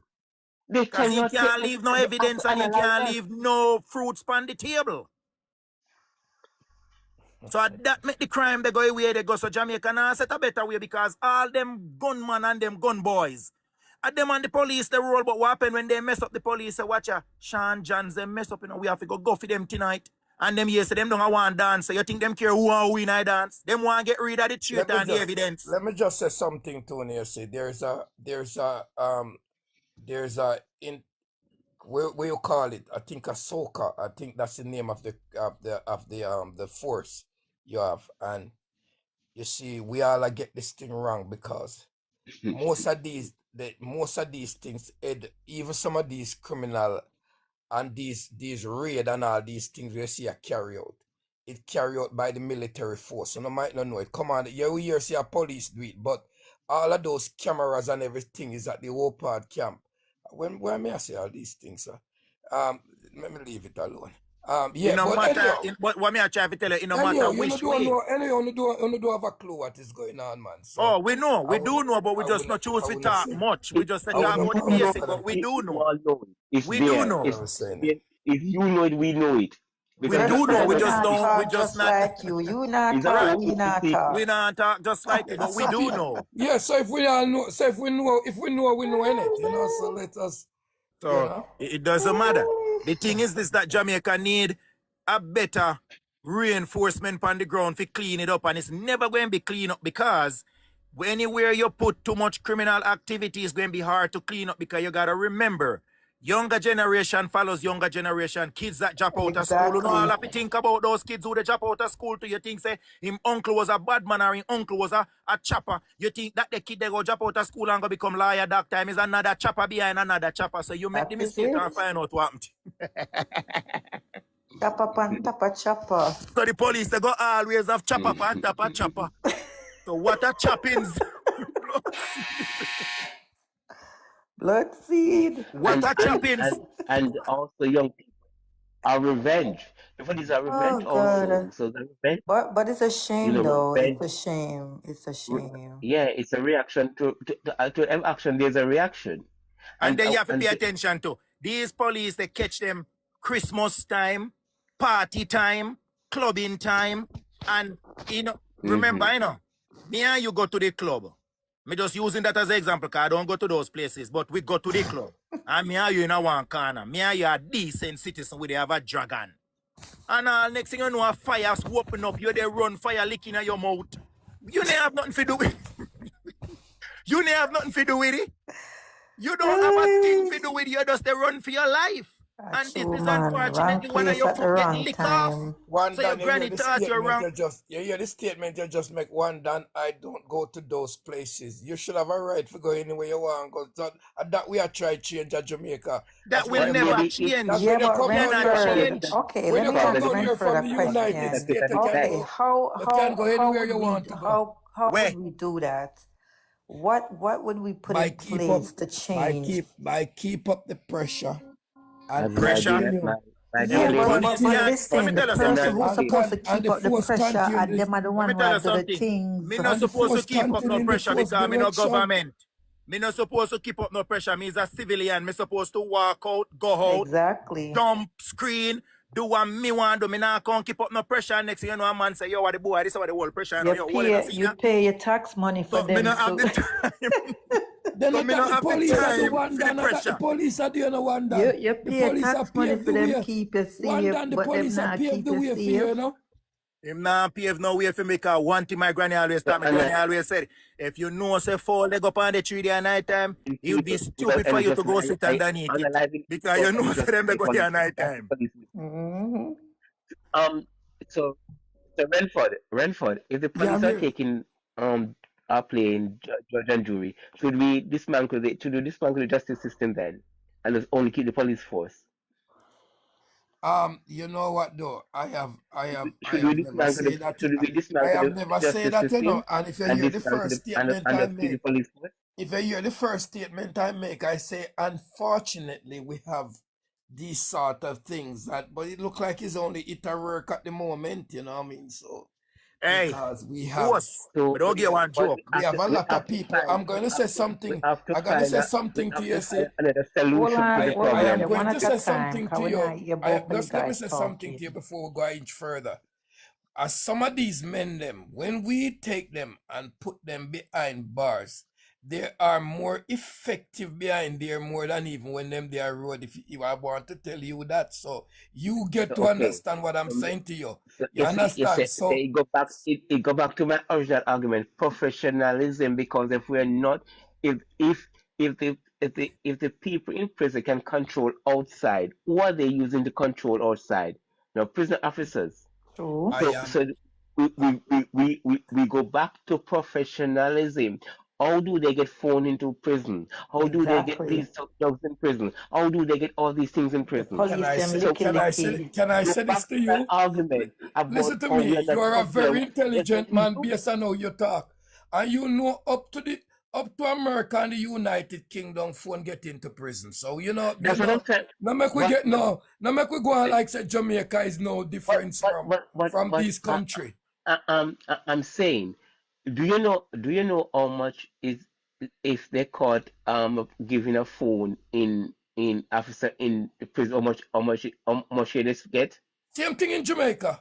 They cannot. He can't leave no evidence and he can't leave no fruits on the table. So that make the crime they go away, they go. So Jamaica now set a better way because all them gunmen and them gun boys, and them and the police they roll. But what happen when they mess up the police? Say, watch ya, Sean Johns they mess up. You know, we have to go for them tonight. And them yes, them don't want dance. So you think them care who and who in a dance? Them want to get rid of the truth and the evidence. Let me just say something, Tony. You see, there's a where you call it? I think a soca. I think that's the name of the force you have. And you see, we all get this thing wrong because most of these things, even some of these criminal and these raid and all these things we see are carry out. It carry out by the military force. So no might not know it. Come on, you hear see a police do it, but all of those cameras and everything is at the Wopard camp. When may I say all these things, sir? Let me leave it alone. It no but matter. anyhow, But what me I try to tell you, it no anyhow, matter which way. you don't have a clue what is going on, man. So Oh, we know, we I do know, but we just not choose to talk much. We just talk about the basic, but we do know. It's We there. do know. If you know it, we know it. We Because do know. We We just not don't. We talk just just not. like you. You not it's alright. talk, we not talk. We not talk just like you, but we do know. Yeah, so if we all know, so if we know, we know in it, you know. So let us, So you know. it doesn't matter. The thing is this, that Jamaica need a better reinforcement on the ground to clean it up, and it's never going to be clean up because anywhere you put too much criminal activity, it's going to be hard to clean up because you got to remember, younger generation follows younger generation. Kids that drop out of school, you know, all have to think about those kids who they drop out of school to you think say him uncle was a bad man or him uncle was a chopper. You think that the kid they go drop out of school and go become lawyer doctor is another chopper behind another chopper. So you make the mistake and find out what happened. Chopper pan top of chopper. So the police they go always have chopper pan top of chopper. So what are choppings? Blood seed. What are choppings? And also young people are revenge. The police are revenge also. So the revenge. But it's a shame though. Revenge. It's a shame. It's a shame. Yeah, it's a reaction to every action. There's a reaction. And then you have to pay attention to these police. They catch them Christmas time, party time, clubbing time, and remember, me and you go to the club. Me just using that as an example because I don't go to those places, but we go to the club. And me and you in a one corner. Me and you are decent citizen where they have a dragon. And next thing you know, a fire swooping up. You they run fire licking at your mouth. You never have nothing to do with it. You never have nothing to do with it. You don't have a thing to do with it. You just they run for your life. And this is unfortunately one of your foot getting licked off. One so Dan, your granny thought you're wrong. You hear the statement you just make. One Dan, I don't go to those places. You should have a right to go anywhere you want to go. That we are trying to change at Jamaica. That will never change. Yeah, but change. Okay, when let you me come ask down here from the United States, you can go anywhere you want to go. How would we do that? What would we put in place to change? By keep up the pressure. And pressure. But listen, the person who's supposed to keep up the pressure and them are the one who do the things. Me not supposed to keep up no pressure because me no government. Me not supposed to keep up no pressure. Me is a civilian. Me supposed to walk out, go out, dump, screen, do what me want do. Me not can't keep up no pressure. Next thing you know, a man say, yo, what the boy, this is what the whole pressure. You pay your tax money for them. Me not have the time. Then so the police are the one down. The police are the one down. You pay tax money for them keep you safe. One down, the police are paved the way for you, know. Him not pave no way for me because one thing my granny always told me. Granny always said, if you know say fall leg up on the tree there at night time, it would be stupid for you to go sit underneath it. Because you know say them they go there at night time. So Renford, if the police are taking are playing judge and jury, should we dismantle the justice system then, and just only keep the police force? You know what though? I have never said that. Should we dismantle I have never said that, you know. And if you hear the first statement I make, if you hear the first statement I make, I say, unfortunately, we have these sort of things but it look like it's only it a work at the moment, you know what I mean? So. Hey, because we have, we don't get one joke. We have a lot of people. I'm going to say something. I'm going to say something to you. Say, I am going to say something to you. Just let me say something to you before we go inch further. As some of these men, when we take them and put them behind bars, they are more effective behind there more than even when they are road. If I want to tell you that, so you get to understand what I'm saying to you. You understand? Yes, so it go back to my original argument, professionalism. Because if we're not, if the people in prison can control outside, who are they using to control outside? Now, prison officers. So we go back to professionalism. How do they get phone into prison? How do they get these dogs in prison? How do they get all these things in prison? Can I say this to you? Listen to me. You are a very intelligent man based on how you talk. And you know up to up to America and the United Kingdom phone get into prison. So That's what I'm saying. now make we go on like say Jamaica is no difference from this country. I'm saying, do you know how much is if they caught giving a phone in officer in the prison, how much they get? Same thing in Jamaica.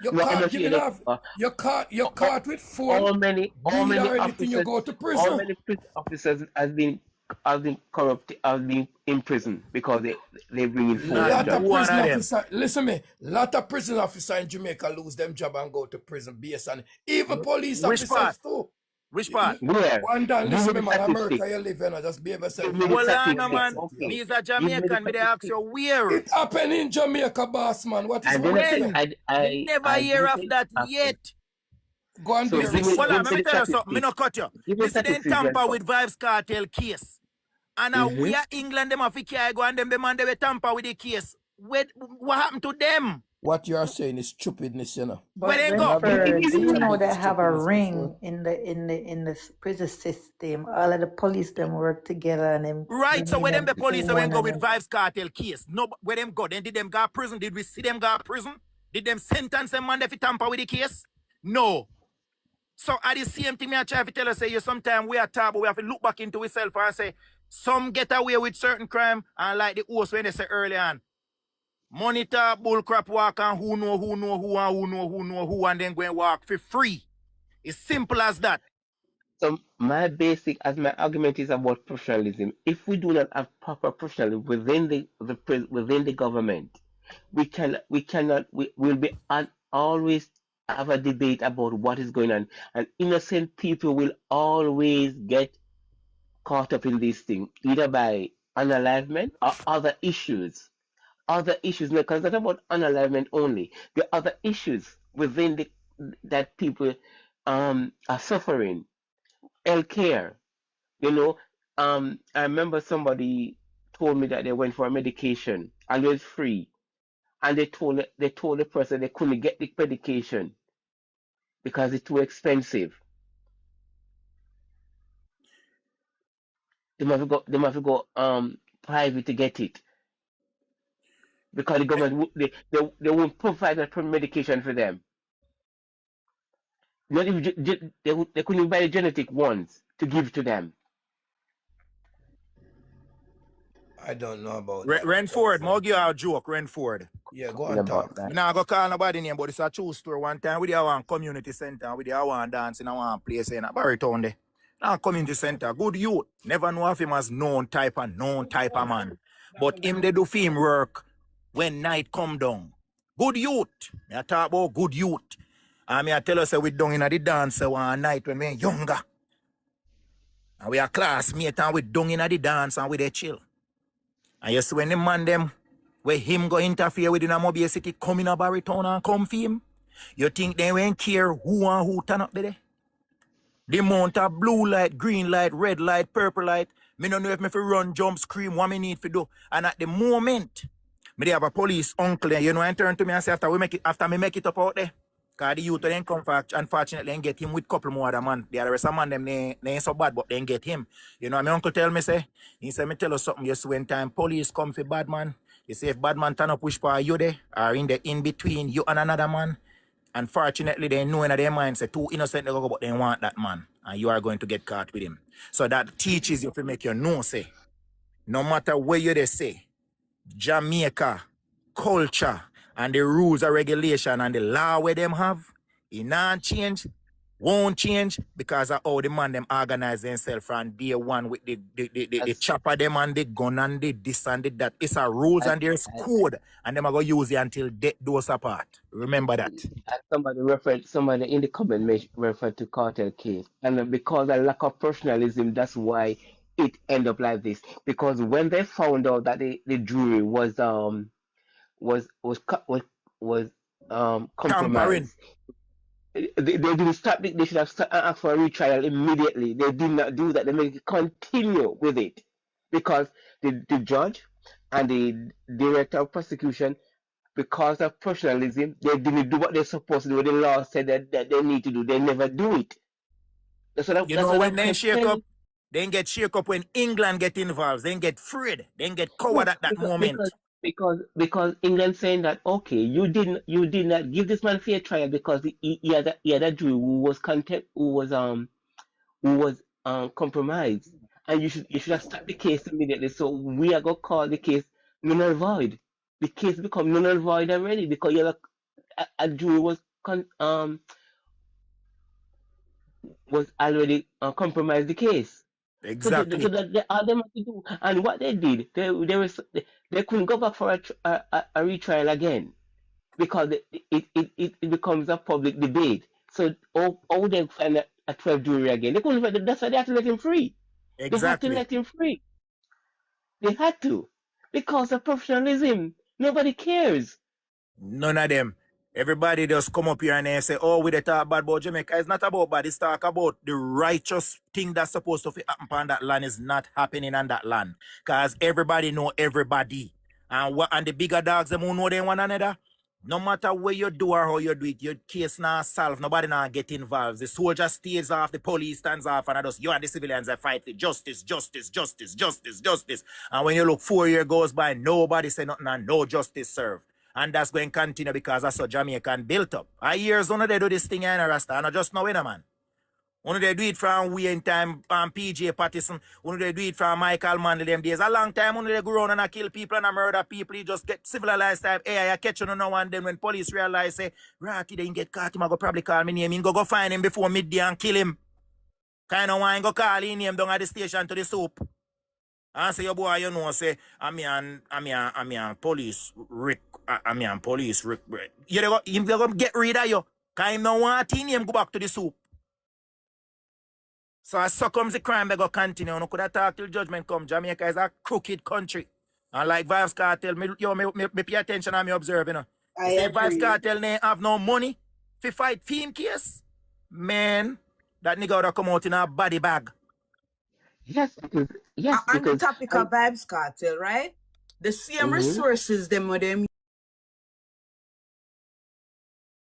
You're No, how caught much giving they off. You're caught with phone. how many Weed or anything, you officers go to how prison. many prison officers has been corrupted, has been in prison because they bring in phone and Lot of judge. prison officer, listen me. Lot of prison officer in Jamaica lose them job and go to prison based on even police Which officers part? too. Which part? Where? One down, Give listen me me, the man. statistics. America, you live in, just be yourself. Give me the Hold on, statistics. man. Okay. Me is a Give me the Jamaican, me they ask you where. It happened in Jamaica, boss man. What is And then wrong I with said, you? Me never hear of that yet. Go and do so your give me, research. Hold on, give let me me the tell you something. Me statistics. no cut you. Give me This is them statistics, tamper Grandpa. with Vibes Cartel case. And we are England, them have to go and them man they will tamper with the case. What happened to them? What you are saying is stupidness, Where But they We go? have Renford, witnessed such you a know big they have a stupidness ring before. in the prison system. All of the police them work together and them Right, so bring where them them the police when phone go and with them. Vibes Cartel case? No, where them go? Then did them go to prison? Did we see them go to prison? Did them sentence them man if you tamper with the case? No. So at the same thing, I try to tell us, say, you sometimes we are talk, but we have to look back into ourselves and say, some get away with certain crime, and like the host when they say early on, monitor bullcrap walk and who know who, and who know who, and then go and walk for free. It's simple as that. So my argument is about professionalism. If we do not have proper professionalism within the government, we'll be always have a debate about what is going on, and innocent people will always get caught up in this thing, either by unalivement or other issues. Because it's not about unalivement only. There are other issues within that people are suffering. Healthcare, I remember somebody told me that they went for a medication and it was free, and they told the person they couldn't get the medication because it's too expensive. They must go private to get it because the government they won't provide that medication for them. Not even they couldn't buy the genetic ones to give to them. I don't know about that. Renford, I'll give you a joke, Renford. Yeah, go on talk. That. I'm not going to call nobody name, but it's a true story. One time we did one community center, we did one dance in one place in a baritone there. Now community center, good youth. Never know of him as known type of man. But him they do film work when night come down. Good youth. I talk about good youth. And I tell us we down in the dance one night when we younger. And we are classmates and we down in the dance and we dey chill. And you see when the man them, where him go interfere with the Mobile City, come in a baritone and come for him, you think they won't care who and who turn up there? The amount of blue light, green light, red light, purple light, me don't know if me fi run, jump, scream, what me need to do. And at the moment, me they have a police uncle, you know, and turn to me and say after me make it up out there. Because the youth then come for, unfortunately, and get him with couple more other man. The rest of man, them, they ain't so bad, but then get him. You know, my uncle tell me, he said, me tell you something, just when time police come for bad man, you say if bad man turn up which part you there, or in between you and another man, unfortunately, they know in their mind, say two innocent, but they want that man, and you are going to get caught with him. So that teaches you to make you know, say, no matter where you they say, Jamaica, culture, and the rules and regulation and the law where them have, it not change, won't change because of how the man them organize themselves from day one with the chopper them and the gun and the this and the that. It's a rules and there's code and them are going to use it until death do us apart. Remember that. Somebody in the comment referred to cartel case, and because of lack of professionalism, that's why it ended up like this. Because when they found out that the jury was compromised, they didn't stop it. They should have asked for a retrial immediately. They did not do that. They made it continue with it because the judge and the director of prosecution, because of professionalism, they didn't do what they're supposed to do. The law said that they need to do. They never do it. That's what I'm when they shake telling. up, Then get shake up when England get involved. Then get afraid. Then get coward at that moment. Because England saying that okay, you did not give this man fair trial because he had a Jew who was compromised, and you should have stopped the case immediately. So we are gonna call the case null and void. The case become null and void already because you have a Jew was already compromised the case. Exactly. So that all them have to do, and what they did, they couldn't go back for a retrial again because it becomes a public debate. So all they find a 12 jury again. They couldn't. That's why they had to let him free. Exactly. They had to let him free. They had to because of professionalism. Nobody cares. None of them. Everybody just come up here and they say, oh, we they talk bad about Jamaica. It's not about bad. It's talk about the righteous thing that's supposed to happen on that land is not happening on that land. Because everybody know everybody. And the bigger dogs, them who know them one another. No matter where you do or how you do it, your case not solved. Nobody not get involved. The soldier stays off, the police stands off, and you and the civilians that fight for justice, justice, justice, justice, justice. And when you look 4 years goes by, nobody say nothing and no justice served. And that's going to continue because that's how Jamaica built up. I years when they do this thing in Rasta, and I just know it, man. When they do it from we in time, PJ Patterson, when they do it from Michael Manley them days, a long time when they go around and I kill people and I murder people, you just get civilized type. Hey, I catch you now and then when police realize, say, Ratty, they get caught him, I go probably call me name, he go find him before midday and kill him. Kind of wine go call his name down at the station to the soup. And say, your boy, you know, say, I'm a police, Rick, I'm a police, Rick. You go get rid of you. Because him no want him go back to the soup. So as so comes the crime, they go continue. You could have talked till judgment come. Jamaica is a crooked country. And like Vibes Cartel, me pay attention and me observe, you know. I say agree. Vibes Cartel they have no money to fight film case. Man, that nigga would have come out in a body bag. Yes, On the topic of Vibes Cartel, right? The same resources them with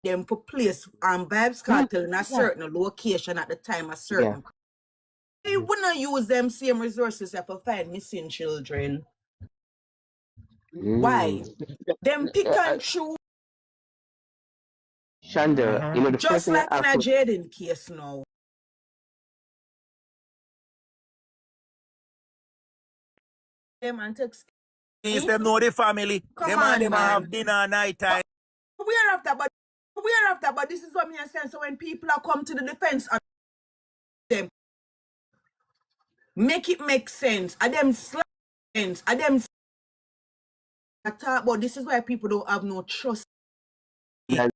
them for place Vibes Cartel in a certain location at the time, a certain. They wouldn't use them same resources to find missing children. Why? Them pick and choose. Shanda, you know, the just like in a Jayden case now. Them and text. Yes, them know the family. Them and them have dinner night time. We're after, but this is what me saying. So when people are come to the defense of them, make it make sense. And them sense. And them I talk about this is why people don't have no trust. Very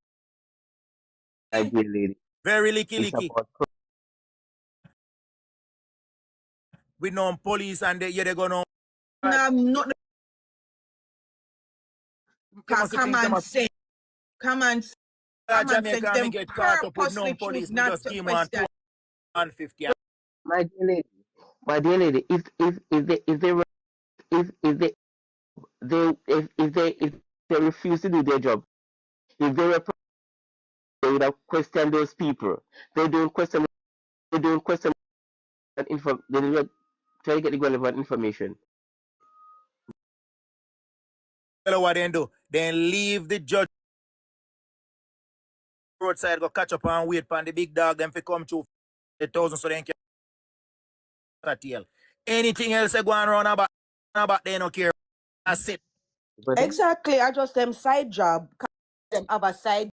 licky. We know police and they gonna not come and say Jamaica get caught up with no police, not just give 150. My dear lady, if they refuse to do their job, if they were, they would have questioned those people. They don't question that info. They don't try to get the relevant information. What they do? Then leave the judge roadside, go catch up and wait for the big dog, them to come through 1,000 so they can tail. Anything else they go on around about they don't care. That's it. Exactly. I just them side job. Them have a side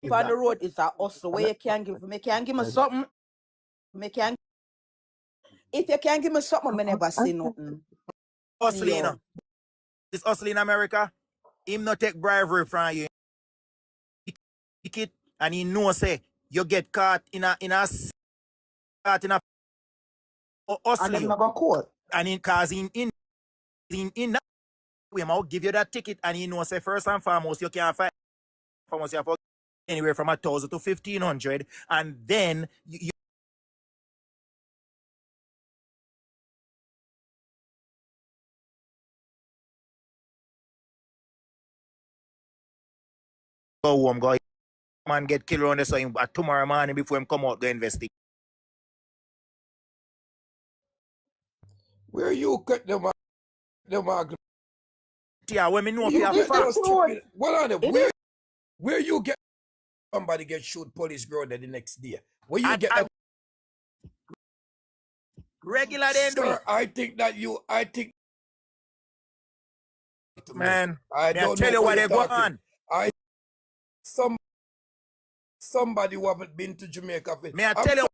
on the road is a hustle where you can give me something. If you can't give me something, I never say nothing. Hustling. This hustling in America, him not take bribery from you. And he know say you get caught in a hustling. And them never court. And in cause in that way, I'll give you that ticket and he know say first and foremost you can't fight you have anywhere from 1,000 to 1,500 and then you go home, go man get killed on the so tomorrow morning before him come out go investigate. Where you get them Yeah, when me know you for get fact. Well, where you get somebody get shoot police grounded the next day? Where you get that? Regular then, Sir, I think man. I Me I don't tell know you what what you're they go talking. on. Somebody who haven't been to Jamaica. Me I tell you, I'm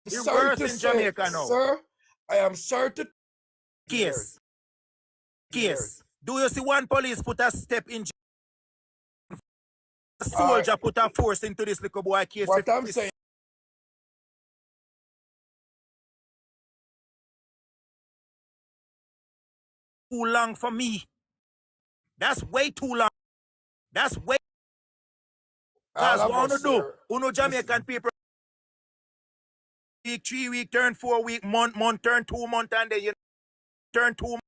the sorry worst to in say, Jamaica now. sir, I am sorry to Case. Do you see one police put a step in? A soldier put a force into this little boy case. What I'm saying. Too long for me. That's way too long. That's way. Because what want to do? Uno Jamaican people. Week 3 week turn 4 week month turn 2 month and then you turn 2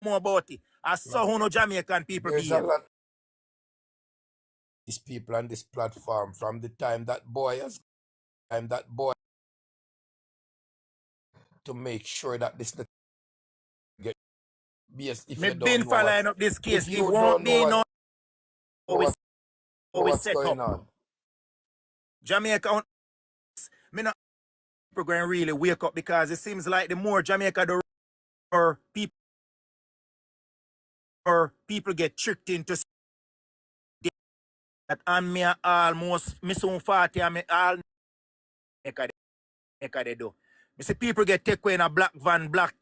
more about it. I saw uno Jamaican people There's be a lot. These people on this platform from the time that boy to make sure that this get yes, if me you don't been know following up this case. if It you won't don't know be no what's going on. Jamaica, me not going to really wake up because it seems like the more Jamaica the or people get tricked into that and me almost me soon 40 and me all make they do. Me see people get taken away in a black van, black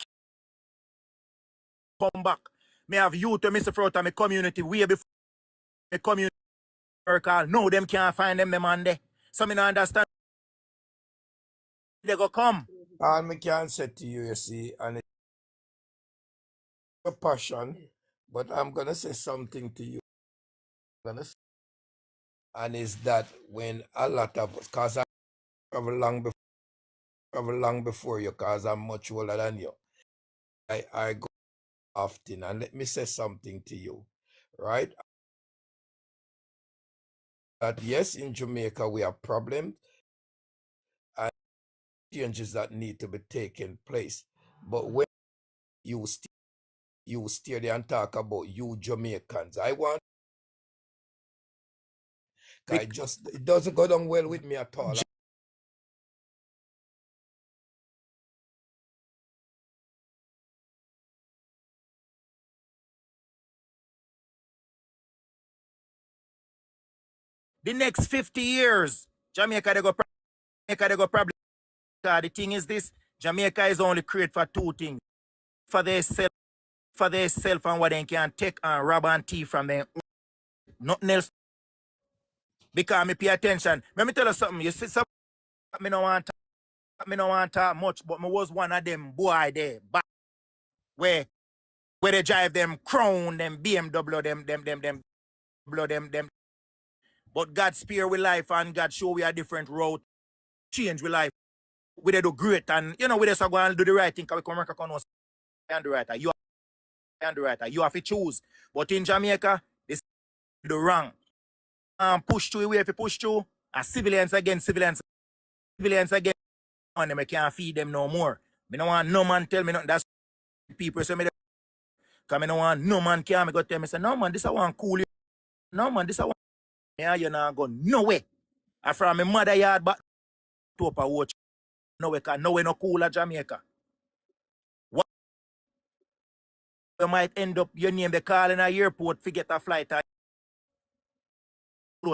come back. Me have youth to miss out of my community way before the community circle. No, them can't find them on there. So me not understand. They go come. All me can say to you, you see, and it's a passion, but I'm gonna say something to you. And is that when a lot of us, cause I travel long before you, cause I'm much older than you. I go often, and let me say something to you, right? That yes, in Jamaica we have problems and changes that need to be taking place. But when you stay there and talk about you Jamaicans, I want it doesn't go down well with me at all. The next 50 years, Jamaica they go probably. The thing is this, Jamaica is only created for two things. For themselves and what they can take and rob and thief from them. Nothing else. Because me pay attention. Let me tell you something. You see something me no want to talk much, but me was one of them boy there back where they drive them Crown, them BMW, them. But God spare we life and God show we a different road. Change we life. We they do great and you know we just go and do the right thing because we come work on us and the right. You have to choose. But in Jamaica, this is the wrong. Push through where if you push through, civilians again, and them I can't feed them no more. Me no want no man tell me nothing. That's people say me because me no want no man can me go tell me say no man, this I want cool you. No man, this I want me you not go nowhere. I from my mother yard back to up a watch. Nowhere can nowhere no cool at Jamaica. What you might end up your name they call in a airport to get a flight out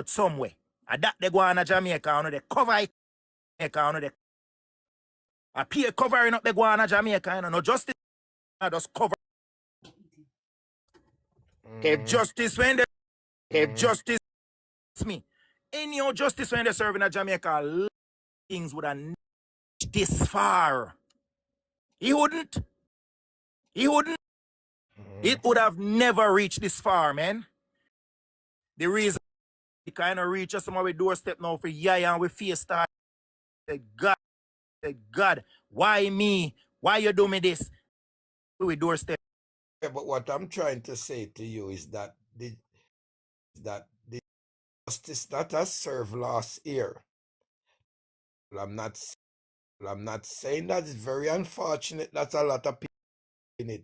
somewhere. And that they go on a Jamaica and they cover it. A peer covering up the go on a Jamaica, you know, no justice. I just cover. If justice when if justice me. Any justice when they serve in a Jamaica, things would have this far. He wouldn't. It would have never reached this far, man. The reason it kind of reach us some of our doorstep now for and we face that. God, why me? Why you do me this? We doorstep. Yeah, but what I'm trying to say to you is that the justice that has served last year, I'm not Well, I'm not saying that. It's very unfortunate. That's a lot of people in it.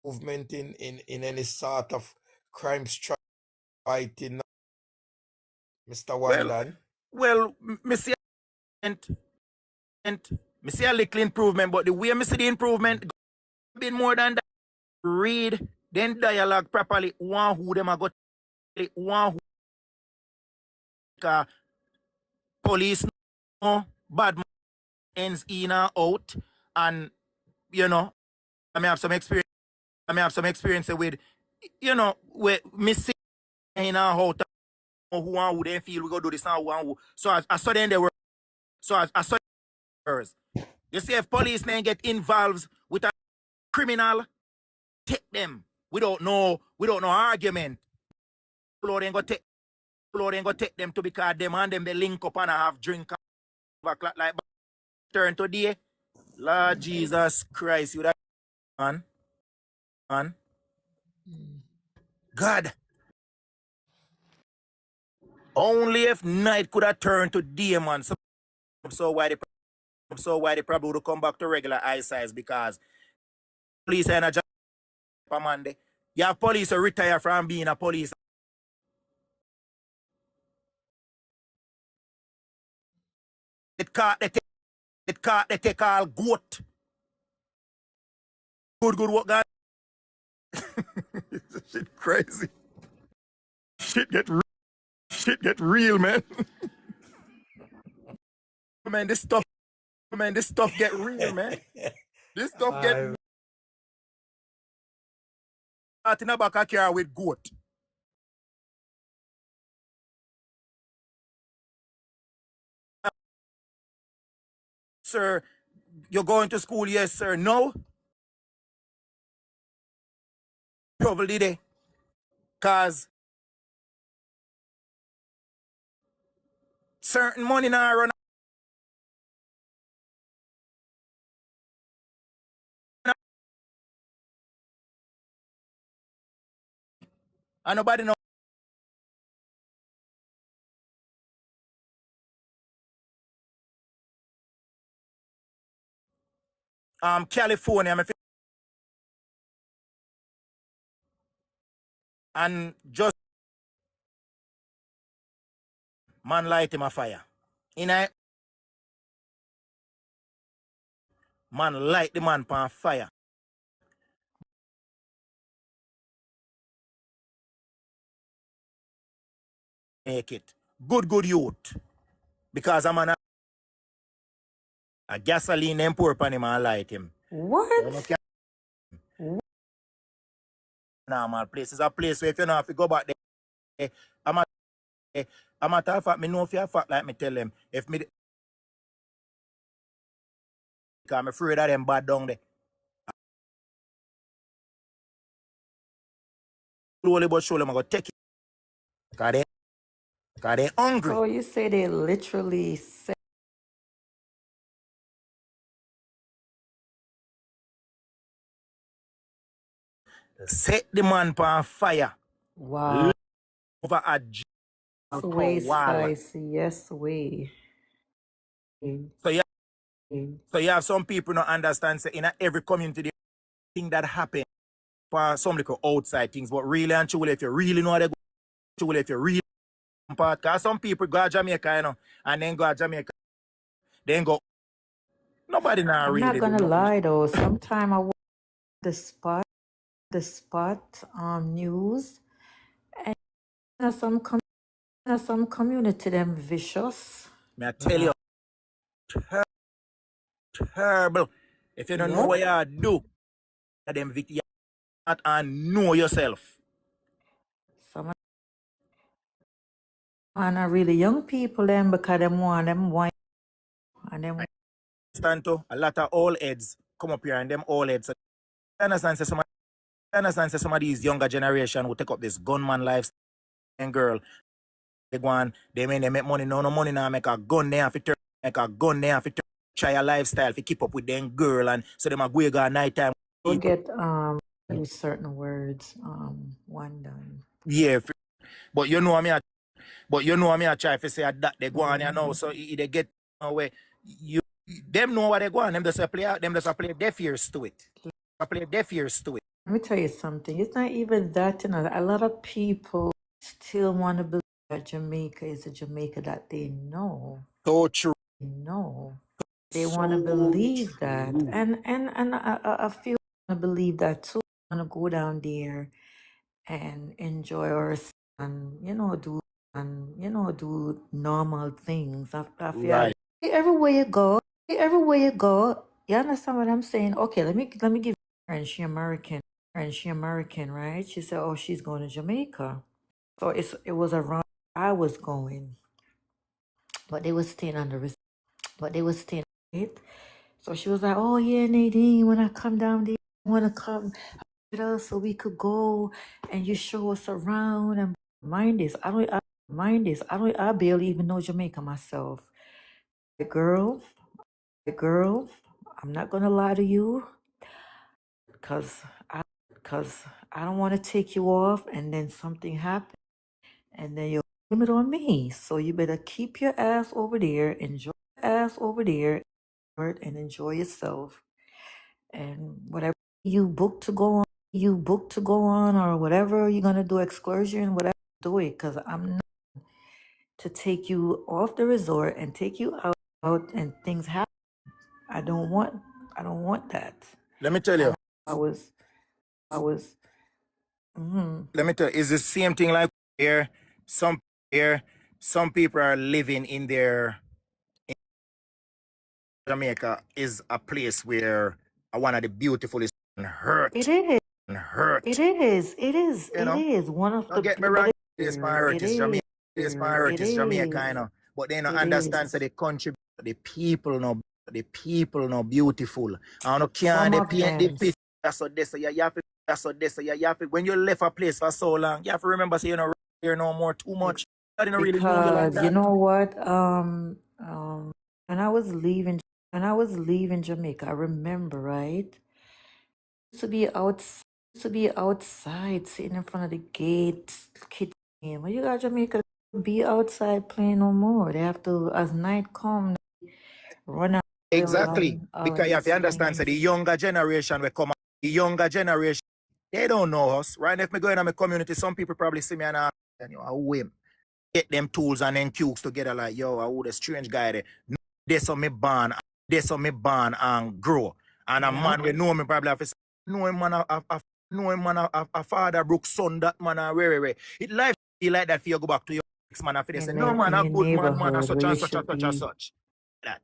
Movement in any sort of crime fighting, Mr. Wyland. Well, me see a little improvement, but the way me see the improvement been more than that. Read, then dialogue properly. One who them a got one who police no bad ends in and out, and you know, I may have some experience. I may have some experience with, you know, with me see in and out who then feel we go do this and who. So I saw them they were. So I saw first. You see, if police then get involved with a criminal, take them. We don't know argument. People ain't go take them to because them and them they link up and have drink like turn today. Lord Jesus Christ, you that man. God. Only if night could have turned to day, man. So why they probably would come back to regular eye size because police ain't a job on Monday. You have police who retire from being a police. They take all goat. Good what God. Shit crazy. Shit get real, man. man, this stuff get real, man. This stuff get real. In a back of car with goat. Sir, you're going to school? Yes, sir. No? Probably they. Cause certain money now run. And nobody know. California, and just man light him a fire. Man light the man pan fire. Make it. Good youth. Because I'm a gasoline and pour pan him and light him. What? Normal place. It's a place where if you know if you go back there, I'm a matter of fact, me know if you're fact like me tell them. If me because I'm afraid of them bad down there. Slowly but surely I'm gonna take it. Because they hungry. So you say they literally set the man on fire. Wow. Over a Way wall. spicy, yes way. So you have some people not understand say in every community thing that happen for some little outside things, but really and truly if you really know how they go, if you really part, because some people go to Jamaica, you know, and then go to Jamaica, then go. Nobody now I'm really. not gonna lie though. Sometime I watch the spot news, and some community them vicious. May I tell you, terrible. If you don't know what you do, them victims and know yourself. Some are really young people them because them want them wine and them. Stand to a lot of old heads come up here and them old heads. I understand some of these younger generation will take up this gunman lifestyle and girl. They go on, they make money, no money now, make a gun there for try a lifestyle to keep up with them girl and so them a go at night time. We'll get use certain words one done. Yeah, but you know me I try to say that they go on you know, so they get away. them know what they go on. Them just play deaf ears to it. Play deaf ears to it. Let me tell you something. It's not even that, you know. A lot of people still want to believe that Jamaica is a Jamaica that they know. So true. No. They want to believe that. And a few want to believe that too. Want to go down there and enjoy ourselves and, do normal things. I feel Right. everywhere you go, you understand what I'm saying? Okay, let me give you a friend. She American, right? She said, oh, she's going to Jamaica. So it was around I was going, but they were staying on the right? So she was like, oh yeah, Nadine, when I come down there, I want to come with us so we could go and you show us around. And mind this, I barely even know Jamaica myself. The girl, I'm not gonna lie to you, because I don't want to take you off and then something happens and then you'll blame it on me. So you better keep your ass over there, and enjoy yourself. And whatever you book to go on, or whatever you're gonna do, excursion, whatever, do it, because I'm not to take you off the resort and take you out and things happen. I don't want that. Let me tell you. I was Let me tell you, it's the same thing like here. Some people are living in Jamaica is a place where one of the beautifulest hurt. It is. Hurt. It is. You know? It is one of Don't the. get me wrong. It's my hurt is Jamaica. It's my hurt It is Jamaica, is. you know. But they don't understand so the country, the people no beautiful. I don't care Some they of paint the them. picture. That's what this, so you have to, when you left a place for so long, you have to remember, say, here no more too much. I didn't really know you like Because that. you know what? When I was leaving Jamaica, I remember, right? Used to be outside, sitting in front of the gate, kids playing. When you got Jamaica, be outside playing no more. They have to, as night come, run out. Exactly. Because you have to understand, so the younger generation will come, they don't know us. Right? If me go in my community, some people probably see me and ask, who get them tools and then cukes together like, yo, who the strange guy there. No, this on me born and grow. And a man we know me probably have to know him man a father broke son, that man a where. It life be like that for you go back to your ex man after they say, no man, a good man and such and such and such. That.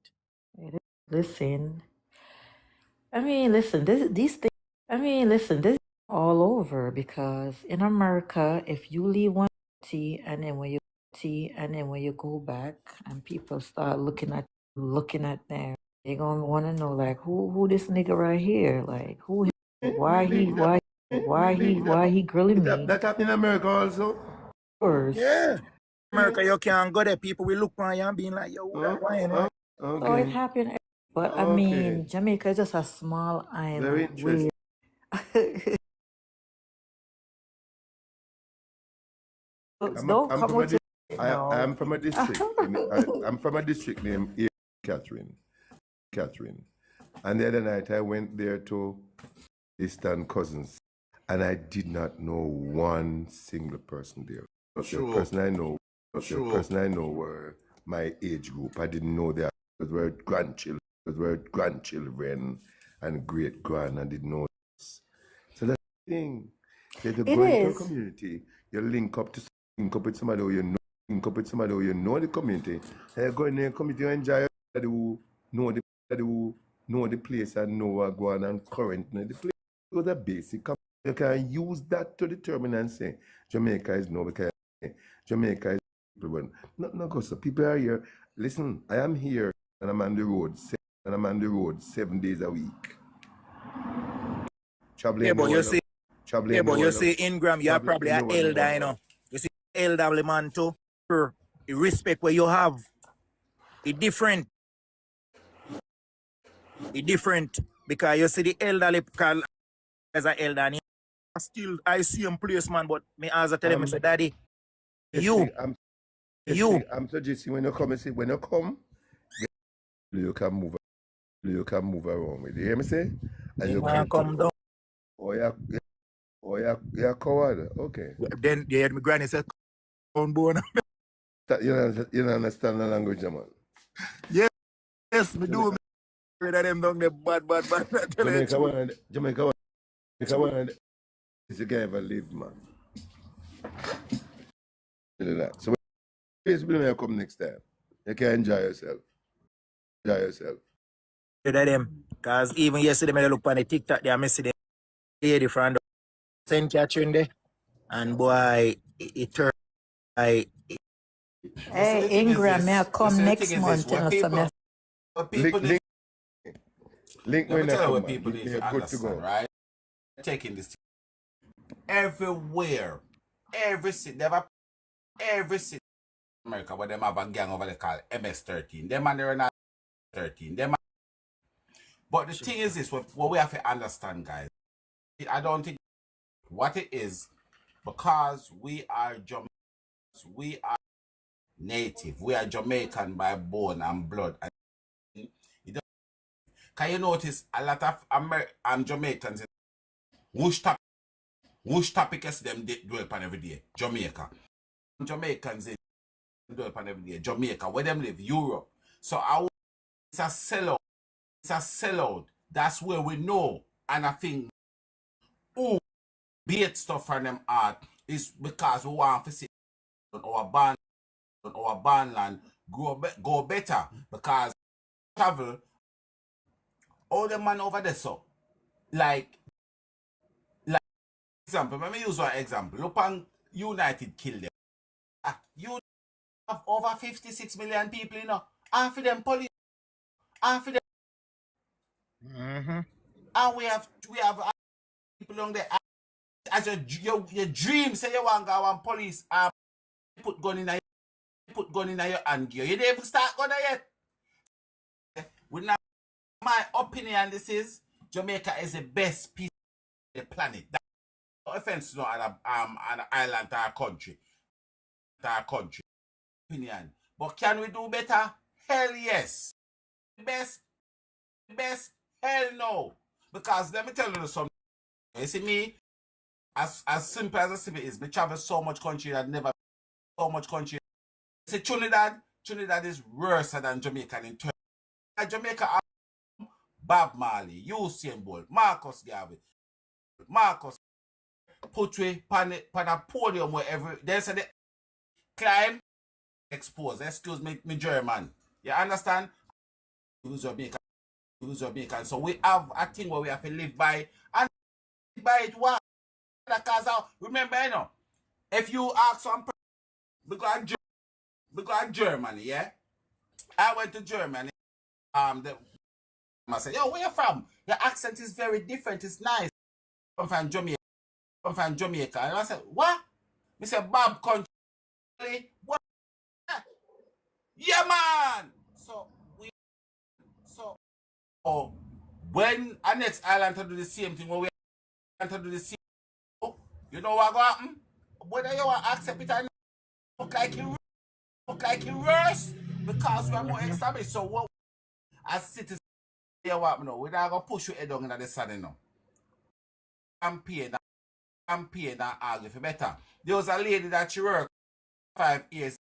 Listen, listen, these things, this is all over, because in America, if you leave one tea and then when you go back and people start looking at them, they're gonna want to know, like, who this nigga right here, like, why he grilling me? That happened in America also? Of course. Yeah. America, you can't go there. People will look on you and being like, yo, why? So it happened. But I mean, Jamaica is just a small island. Very interesting. I'm from a district. I'm from a district named Catherine. And the other night I went there to distant cousins, and I did not know one single person there. The person I know were my age group. I didn't know they were grandchildren, and great grand. I didn't know this. So that's the thing. If you go into a community, you link up with somebody who you know. The community. You go in the community, you enjoy somebody who know the place and know what going on and current in the place. So the basic. You can use that to determine and say Jamaica is no, because Jamaica is no go. So people are here. Listen, I am here and I'm on the road 7 days a week. Traveling. Yeah, but you see, Ingram, you are probably an elder, you know. You see, elderly man too. The respect where you have, it's different. Because you see the elderly as an elder, and still I see him place, man, but me as I tell him, I say, Daddy, I'm suggesting when you come, you can move You can move around with it. You hear me say? And you Man, come down. Oh, you're coward. Okay. Then you heard my granny say, "Come bone." You don't understand the language, man. Yes, me do. Me afraid of them down there bad. Jamaica one. Jamaica one. You can't ever live, man. So please when you come next time. You can enjoy yourself. Enjoy yourself. Them. Cause even yesterday when I look on the TikTok there, I see the lady from St. Catherine there. And boy, it turned like Hey, Ingram, may I come next month? You know, Link Let me me tell you come, what man. people Link need me to good to go. understand, right? Taking this everywhere, every city, every city in America where them have a gang over there called MS-13. Them and they're not 13. But the thing is this, what we have to understand, guys. I don't think what it is, because we are Jamaicans, we are native, we are Jamaican by bone and blood. And can you notice a lot of Jamaicans, which topic is them dwell upon every day? Jamaica. Jamaicans dwell upon every day. Jamaica, where them live, Europe. So it's a sellout. It's a sellout. That's where we know. And I think who bait stuff from them art is because we want to see our band land go better, because travel all the man over there. So like example, let me use one example. Look on United kill them. You have over 56 million people, you know. Half of them police, half of them, and we have people on there. As your dream say you want to go on police put gun in your hand gear. You didn't even start going there yet. With now, my opinion, this is Jamaica is the best piece of the planet. That's no offense to an island to our country. Opinion. But can we do better? Hell yes. Best, hell no. Because let me tell you something. You see me, as simple as it is, me travel so much country that never so much country. See Trinidad is worse than Jamaica in terms. Jamaica are Bob Marley, Usain Bolt, Marcus Garvey, Marcus put we pan a podium wherever they say they climb, expose. Excuse me, German. You understand? Use Jamaica. So we have a thing where we have to live by, and live by it what? Because remember, you know, if you ask some person, because Germany, yeah? I went to Germany. I said, yo, where you from? Your accent is very different. It's nice. I'm from Jamaica. And I said, what? I said, Bob country. What? Yeah, man. So when our next island to do the same thing, when we to do the same, you know what going to happen? Whether you want to accept it or not, look like you worse, because we are more established. So what as citizens, you what know, we're not going to push your head down in the sun, you know. Campaign and argue for better. There was a lady that she worked 5 years.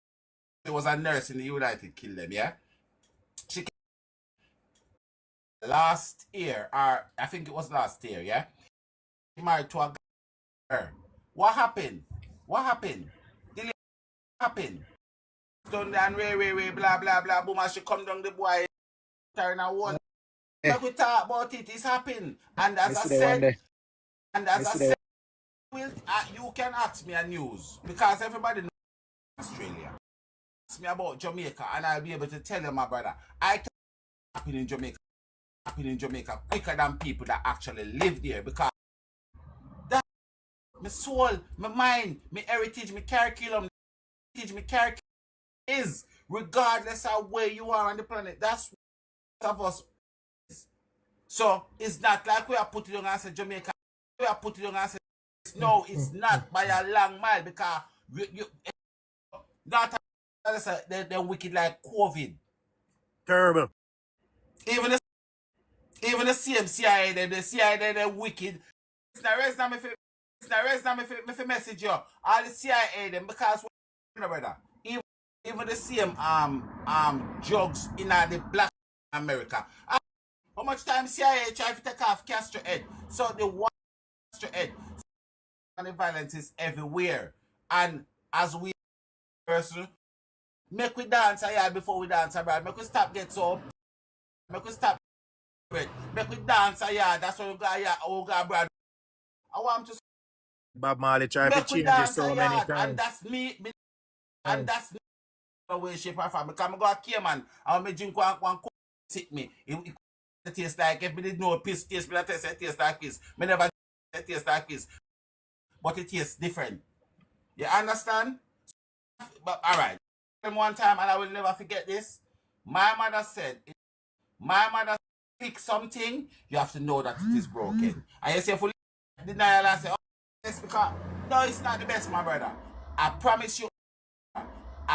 She was a nurse in the United Kingdom, yeah? She last year, or I think it was last year, yeah? She married to a girl. What happened? The lady happened. Done down, way, blah, blah, blah, boom, and she come down the boy, turn a wall. But we talk about it, it's happened. And as I said, you can ask me a news, because everybody knows Australia. Ask me about Jamaica, and I'll be able to tell you, my brother, I can happen in Jamaica quicker than people that actually live there, because that's my soul, my mind, my heritage, my curriculum is, regardless of where you are on the planet. That's what of us. So it's not like we are putting on as a Jamaica. We are putting on as a no, it's not by a long mile, because you not they're wicked like COVID. Terrible. Even Even the same CIA, the CIA, they're wicked. It's not reason me fi message you. All the CIA them because brother. Even the same drugs in the black America. How much time CIA try to take off Castro head? So the one Castro head and the violence is everywhere. And as we person, make we dance a yard before we dance abroad. Make we stop get so. Make we stop. Make we dance a yard. That's what we got here. We got abroad. I want to. Bob Marley tried to change it so many times. And that's me. And that's me. Way, shape, or form. Because I go a Cayman. And I drink one sit me. It tastes like, if me did know piss taste, me not taste it tastes like piss. Me never taste like piss. But it tastes different. You understand? But alright. One time, and I will never forget this. My mother said, pick something, you have to know that it is broken. And you say, for denial, I say, oh, it's because, no, it's not the best, my brother. I promise you, I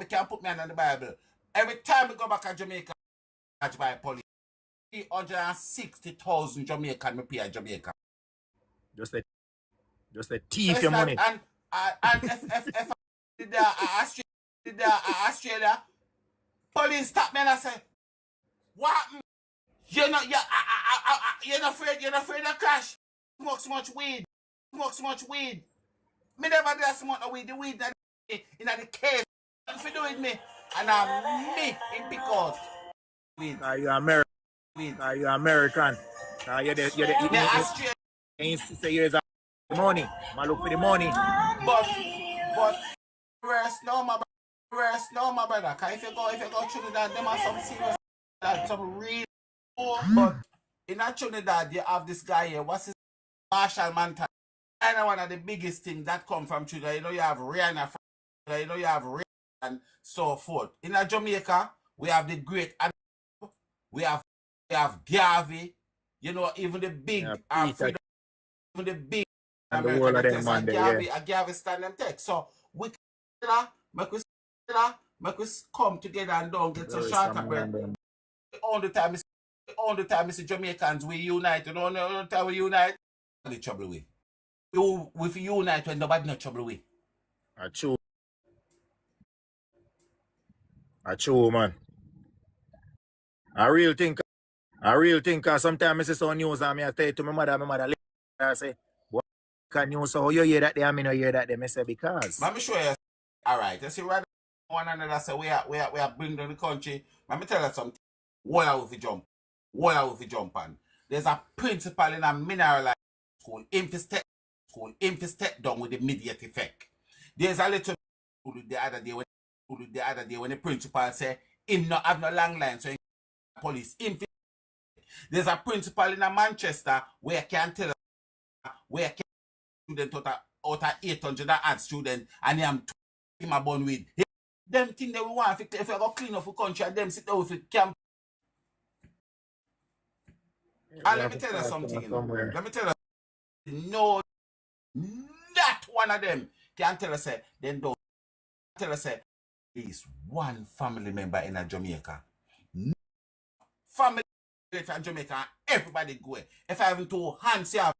can't put me under the Bible. Every time we go back to Jamaica, by police, 360,000 Jamaican me pay at Jamaica. Just a thief your money. And if Australia, police stop me and I say, what? You're not afraid of crash. Smoke so much weed. Me never do smoke no weed. The weed that in the cave. If you do with me, and I'm me in because weed. You're American. You're American. You're the Australian. Ain't say you're the money. I look for the money. But rest no my brother. Cause if you go Trinidad, them are some serious, some real. But in Trinidad, you have this guy here. What's his Marshall Manton? And one of the biggest things that come from Trinidad. You know you have Rihanna. You know you have Rihanna and so forth. In Jamaica, we have the great. We have Garvey. You know even the big. Even the big. And the world of them man there, yeah. Garvey stand them take. So we make us come together and don't get so short of breath. All the time is Jamaicans we unite. You know, all the time we unite. The trouble with. If we unite when nobody no trouble with. A true man. A real thing. Cause sometimes I see some news and I tell it to my mother I say, what can you so you hear that there? I mean, I hear that they say because. Let me show you. All right, you see, right one another say we are bring down the country. Let me tell you something. What are we jump on? There's a principal in a mineral school, him to step down with immediate effect. There's a little the other day when the principal say him not have no long line, so police him. There's a principal in a Manchester where I can tell where student out of 800 odd students and I'm him a born with. Them thing they want if you go clean up the country and them sit down with the camp. And let me tell you something, you know. Let me tell you, no, not one of them can tell us then don't tell us there is one family member in a Jamaica. No family in Jamaica, everybody go. If I have two hands here,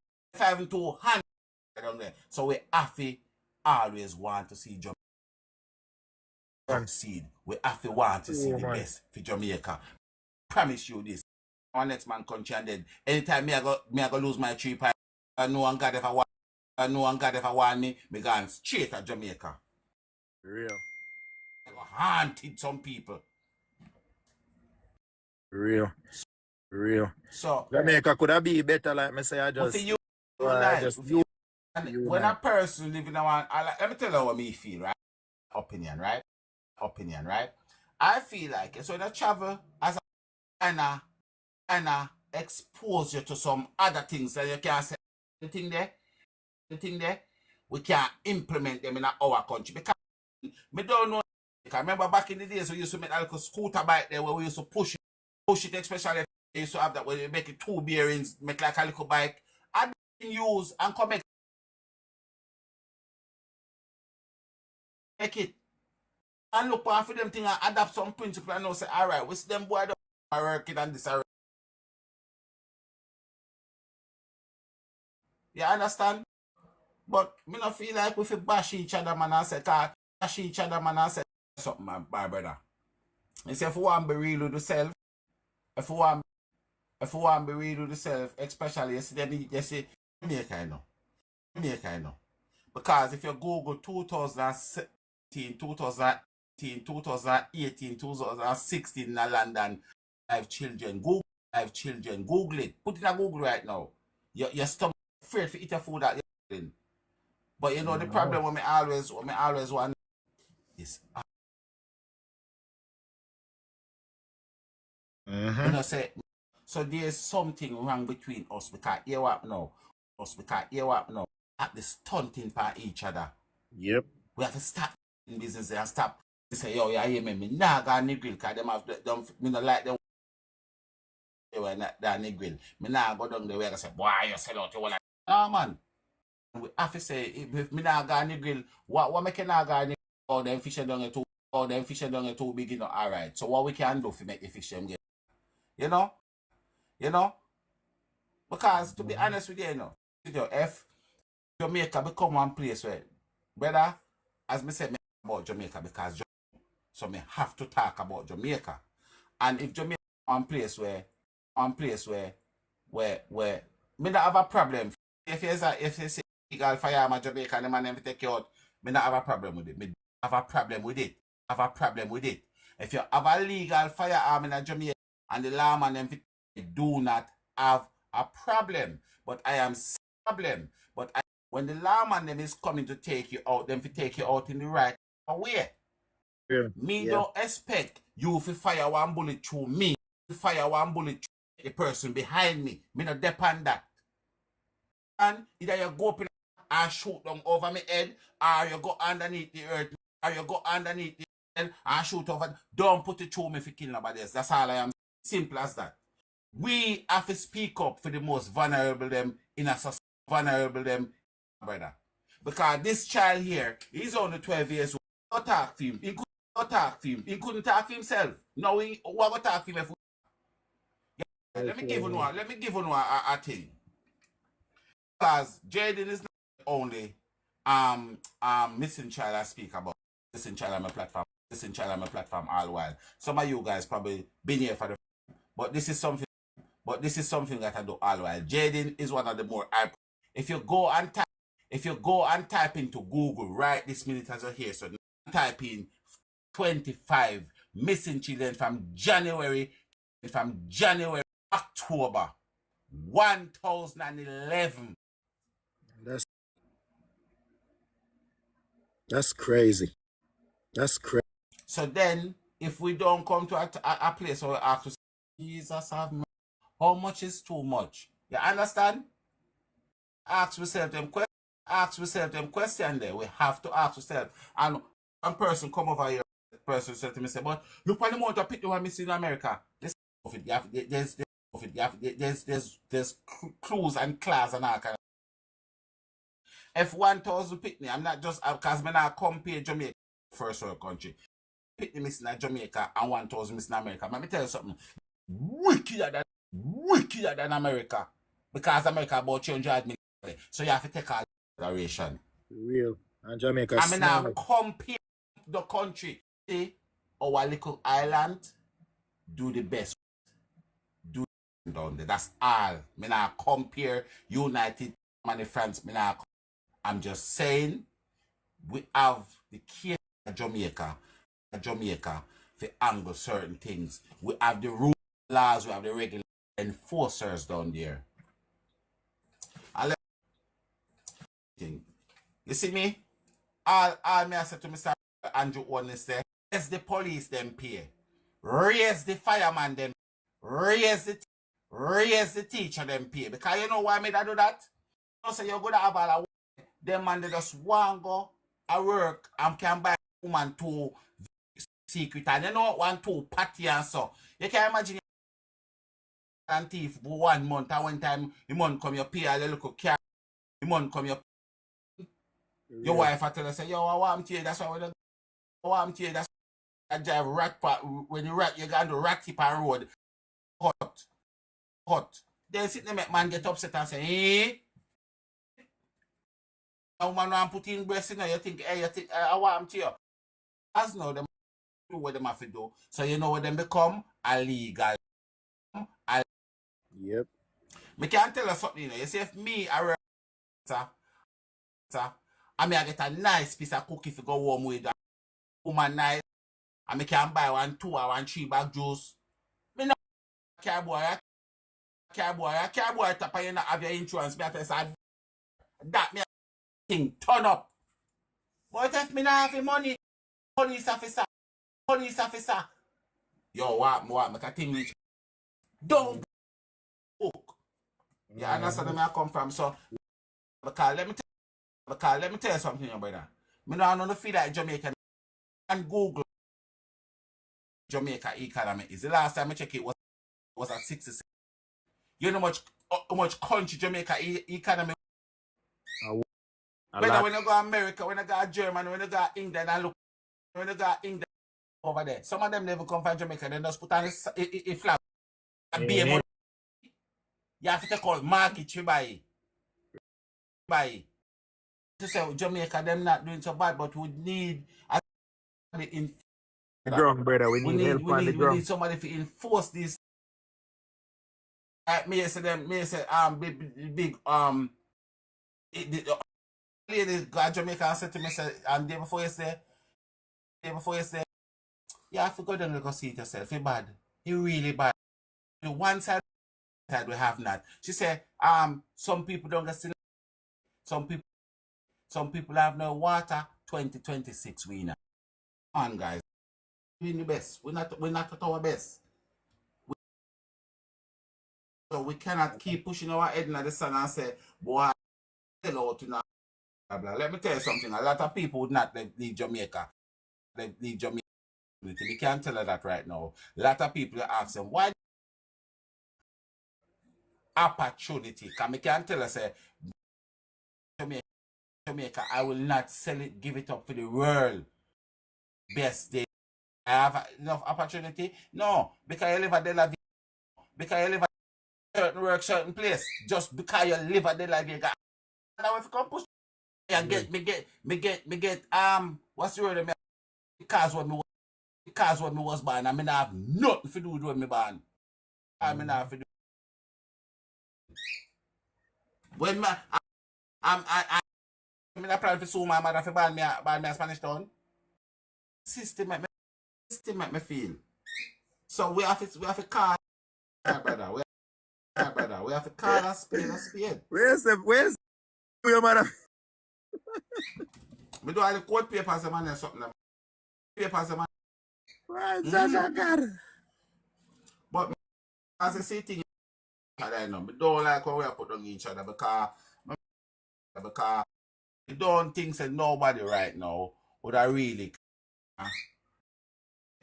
down there. So we have to always want to see Jamaica succeed. We have to want to see the best for Jamaica. Promise you this. Our next man country and then anytime me I go lose my 3 pipe, I know on God if I want me go straight to Jamaica. Real. I go haunted some people. Real. So Jamaica could have be better, like me say. I just when a person living in one, let me tell you what me feel, right? Opinion, right? I feel like so when I travel as a expose you to some other things that you can't say the thing there, we can't implement them in our country because me don't know. I remember back in the days we used to make a little scooter bike there where we used to push it, especially if they used to have that where you make it 2 bearings, make like a little bike. I didn't use and come make it. And look for them thing and adapt some principle and now say, alright, we see them boy don't work it and this already. You understand? But me not feel like we should bash each other, man, and say, bash each other, man, and say something, my brother. You say, if you want to be real with yourself, if you want to be real with yourself, especially, you see, Jamaica, you know. Because if you Google 2017, 2018, 2018, 2016 in London, I have children. Google it. Put it in Google right now. Your stomach afraid to eat your food that you're eating. But you know the problem what me always want is you know say so there's something wrong between us because hear what now. At the stunting for each other. Yep. We have to stop in business and stop. They say, yo, yeah, hear me nah go niggle because them have them me not like them when that niggle. Me nah go down the way and say, boy, you sell out you like no man. We have to say if me nah go niggle, what make you nah go niggle? Oh, them fish down here too big, you know. Alright. So what we can do to make the fish them get you know? Because to be honest with you, if Jamaica become one place where, brother, as me said about Jamaica because so me have to talk about Jamaica. And if Jamaica one place where me not have a problem. If you say illegal firearm Jamaica and the man never take you out, me not have a problem with it. Me have a problem with it. If you have a legal firearm in Jamaica and the lawman them do not have a problem. But I am problem. But when the lawman them is coming to take you out, them to take you out in the right way. Me don't expect you to fire one bullet through me. Fire one bullet through the person behind me. Me not depend that. And either you go up and shoot them over my head, or you go underneath the earth, or you go underneath the head and shoot over. Don't put it through me for killing nobody else. That's all I am. Simple as that. We have to speak up for the most vulnerable them in a society. Brother. Because this child here, he's only 12 years old. He talk to him. He couldn't talk to him. He couldn't talk to himself. Now he what talk to him if let me give you a thing. Because Jayden is not the only missing child I speak about. Missing child on my platform all the while. Some of you guys probably been here for the but this is something that I do all the while. Jayden is one of the more if you go and type into Google right this minute as you're here, so type in 25 missing children from January October 1011. That's crazy. So then, if we don't come to a place where we ask to Jesus have mercy, how much is too much? You understand? Ask yourself them questions there. We have to ask ourselves. And one person come over here, person said to me, say, but look at the amount of people who are missing in America. There's clues and class and all kind of. If 1,000 Pitney, I'm not just because I'm not compare Jamaica first world country. Pitney missing in Jamaica and 1,000 missing in America. Let me tell you something. Wickeder than America. Because America about 300 million. So you have to take all consideration. Real. And Jamaica. I mean now compare the country. See, our little island do the best. Do down there. That's all. Me now compare United and France. I'm just saying we have the case of Jamaica to angle certain things. We have the rules, laws, we have the regular enforcers down there. You see me? All me I said to Mr. Andrew Owen is there. Raise the police them pay. Raise the fireman them. Raise the teacher them pay. Because you know why me that do that? You say you're gonna have all them man they just want go a work and can buy a woman to secret and you know want to party and so. You can imagine and thief for 1 month and one time the month come you pay a little car. The month come you your wife I tell her say, yo, I want to you, that's why I want to you, that's why I drive rat part when you rat you go to rat tip and road. Hot. Then sit there make man get upset and say, A woman want put in breast, you know, you think, I want to you. As now, them do what them have to do. So you know what them become? Illegal. Yep. Me can't tell you something, you know. You see, if me, I get a nice piece of cookie to go home with that woman nice, and me can buy 1, 2, or 1, 3 bag juice. Me no carboy tap and you not have your insurance. Me I say that me thing turn up. But if me not have the money, police officer, yo, what, make a thing reach. Don't book. You understand where I come from? So, because let me tell you something, brother. Me don't feel like Jamaica and Google Jamaica economy is. The last time I checked it was at 66. You know how much country Jamaica economy. Whether when you go America, when you go Germany, when you go England, and look, when you go England over there, some of them never come from Jamaica. They just put on a flag. You have to take out market to buy. To say Jamaica, them not doing so bad, but we need the ground, brother. We need help on the ground. We need somebody to enforce this. Me say big lady got Jamaica and said to me, day before you say, you have to go down and go see it yourself. It's bad. It's really bad. The one side we have not. She said, some people don't get still. Some people have no water. 2026 we know. Come on, guys. We're the best. We're not at our best. So we cannot keep pushing our head in the sun and say, boy, hello to now. Let me tell you something. A lot of people would not leave Jamaica. They leave Jamaica. We can't tell her that right now. A lot of people ask them, why opportunity? Because we can't tell her, say, Jamaica, I will not sell it, give it up for the world. Best day. I have enough opportunity? No. Because you live at De La Vie. Because you live at certain work, certain place. Just because you live at De La Vie. Now if you come push, me get, what's the word? Because when me was born, I mean I have nothing to do with when me born. I mean I have to do. When I plan to sue my mother for ban me a Spanish town. System make me feel. So we have to call brother. We have to call a spade. Where's your mother? We do all the court papers and man something. Papers and man. But as I say thing, I know. We don't like how we are put on each other because we don't think that nobody right now would have really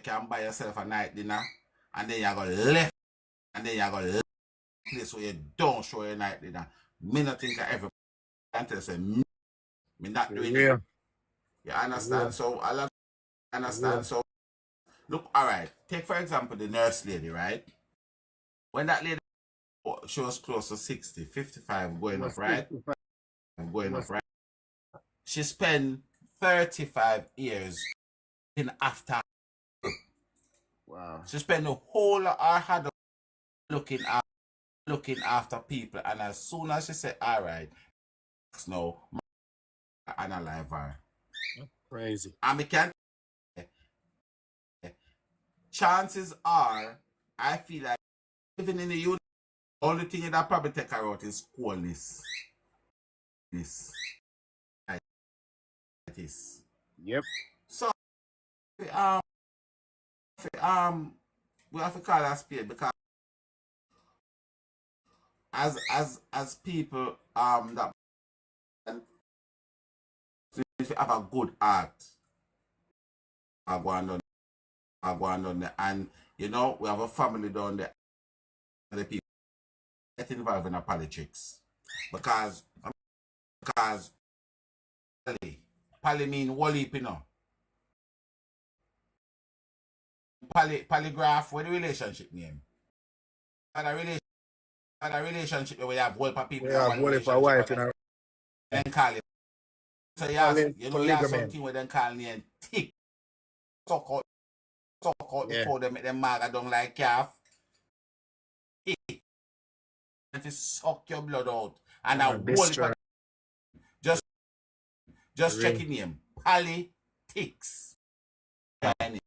can buy yourself a night dinner and then you go left and then you go left place where you don't show your night dinner. Me not think I ever can say me not doing it. You understand? Yeah. So I understand. Yeah. So look, alright, take for example the nurse lady, right? When that lady she was close to 60, 55 going up, right? She spent 35 years in after. Wow. She spent the whole of her head looking after people, and as soon as she said, all right, no, analyze her. Crazy. And we can't. Chances are, I feel like living in the unit, only thing that probably take her out is coolness. This. It is. Yep. So we have to call her spade because as people that if you have a good heart, I go on down there, and you know we have a family down there. The people get involved in the politics because Pally mean wallip, you know. Polygraph, what the relationship name? And a relationship where you have wallip people. Yeah, wallip a wife, you know. And call it So you know, you have something where they call me thick. Suck out the code, they make them mad, I don't like calf. Thick. And to suck your blood out. And I whole just checking him. Politics. And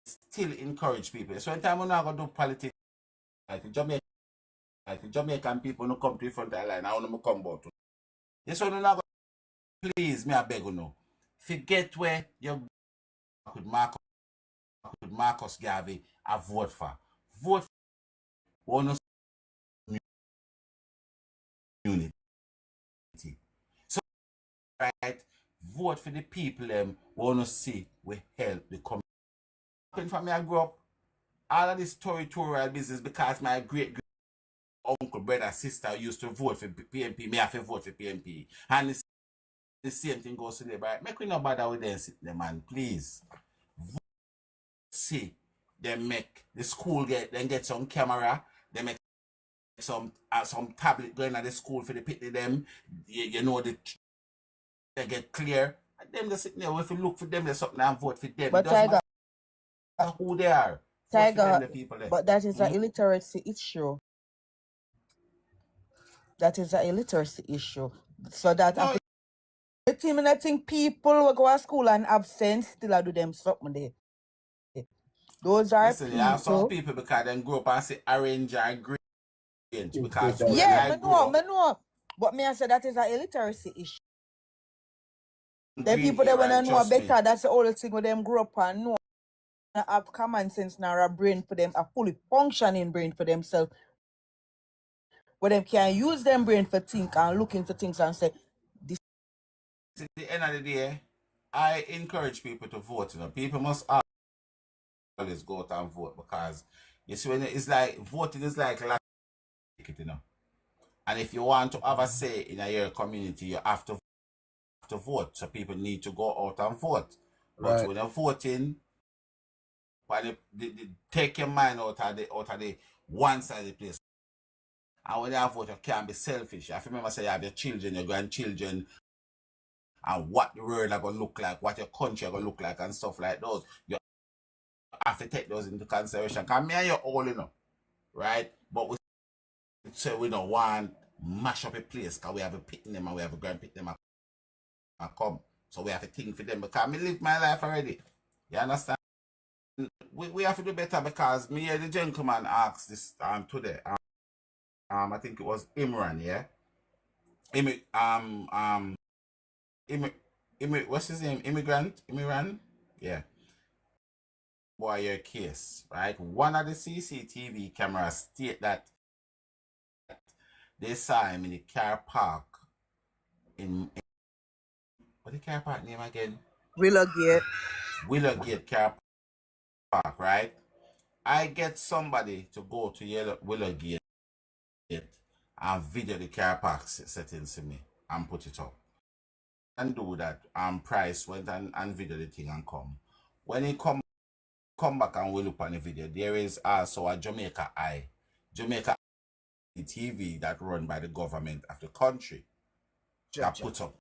still encourage people. So one time we're not gonna do politics. Like the Jamaican people no come to the front of the line. I want them to come about. Yes, so not gonna please me I beg you no. Forget where you could Marcus Garvey I vote for. Vote for one unity. So right, vote for the people them want to see we help the community. From me I grew up, all of this territorial business because my great uncle, brother, sister used to vote for PMP. Me have to vote for PMP. And the same thing goes to the right. Make we not bother with them, them man, please. See, they make the school get some camera, they make some tablet going at the school for the pity them. You know they get clear. And them just sit there. If you look for them, there's something and vote for them. But Tiger, who they are. Tiger, the people there. but that is an illiteracy issue. That is an illiteracy issue. So that no, the team and I think people will go to school and absent still do them something there. Those are listen, people. You have some people because they grow up and say orange and green. Because yeah, I know. But me I say that is an illiteracy issue. The people that wanna know better, that's the only thing with them grow up and know. Have common sense now, a brain for them, a fully functioning brain for themselves. Where them can use them brain for think and look into things and say, this. At the end of the day, I encourage people to vote. You know, people must always go out and vote because you see when it's like voting is like you know. And if you want to have a say in your community, you have to vote. So people need to go out and vote. But when you're voting, when they take your mind out of the one side of the place. And when you vote, you can't be selfish. I remember say you have your children, your grandchildren, and what the world are gonna look like, what your country are gonna look like, and stuff like those. You have to take those into consideration. Because me and you all, you know, right? But we say we don't want mash up a place because we have a picking them and we have a grand pick them and come. So we have to think for them because me live my life already. You understand? We have to do better because me and the gentleman asked this today. I think it was Imran, yeah? What's his name? Imran? Yeah. Boy, your case, right? One of the CCTV cameras state that they saw him in the car park what the car park name again? Willowgate car park, right? I get somebody to go to Willowgate and video the car park settings to me and put it up. And do that. Price went and video the thing and come. When he come back and we look on the video, there is also a Jamaica TV that run by the government of the country that put up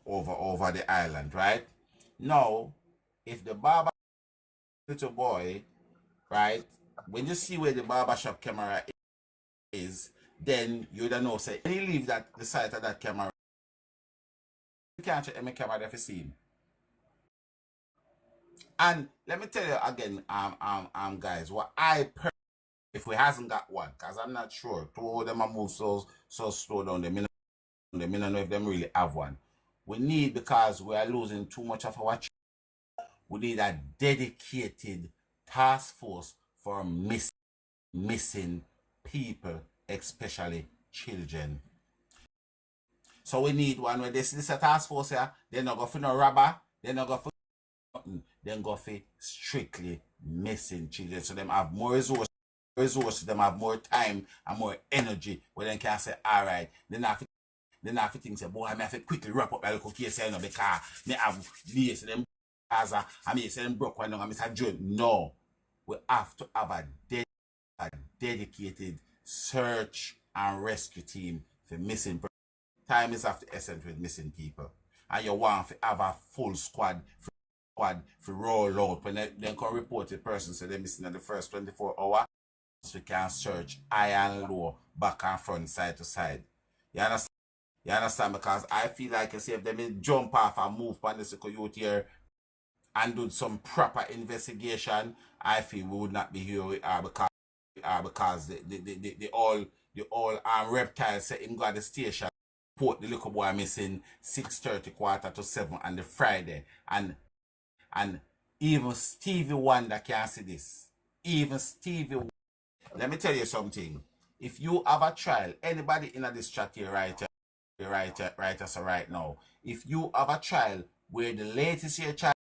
over the island, right? Now, if the barber little boy, right, when you see where the barbershop camera is, then you don't know, say, when you leave the site of that camera, you can't check any camera there for see him. And let me tell you again, guys, what if we hasn't got one, because I'm not sure. Two of them are move so slow down, they may not know if them really have one. We need, because we are losing too much of our we need a dedicated task force for missing people, especially children. So we need one where this a task force here, they're not going for no robber, they're not going for nothing, then go for strictly missing children. So them have more resources, them have more time and more energy where they can say, all right, then I think say, boy, I have to quickly wrap up my little case here, because me have this, them Gaza, I mean, say them broke one, I Mr. John. No, we have to have a dedicated search and rescue team for missing persons. Time is of the essence with missing people. And you want to have a full squad for roll out. When they can report the person, so they're missing in the first 24 hours, so we can search high and low, back and front, side to side. You understand? You understand? Because I feel like you see if they jump off and move on the youth here and do some proper investigation, I feel we would not be here with her because the all reptiles say him go at the station, report the little boy missing 6:30, 6:45 on the Friday. And even Stevie Wonder can see this. Even Stevie. Let me tell you something. If you have a trial, anybody in this chat here right us right now. If you have a trial where the latest year child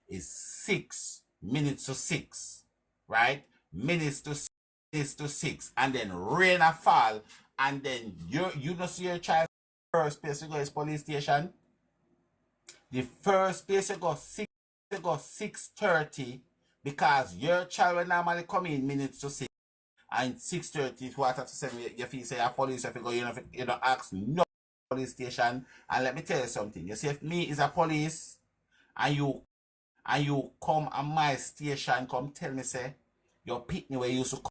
is 6 minutes to 6, right? Minutes to 6, and then rain a fall, and then you don't see your child first place to go is police station. The first place to go 6:30 because your child will normally come in minutes to 6, and 6:30 6:45 you feel say a police if you go you don't ask no police station. And let me tell you something. You see, if me is a police and you come at my station, come tell me say your pitney where you used to come,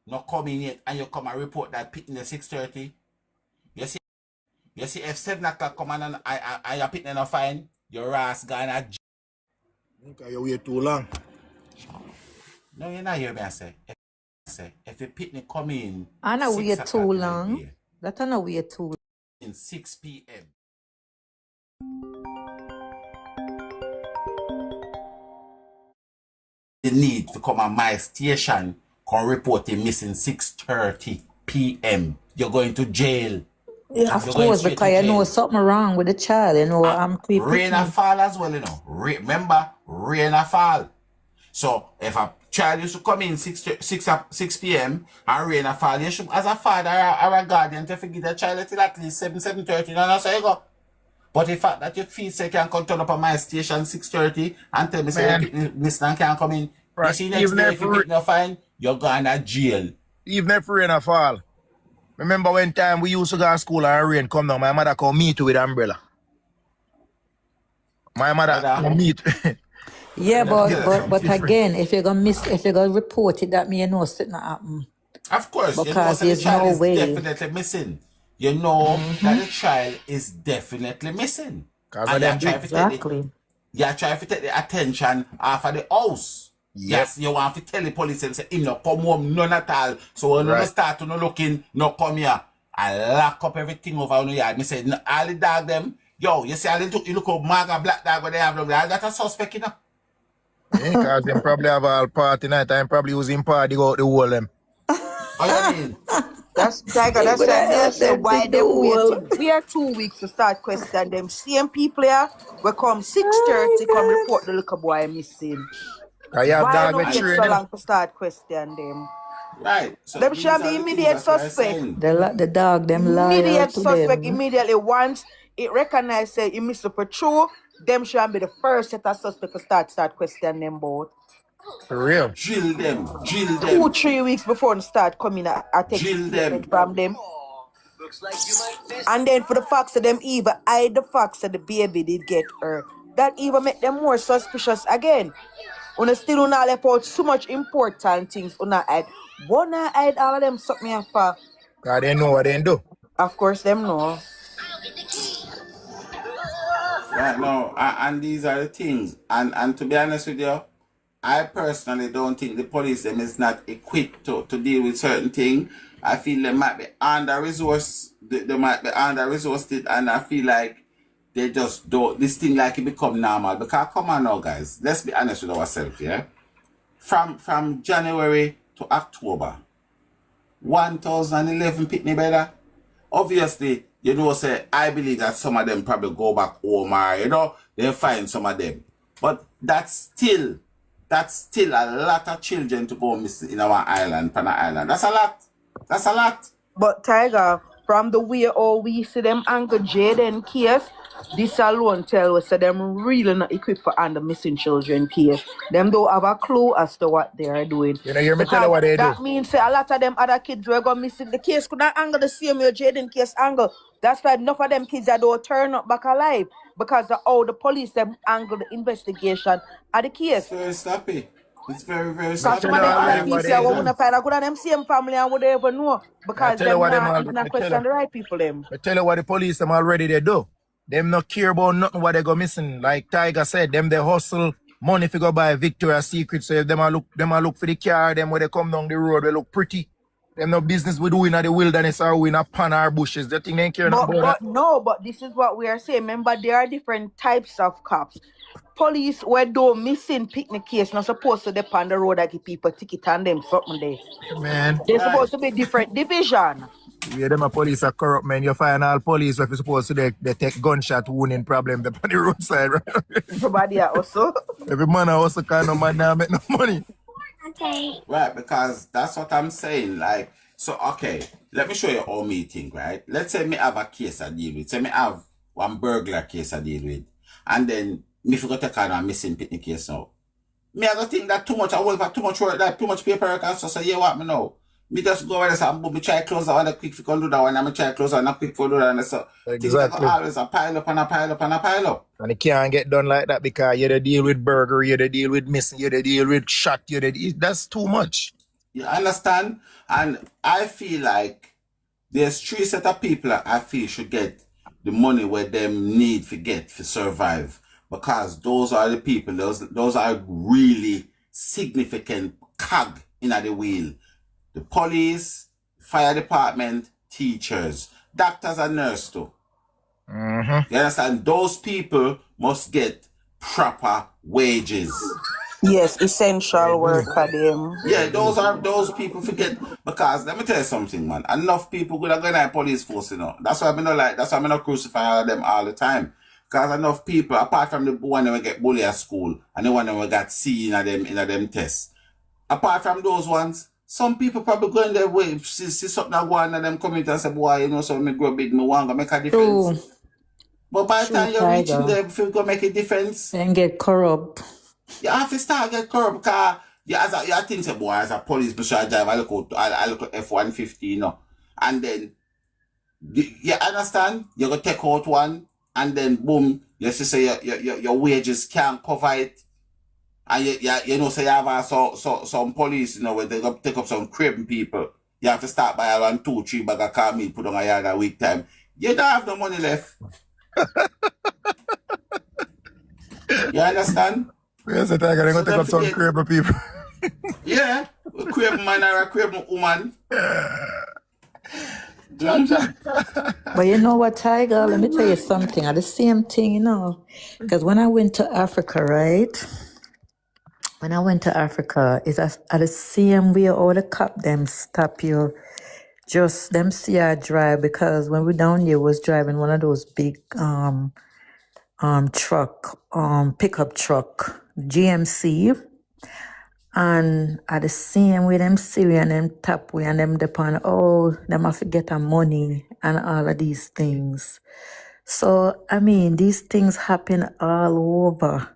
not coming yet, and you come and report that pitney at 6:30. You see if 7 o'clock come and your pitney not fine, your ass gone at Okay, you wait too long. no, you're not hear me. I say if the pitney come in I know 6 wait o'clock too in the long. day, That I know wait too long. in 6 p.m. The need to come at my station, come report a missing 6:30 p.m. You're going to jail. Yeah, of You're going course, straight because to you know jail. something wrong with the child, you know, I'm Rain a fall as well, you know. Remember, rain a fall. So if a child used to come in 6 p.m. and rain a fall, you should, as a father or a guardian, to forgive the child until at least 7:30. You know, that's how you go. But the fact that you feel say can come turn up at my station 6:30 and tell me say Mr. and can't come in. Right. You see next day if you pick no fine, you're going to jail. Even if rain a fall. Remember when time we used to go to school and rain come down, my mother come meet you with umbrella. My mother come meet. Yeah, but again, if you're gonna report it, that means you know something happen. Of course, because you know so there's the child no is way. definitely missing. You know that the child is definitely missing. And you're trying to take the attention off of the house. Yes, you want to tell the police and say, him no come home, none at all. So when you start to no looking, no come here. I lock up everything over on the yard. Me say, all the dog them, yo, you see all the you look up Maga black dog where they have them, all that a suspect, you know. Because them probably have all party night and probably using party go out the whole them. How you mean? That's Tiger, that's why me say why them waiting. We are 2 weeks to start question them. Same people here will come 6:30 come report the little boy missing. I have Why dog no with wait so training. long to start question them? Right. So them should be immediate suspect. The dog them loyal Immediate to suspect them. immediately once it recognized say you missed for true, them should be the first set of suspect to start question them both. For real. Drill them. 2-3 weeks before they start coming, I take statement from them. And then for the facts of them even hide the facts that the baby did get hurt. That even make them more suspicious again. When still not left out so much important things on that hide. Wanna hide all of them suck me for. Cause they know what they do. Of course them know. Right now, and these are the things. And to be honest with you, I personally don't think the police them is not equipped to deal with certain things. I feel they might be under-resourced. They might be under-resourced, and I feel like they just don't, this thing like it become normal. Because come on now, guys, let's be honest with ourselves, yeah? From January to October, 1,011 pitney better. Obviously, you know, say, I believe that some of them probably go back home or, you know, they find some of them. But that's still a lot of children to go missing in our island, Pana Island. That's a lot. But Tiger, from the way we see them Uncle Jayden case, this alone tell us that them really not equipped for under missing children case. Them don't have a clue as to what they are doing. You know, hear me tell you what they do. That means say a lot of them other kids were going missing. The case could not angle the same way Jayden case angle. That's why enough of them kids that don't turn up back alive because of how the police them angle the investigation of the case. It's very sloppy. It's very, very Because sloppy. some of them other kids here wouldn't find a good of them same family and would ever know because them not even question the right people them. I tell you what the police them already they do. Them not care about nothing what they go missing. Like Tiger said, them they hustle money if you go buy Victoria's Secret. So if them a look for the car, them when they come down the road, they look pretty. Them no business we do in the wilderness or we in a pan or bushes. They think they care about that. No, but this is what we are saying. Remember, there are different types of cops. Police where do missing picnic case not supposed to depend on the road that give people ticket and them something there. Man. They're supposed to be different division. Yeah, them a police are corrupt, man. You find all police if you're supposed to they take gunshot wounding problem on the roadside, right? Everybody also. Every man also kind of man now make no money. Okay. Right, because that's what I'm saying. Like, so okay, let me show you all meeting, right? Let's say me have a case I deal with. Say me have one burglar case I deal with. And then me forgot to take on a missing picnic case now. Me I don't think that too much, I will have too much work, like too much paperwork and so say, yeah, what me know? Me just go over there and me try close that one, a quick do that one, and me try close that one, a quick do that one. So exactly. Always a pile up and a pile up and a pile up. And it can't get done like that because you deal with burglary, you deal with missing, you deal with shot, that's too much. You understand? And I feel like there's three set of people I feel should get the money where them need to get to survive. Because those are the people, those are really significant cog in the wheel. The police, fire department, teachers, doctors and nurses too. You understand? Those people must get proper wages. Yes, essential worker them. Yeah, those people forget because let me tell you something, man. Enough people would have gone to police force, you know. That's why I'm not crucify them all the time. Because enough people, apart from the one that get bullied at school and the one that got C in them tests. Apart from those ones, some people probably go in their way, see something that go on and them come in and say, boy, you know, so me grow big, me want to make a difference. But by the time you're reaching there, if you go make a difference, and get corrupt. You have to start get corrupt because you think say, boy, as a police officer, I drive, I look at F-150, you know. And then you understand? You're gonna take out one and then boom, you say your wages can't cover it. And you know, say you have some police, you know, where they go take up some cribbing people. You have to start by around 2-3 bag of car meat put on a yard a week time. You don't have no money left. You understand? Yes, I think I'm going to take up some cribbing people. Yeah, a cribbing man or a cribbing woman. But you know what, Tiger? Let me tell you something. At the same thing, you know, because when I went to Africa, right? When I went to Africa, it's at the same way all the cop them stop you. Just them see I drive because when we down there was driving one of those big pickup truck, GMC. And at the same way them see and them tap we and them depend, them have to get our money and all of these things. So I mean these things happen all over.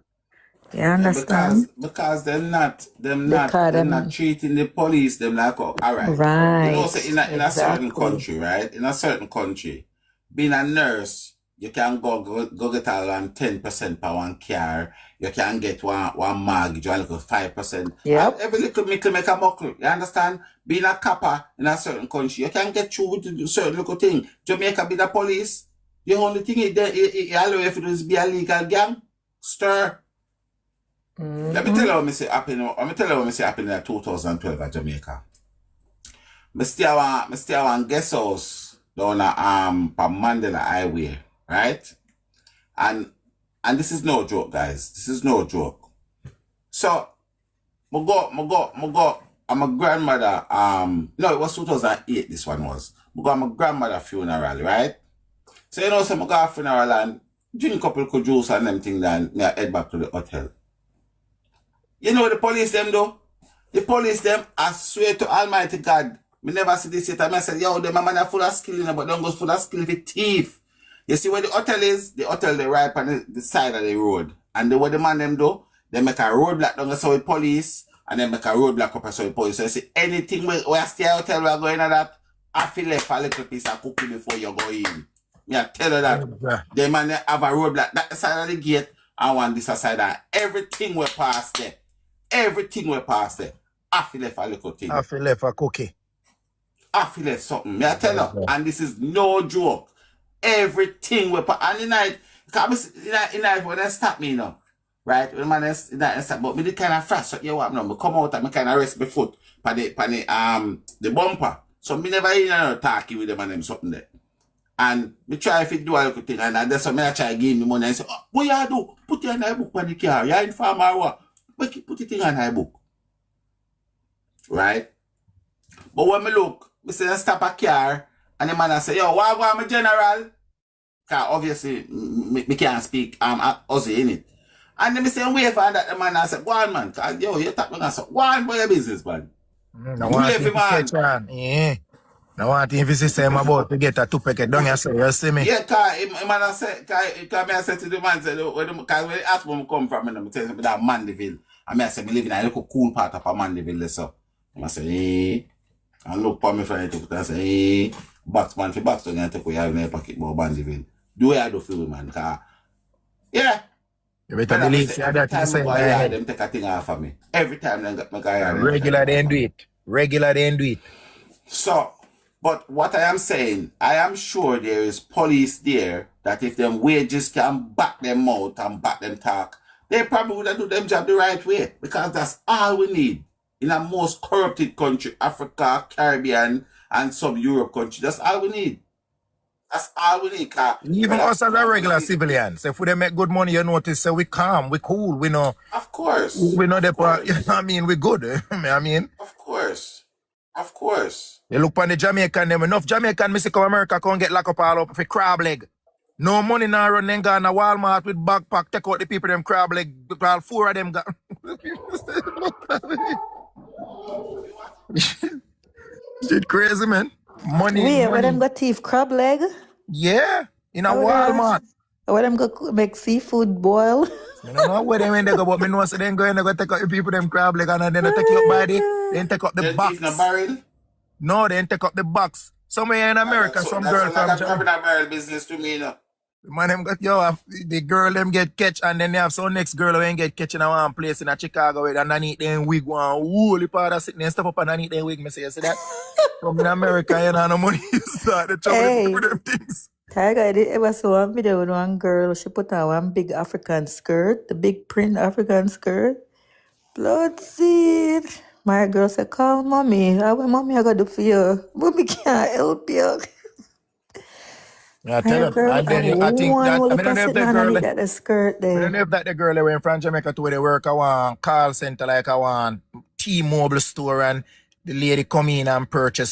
You understand? Because they're not treating the police them like, all right. Right. You know, so in a certain country, right? In a certain country, being a nurse, you can go get around 10% per one car. You can get one mortgage, you look at 5%. Yep. Every little make a muckle. You understand? Being a copper in a certain country, you can get through with certain little thing. Jamaica be the police. The only thing it allow if it is be a legal gang. Stir. Let me tell you what me say happen. Let me tell you what me say happen in 2012 at Jamaica. Me stay one guest house down Mandela Highway, right? And this is no joke, guys. This is no joke. So, I go. I'm a grandmother. No, it was 2008. This one was. I go. I'm a grandmother funeral, right? So you know, so I go to funeral and drink a couple of juice and them thing. Then I head back to the hotel. You know the police them though? The police them, I swear to Almighty God, Me never see this yet. I said, yo, the man are full of skill, but don't go full of skill with thief. You see where the hotel is? The hotel they right on the side of the road. And what the man them do, they make a roadblock down the with police, and then make a roadblock up with police. So you see anything where I stay at hotel we are going at that, I feel left a little piece of cookie before you go in. Me I tell you that. The man they have a roadblock that side of the gate and one this side and everything we pass there. Everything we pass there. I feel left a little thing. I feel left a cookie. I feel left something. Me I tell you, and this is no joke. Everything we pass and the night, in night when they stop me now. Right? When man is stop, but me the kind of fast so you what now. Me come out and me kind of rest my foot pan the bumper. So me never in and talking with them and them something there. And me try if it do a little thing and that's what me I try give me money and say, oh, what you do? Put it in the book on the car. You inform or what? Put it in the book. Right? But when me look, me say stop a car and the man I say, yo, what about my general? Cause obviously me can't speak Aussie in it. And then me say wait for that the man I say, go on man, cause yo, you talk me and say, go on for your business, man. No one thing catch on. Yeah. No one thing if you say I'm about to get a two packet down here, so you see me. Yeah, cause man I say, cause me I say to the man, say, cause when they ask where I come from, I tell them that Mandeville. And I say me live in a little cool part of Mandeville, so I say, and look for me for it and say, box man for box to get take away in your pocket about Mandeville. Do what I do feel, man, cause yeah. You better believe that you say them take a thing off of me. Every time they got my guy. Regular they do it. Regular they do it. So, but what I am saying, I am sure there is police there that if them wages can back them out and back them talk, they probably would have do them job the right way. Because that's all we need in a most corrupted country, Africa, Caribbean, and some Europe country. That's all we need. That's all we need. Even us as a regular civilians, if we make good money, you notice, so we calm, we cool, we know. Of course. We know the part, you know what I mean, we good. I mean. Of course. Of course. You look on the Jamaican, them enough Jamaican, me see come America, come get locked up all up for crab leg. No money now run then gone to Walmart with backpack, take out the people them crab leg, all four of them got. Shit crazy, man. Money. Wait, where them got thief crab leg? Yeah, in a Walmart. Where them go make seafood boil? I don't know where they when they go, but me know so then go and they go take out the people them crab leg and then they take you up by the, then take up the box. Barrel? No, they take up the box. Somewhere in America, some girl from Jamaica. That's barrel business to me, you know. Man, them got the girl them get catch and then they have some next girl who get catch in a one place in a Chicago with underneath them wig one holy powder sitting and stuff up underneath them wig. Me say, you see that? From in America, you know, no money you start the trouble with them things. Tiger, I did ever saw one video with one girl. She put on one big African skirt, the big print African skirt. Blood seed. My girl said, call mommy. I went, mommy, I got to do for you. Mommy can't help you. I tell her, and then I think that, I don't know if that girl, the skirt there. I don't know if that the girl that went from Jamaica to where they work at one call center, like a one T-Mobile store, and the lady come in and purchase